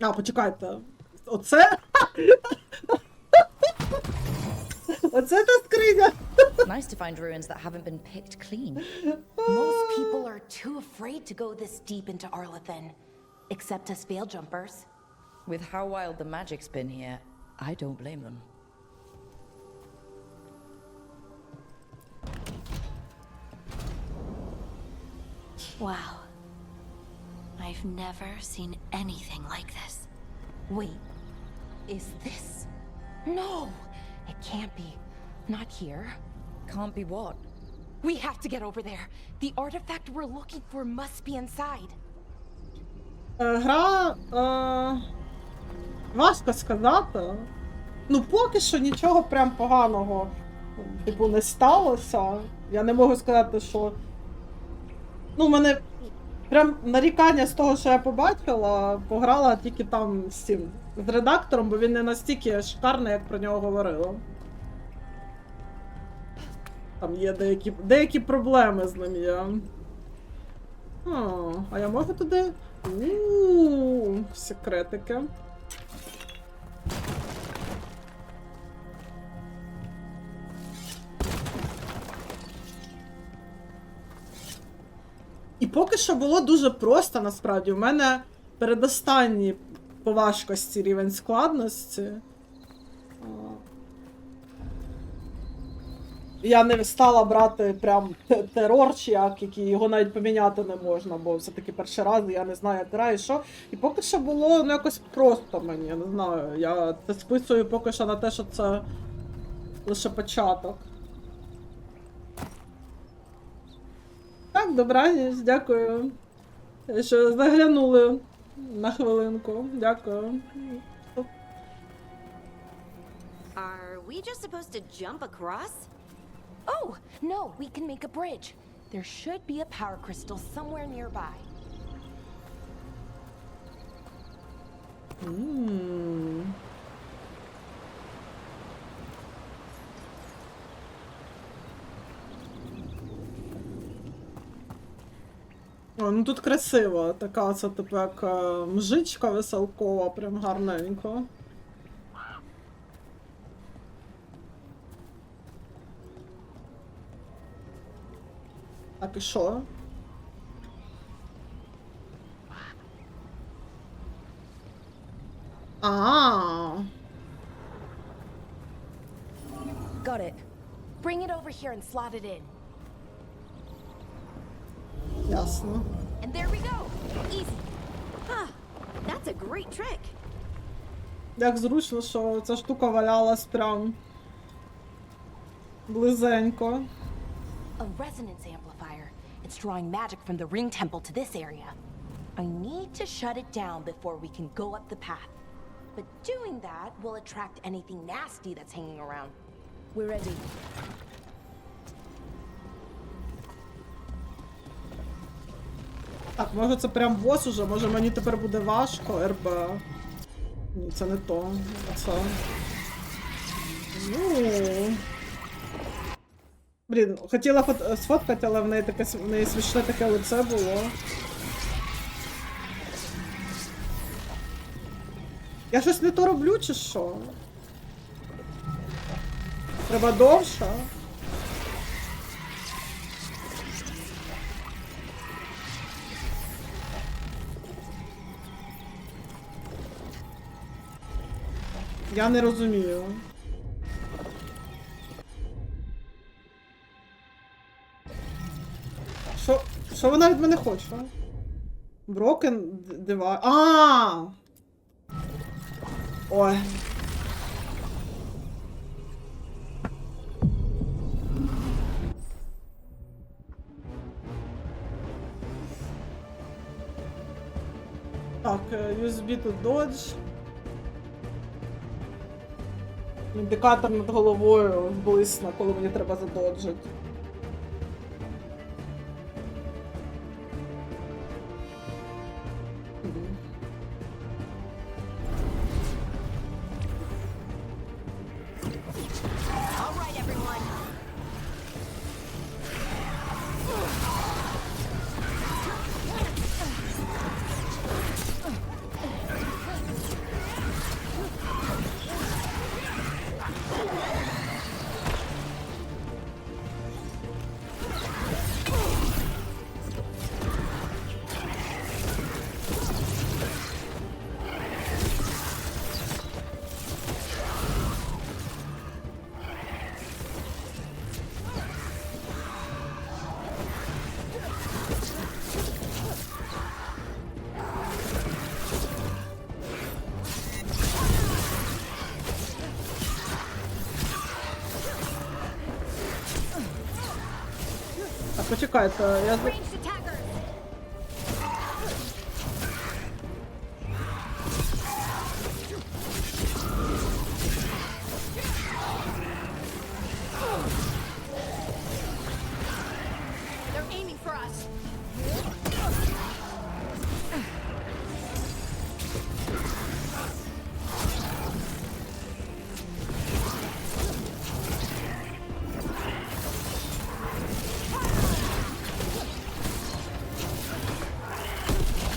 А, почекайте. Оце? Оце та скриня. Nice to find ruins that haven't been picked clean. Most people are too afraid to go this deep into Arlathan, except us veil jumpers. With how wild the magic's been here, I don't blame them. Wow. I've never seen anything like this. Wait, is this? No, it can't be. Not here. Can't be what? We have to get over there. The artifact we're looking for must be inside. Гра... важко сказати. Ну, поки що нічого прям поганого, типу, не сталося. Я не можу сказати, що... Ну, в мене прям нарікання з того, що я побачила, пограла тільки там з цим, з редактором, бо він не настільки шикарний, як про нього говорили. Там є деякі проблеми з ним є. А я можу туди? Секретики. І поки що було дуже просто, насправді. У мене передостанній по важкості рівень складності. Я не стала брати прям терорчик, який його навіть поміняти не можна, бо все-таки перший раз я не знаю, як граю, що. І поки що було ну, якось просто мені, я не знаю. Я це списую поки що на те, що це лише початок. Так, добраніч, дякую. Що заглянули на хвилинку. Дякую. Are we just supposed to jump across? Oh, no, we can make a bridge. There should be a power crystal somewhere nearby. О, ну тут красиво. Така це типу як мжичка веселкова, прям гарненько. Так, і що? Got it. Bring it over here and slot it in. Ясно. And there we go. Easy. Huh. That's a great trick. Як зручно, що ця штука валялась прям близенько. A resonance amplifier. It's drawing magic from the ring temple to this area. I need to shut it down before we can go up the path. But doing that will attract anything nasty that's hanging around. We're ready. Так, може це прям бос уже, може мені тепер буде важко, РБ. Ні, це не то. Це... Блін, хотіла сфоткати, але в неї смішне таке лице було. Я щось не то роблю, чи що? Треба довше? Я не розумію. Що вона від мене хоче? Broken device. Ой. Так, USB to dodge. Індикатор над головою блисне, коли мені треба задоджити. почекайте, я... They're aiming for us.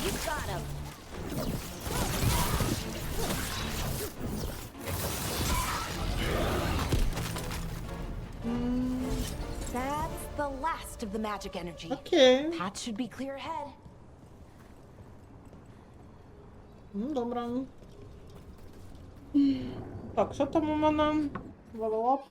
You got him. That's the last of the magic energy. Окей. Path should be clear ahead. Добре. Так, що там у мене? Левелап.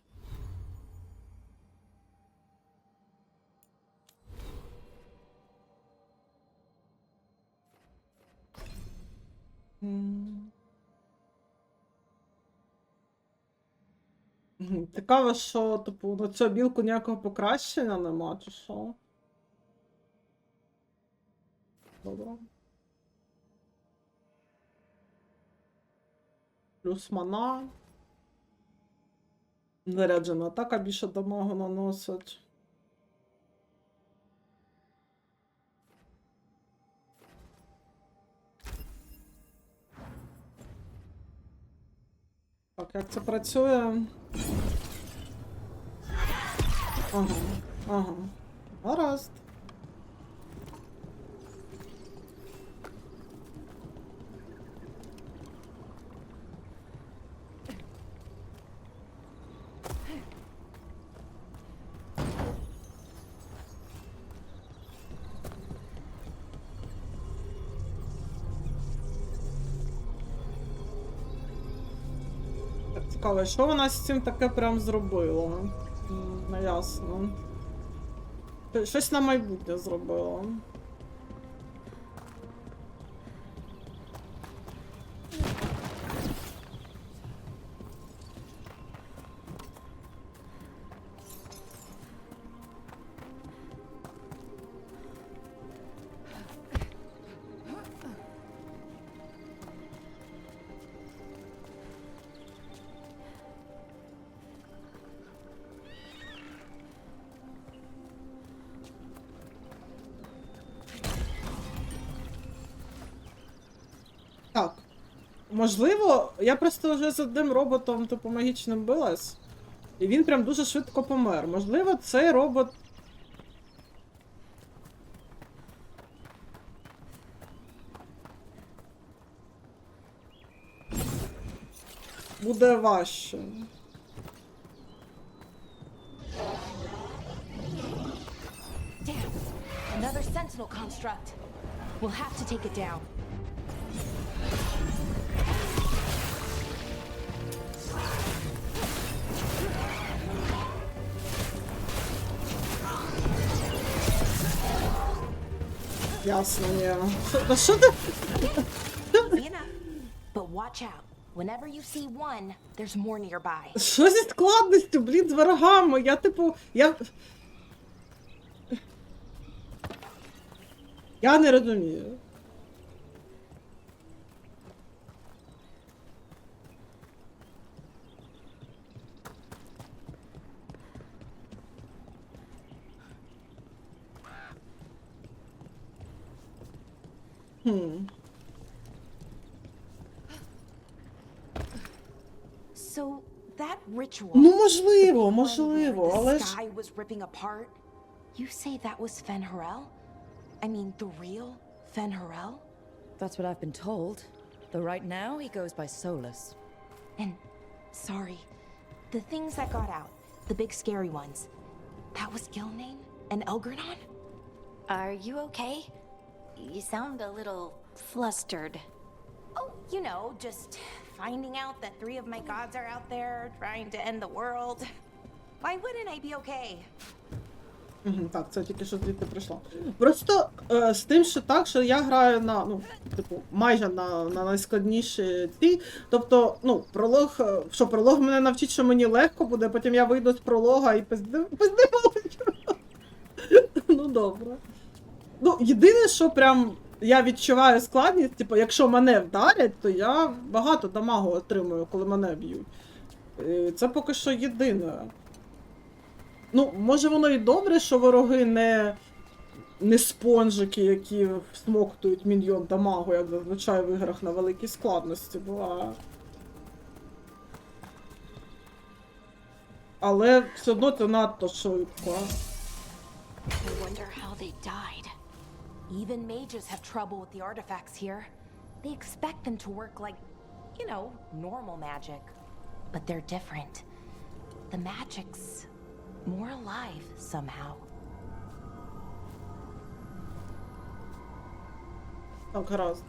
Цікаво, що, типу, на цю білку ніякого покращення нема, чи що? Добре. Плюс мана. Заряджена атака більше дамагу наносить. Так, як це працює? Ага. Гаразд. Цікаво, що вона з цим таке прям зробила? Не ясно. Щось на майбутнє зробила. Так. Можливо, я просто вже з одним роботом, типу, магічним билась, і він прям дуже швидко помер. Можливо, цей робот... буде важче. Damn, another sentinel construct. We'll have to take it down. Ясно, ні. Що ти? But watch out. Whenever you see one, there's more nearby. Що зі складністю, блін, з ворогами? Я, типу, я не розумію. So that ritual. Ну, можливо, але The ж... sky was ripping apart. You say that was Fen'Harel? I mean, the real Fen'Harel? That's what I've been told. Though right now he goes by Solus. And sorry, the things that got out, the big scary ones, that was Gilnane and Elgernon? Are you okay? You sound a little flustered. Oh, you know, just finding out that 3 of my gods are out there trying to end the world. Why wouldn't I be okay? Так, це тільки що звідти прийшло. Просто з тим, що так, що я граю на, ну, типу, майже на найскладніші ці. Тобто, ну, пролог, що пролог мене навчить, що мені легко буде, потім я вийду з пролога і пиздиваю. Ну, добре. Ну, єдине, що прям я відчуваю складність, типу, якщо мене вдарять, то я багато дамагу отримую, коли мене б'ють. Це поки що єдине. Ну, може воно і добре, що вороги не спонжики, які всмоктують мільйон дамагу, як зазвичай в іграх на великій складності буває. Але все одно це надто швидко. I wonder how they died. Even mages have trouble with the artifacts here. They expect them to work like, you know, normal magic. But they're different. The magic's more alive somehow. Так, гаразд.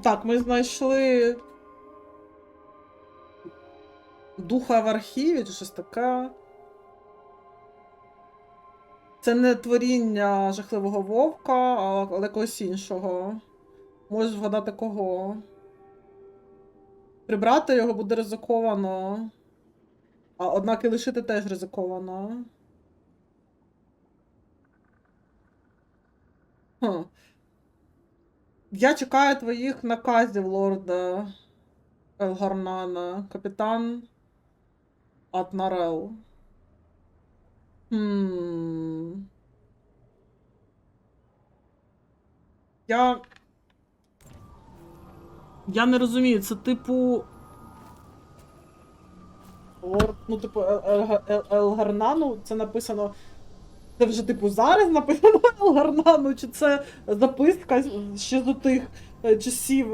Так, ми знайшли духа в архіві, чи щось таке. Це не творіння жахливого вовка, але когось іншого. Можеш вгадати кого. Прибрати його буде ризиковано. Однак і лишити теж ризиковано. Я чекаю твоїх наказів, лорда Елгарнана. Капітан Атнарел. Я не розумію, це типу... Ну, типу, Елгарнану, це написано... Це вже, типу, зараз написано Елгарнану, чи це записка ще з тих часів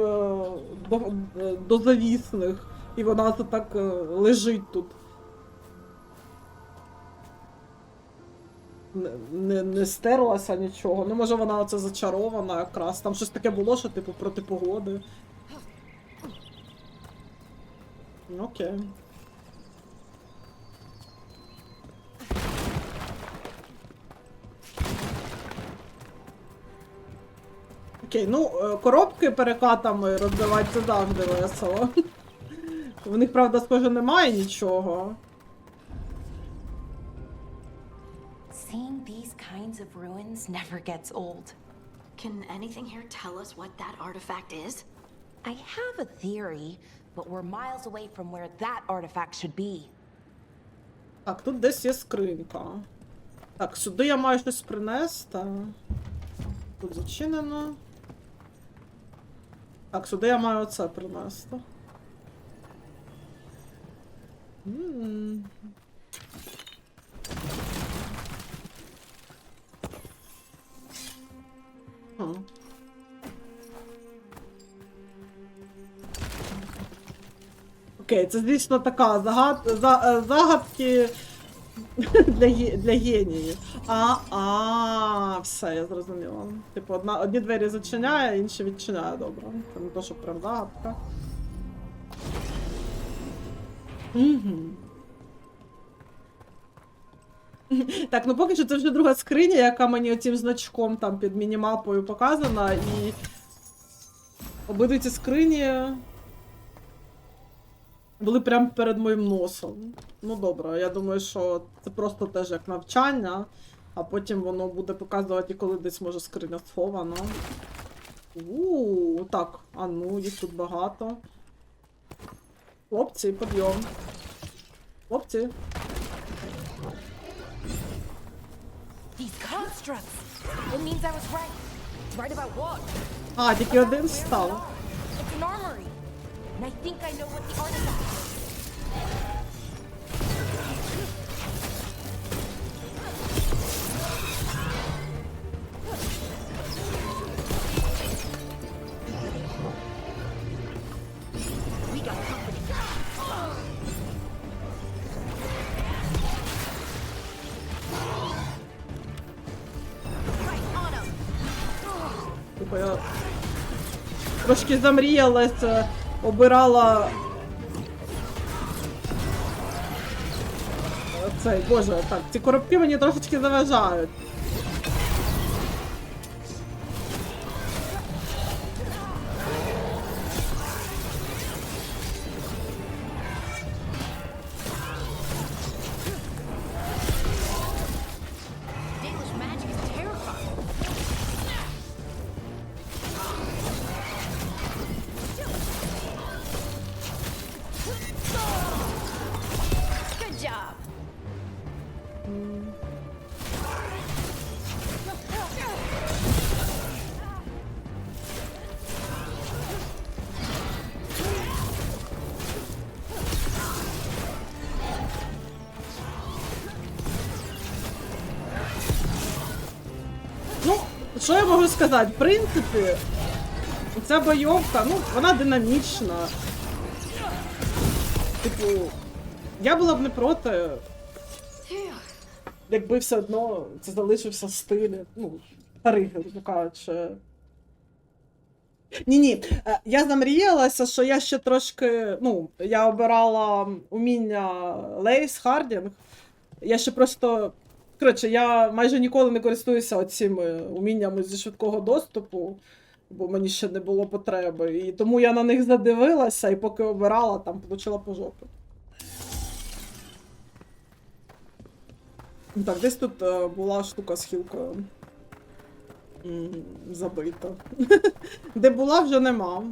дозавісних, і вона це так лежить тут. Не стерлася нічого. Ну, може вона оце зачарована якраз. Там щось таке було, що, типу, проти погоди. Окей. Окей, ну, коробки перекатами розбивати це завжди весело. В них, правда, схоже, немає нічого. Seeing these kinds of ruins never gets old. Can anything here tell us what that artifact is? I have a theory, but we're miles away from where that artifact should be. Так, тут десь є скринька. Так, сюди я маю щось принести. Тут зачинено. Так, сюди я маю оце принести. Окей, це, звісно, така загадки для геніїв. Все, я зрозуміла. Типу, одні двері зачиняє, інші відчиняє, добре. Це не то, що прям загадка. Так, ну поки що це вже друга скриня, яка мені оцим значком там під мінімапою показана, і обидві ці скрині були прямо перед моїм носом. Ну добре, я думаю, що це просто теж як навчання, а потім воно буде показувати, коли десь може скриня схована. Так, а ну, їх тут багато. Хлопці, підйом. Хлопці. These constructs! It means I was right. Right about what? Тільки один став. It's an armory. And I think I know what the artifact is. We got company. Right on him. Типу я трошки замріялась, обирала цей, боже, так, ці коробки мені трошечки заважають. Ну, що я можу сказати? В принципі, ця бойовка, ну, вона динамічна. Типу, я була б не проти, якби все одно це залишився стиль, ну, старий, грубо кажучи. Ні-ні, я замріялася, що я ще трошки, ну, я обирала уміння Лейс, Хардінг. Я ще просто, коротше, я майже ніколи не користуюся оціми уміннями зі швидкого доступу, бо мені ще не було потреби. І тому я на них задивилася, і поки обирала, там, получила по жопі. Так, десь тут була штука з хілкою. Забита. Де була, вже нема.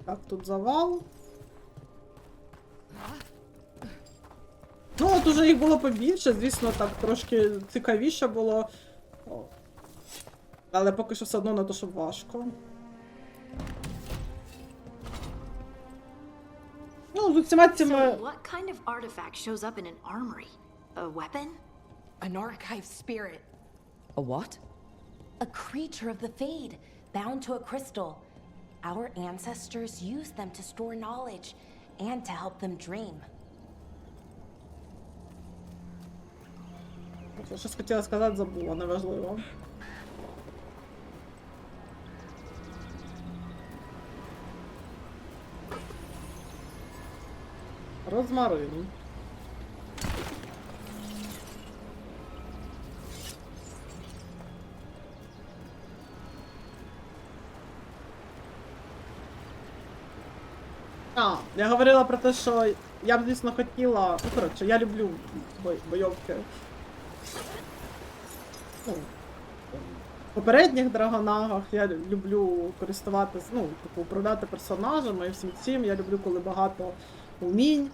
Так, тут завал. Ну, от уже їх було побільше, звісно, так трошки цікавіше було. Але поки що все одно не то, щоб важко. Ну, з усіма цими... So, what kind of artifact shows up in an armory? A weapon? An archive spirit. A what? A creature of the Fade, bound to a crystal. Our ancestors used them to store knowledge and to help them dream. Щось хотіла сказати, забула, неважливо. Розмарин. Я говорила про те, що я б, звісно, хотіла... Ну, коротше, я люблю бойовки. Ну, в попередніх драгонагах я люблю користуватись, ну, типу, управляти персонажами і всім цим. Я люблю, коли багато умінь.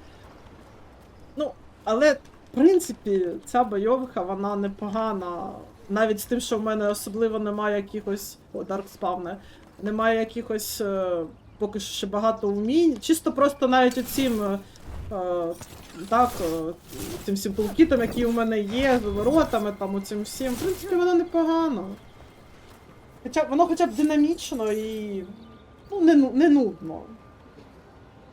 Ну, але, в принципі, ця бойовка, вона непогана. Навіть з тим, що в мене особливо немає якихось... О, Дарк спавне. Немає якихось... Поки що ще багато умінь. Чисто просто навіть оцім... так, цим всім тулкітом, який у мене є, з воротами, там, оцим всім. В принципі, воно непогано. Воно хоча б динамічно і... Ну, не нудно.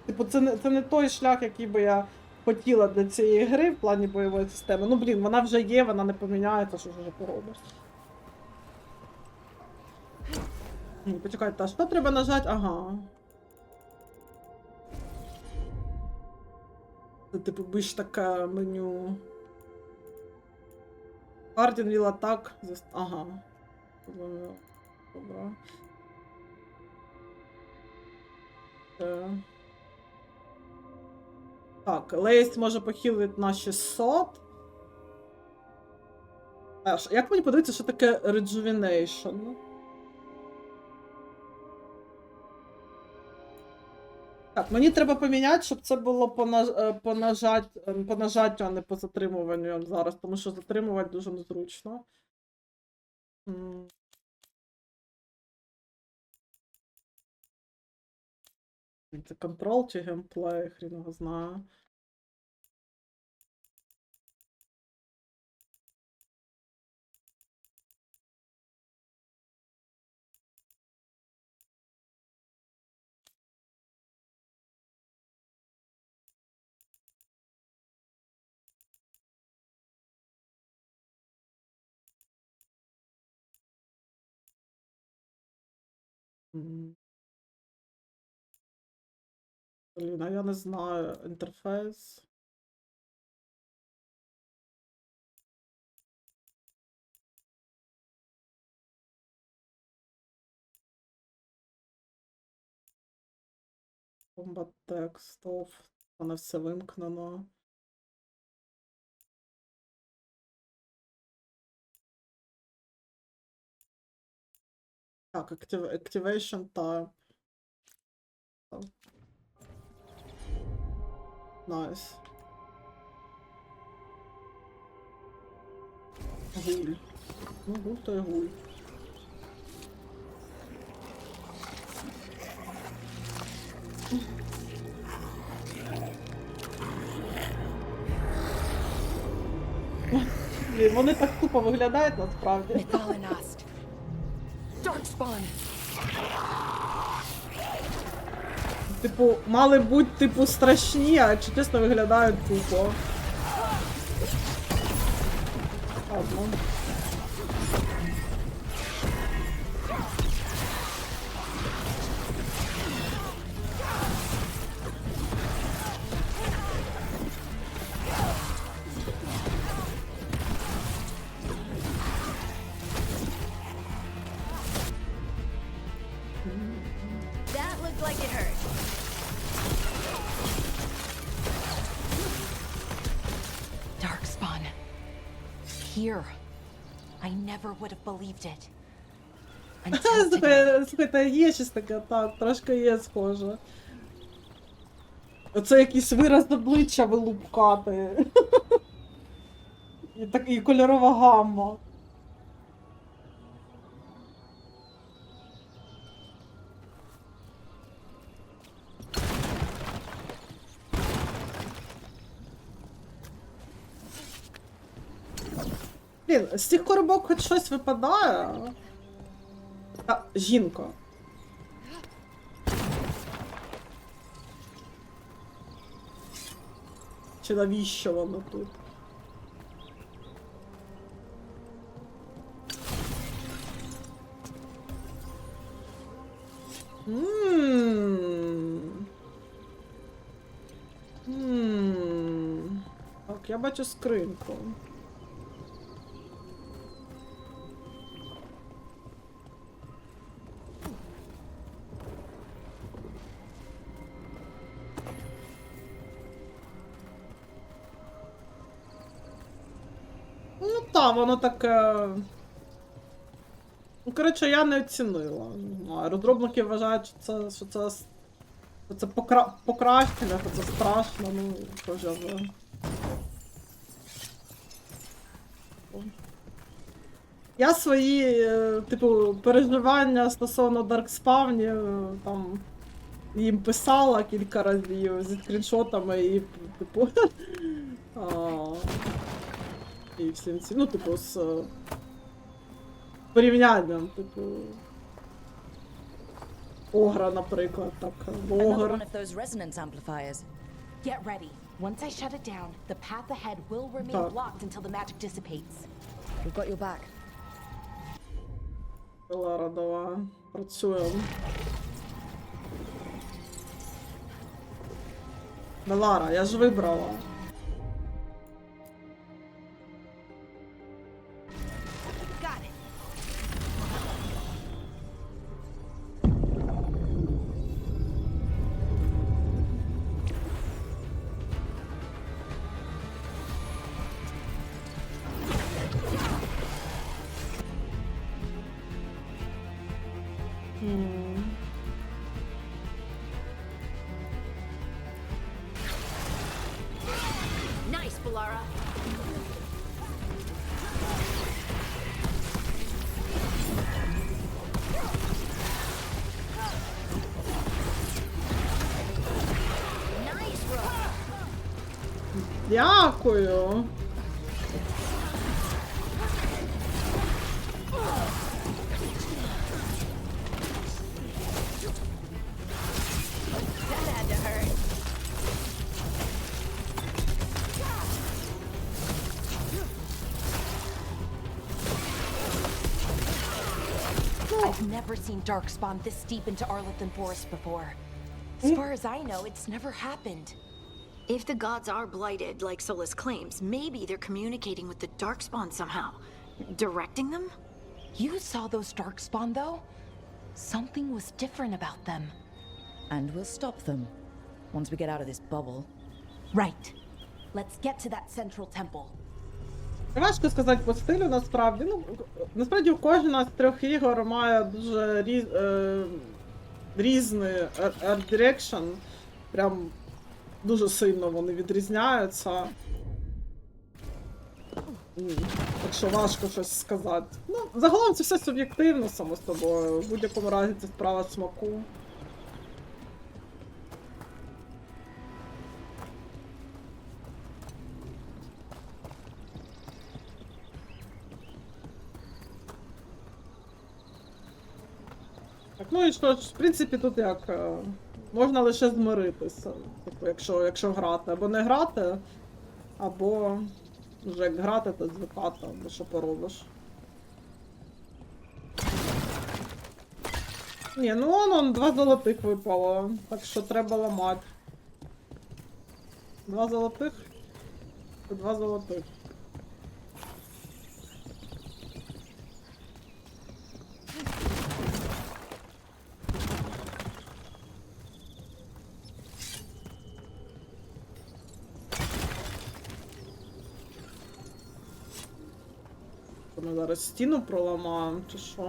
Типу, це не той шлях, який би я хотіла для цієї гри в плані бойової системи. Ну, блін, вона вже є, вона не поміняється, що ж вже поробиш. Почекайте, а що треба нажати? Ага. Це, типу, більш таке меню. Guardian will attack. Ага. Добре. Так, Лейс може похилити на 600. Як мені подивитися, що таке Rejuvenation? Так, мені треба поміняти, щоб це було по нажаттю, а не по затримуванню зараз, тому що затримувати дуже незручно. Це контрол чи геймплей, хрін його знає. Блін, а я не знаю. Інтерфейс. Combat text off. Воно все вимкнено. Так, activation type. Найс. Гуль. Ну, гуль то й гуль. Блін, вони так тупо виглядають насправді. Methalinast. Darkspawn. Типу, мали бути, типу, страшні, а чи чесно виглядають тупо. Ладно. That looked like it hurt. Darkspawn. Here. I never would have believed it. Until today. Слухайте, є щось таке, так, трошки є схоже. Оце якийсь вираз обличчя вилупкати. І кольорова гамма. Блін, з цих коробок хоч щось випадає. А, жінка. Чи навіщо воно тут? Так, я бачу скриньку. Ну так, воно таке. Ну, коротше, я не оцінила. Розробники вважають, що це покращення, що це страшно, ну, що ж я знаю. Я свої, типу, переживання стосовно даркспавнів, там, їм писала кілька разів зі скріншотами і, типу, і всім цим, ну, типу, з порівнянням, типу, Огра, наприклад, так, Огр. Get ready. Once I shut it down, the path ahead will remain Так. blocked until the magic dissipates. We've got your back. Лара, давай, працюємо. Лара, я ж вибрала. Got it. Nice, Balara. Nice run. Дякую. That had to hurt. I've never seen Darkspawn this deep into Arlothan Forest before. As far as I know, it's never happened. If the gods are blighted, like Solus claims, maybe they're communicating with the Darkspawn somehow. Directing them? You saw those Darkspawn, though? Something was different about them. And we'll stop them once we get out of this bubble. Right. Let's get to that central temple. Важко сказати по стилю, насправді. Ну, насправді, кожна з трьох ігор має дуже різний art direction. Прям дуже сильно вони відрізняються. Так що важко щось сказати. Ну, загалом це все суб'єктивно, само собою. В будь-якому разі це справа смаку. Так, ну і що ж, в принципі, тут як, можна лише змиритися, типу, якщо грати. Або не грати, або вже як грати, то звикати, або що поробиш. Ні, ну он 2 золотих випало, так що треба ламати. 2 золотих і 2 золотих. Ми зараз стіну проламаємо, чи що?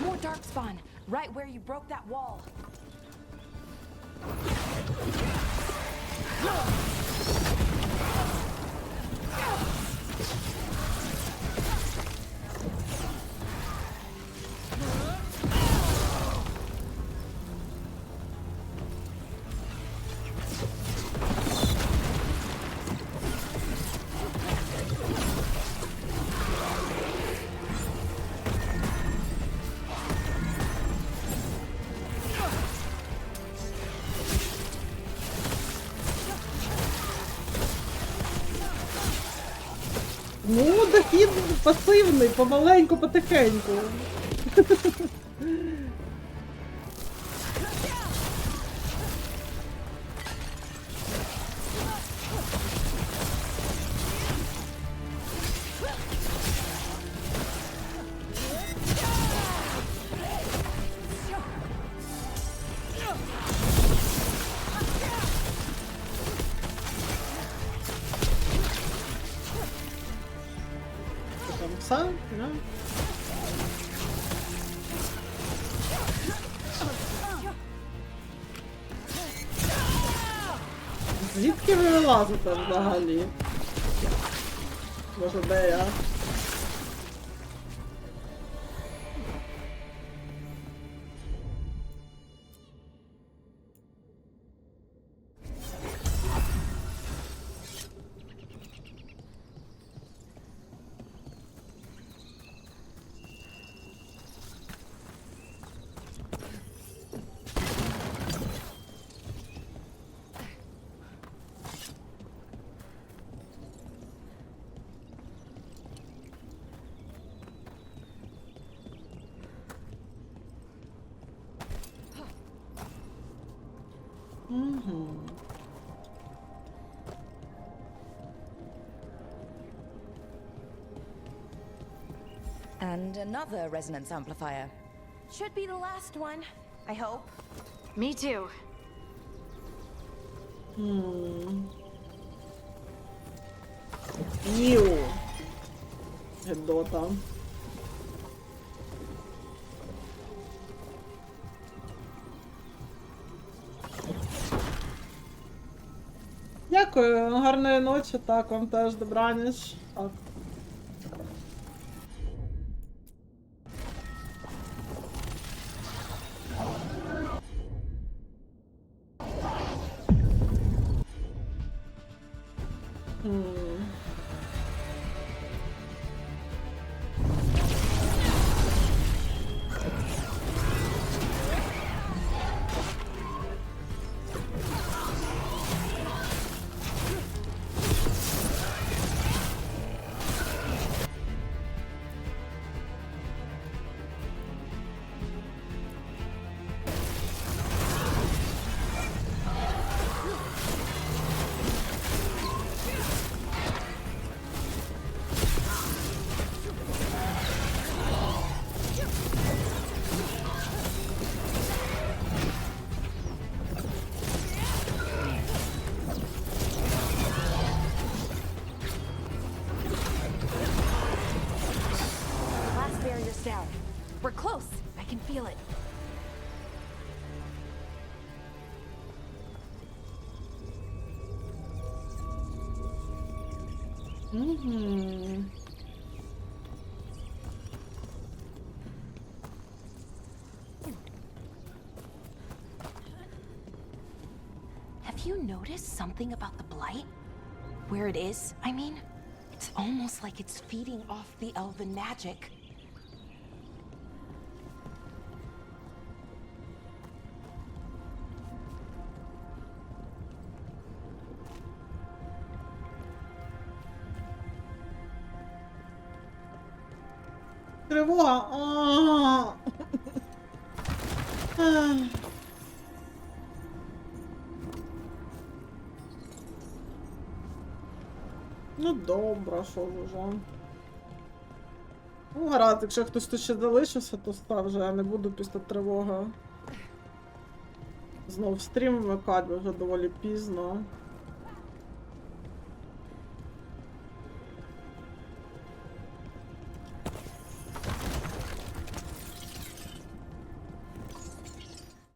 More darkspawn, right where you broke that wall. Ну, дохід пасивний, помаленьку, потихеньку. Все, да? Звідки ви вилазите взагалі? Може, де я? And another resonance amplifier. Should be the last one, I hope. Me too. Ніу. Гедота. Дякую, гарної ночі, так, вам теж добраніч. Так. Угу. Have you noticed something about the blight? Where it is, I mean? It's almost like it's feeding off the elven magic. Тривога! Ну добре, що ж уже. Ну гаразд, якщо хтось тут ще залишився, то став вже, я не буду після тривоги. Знов стрім вмикати, бо вже доволі пізно.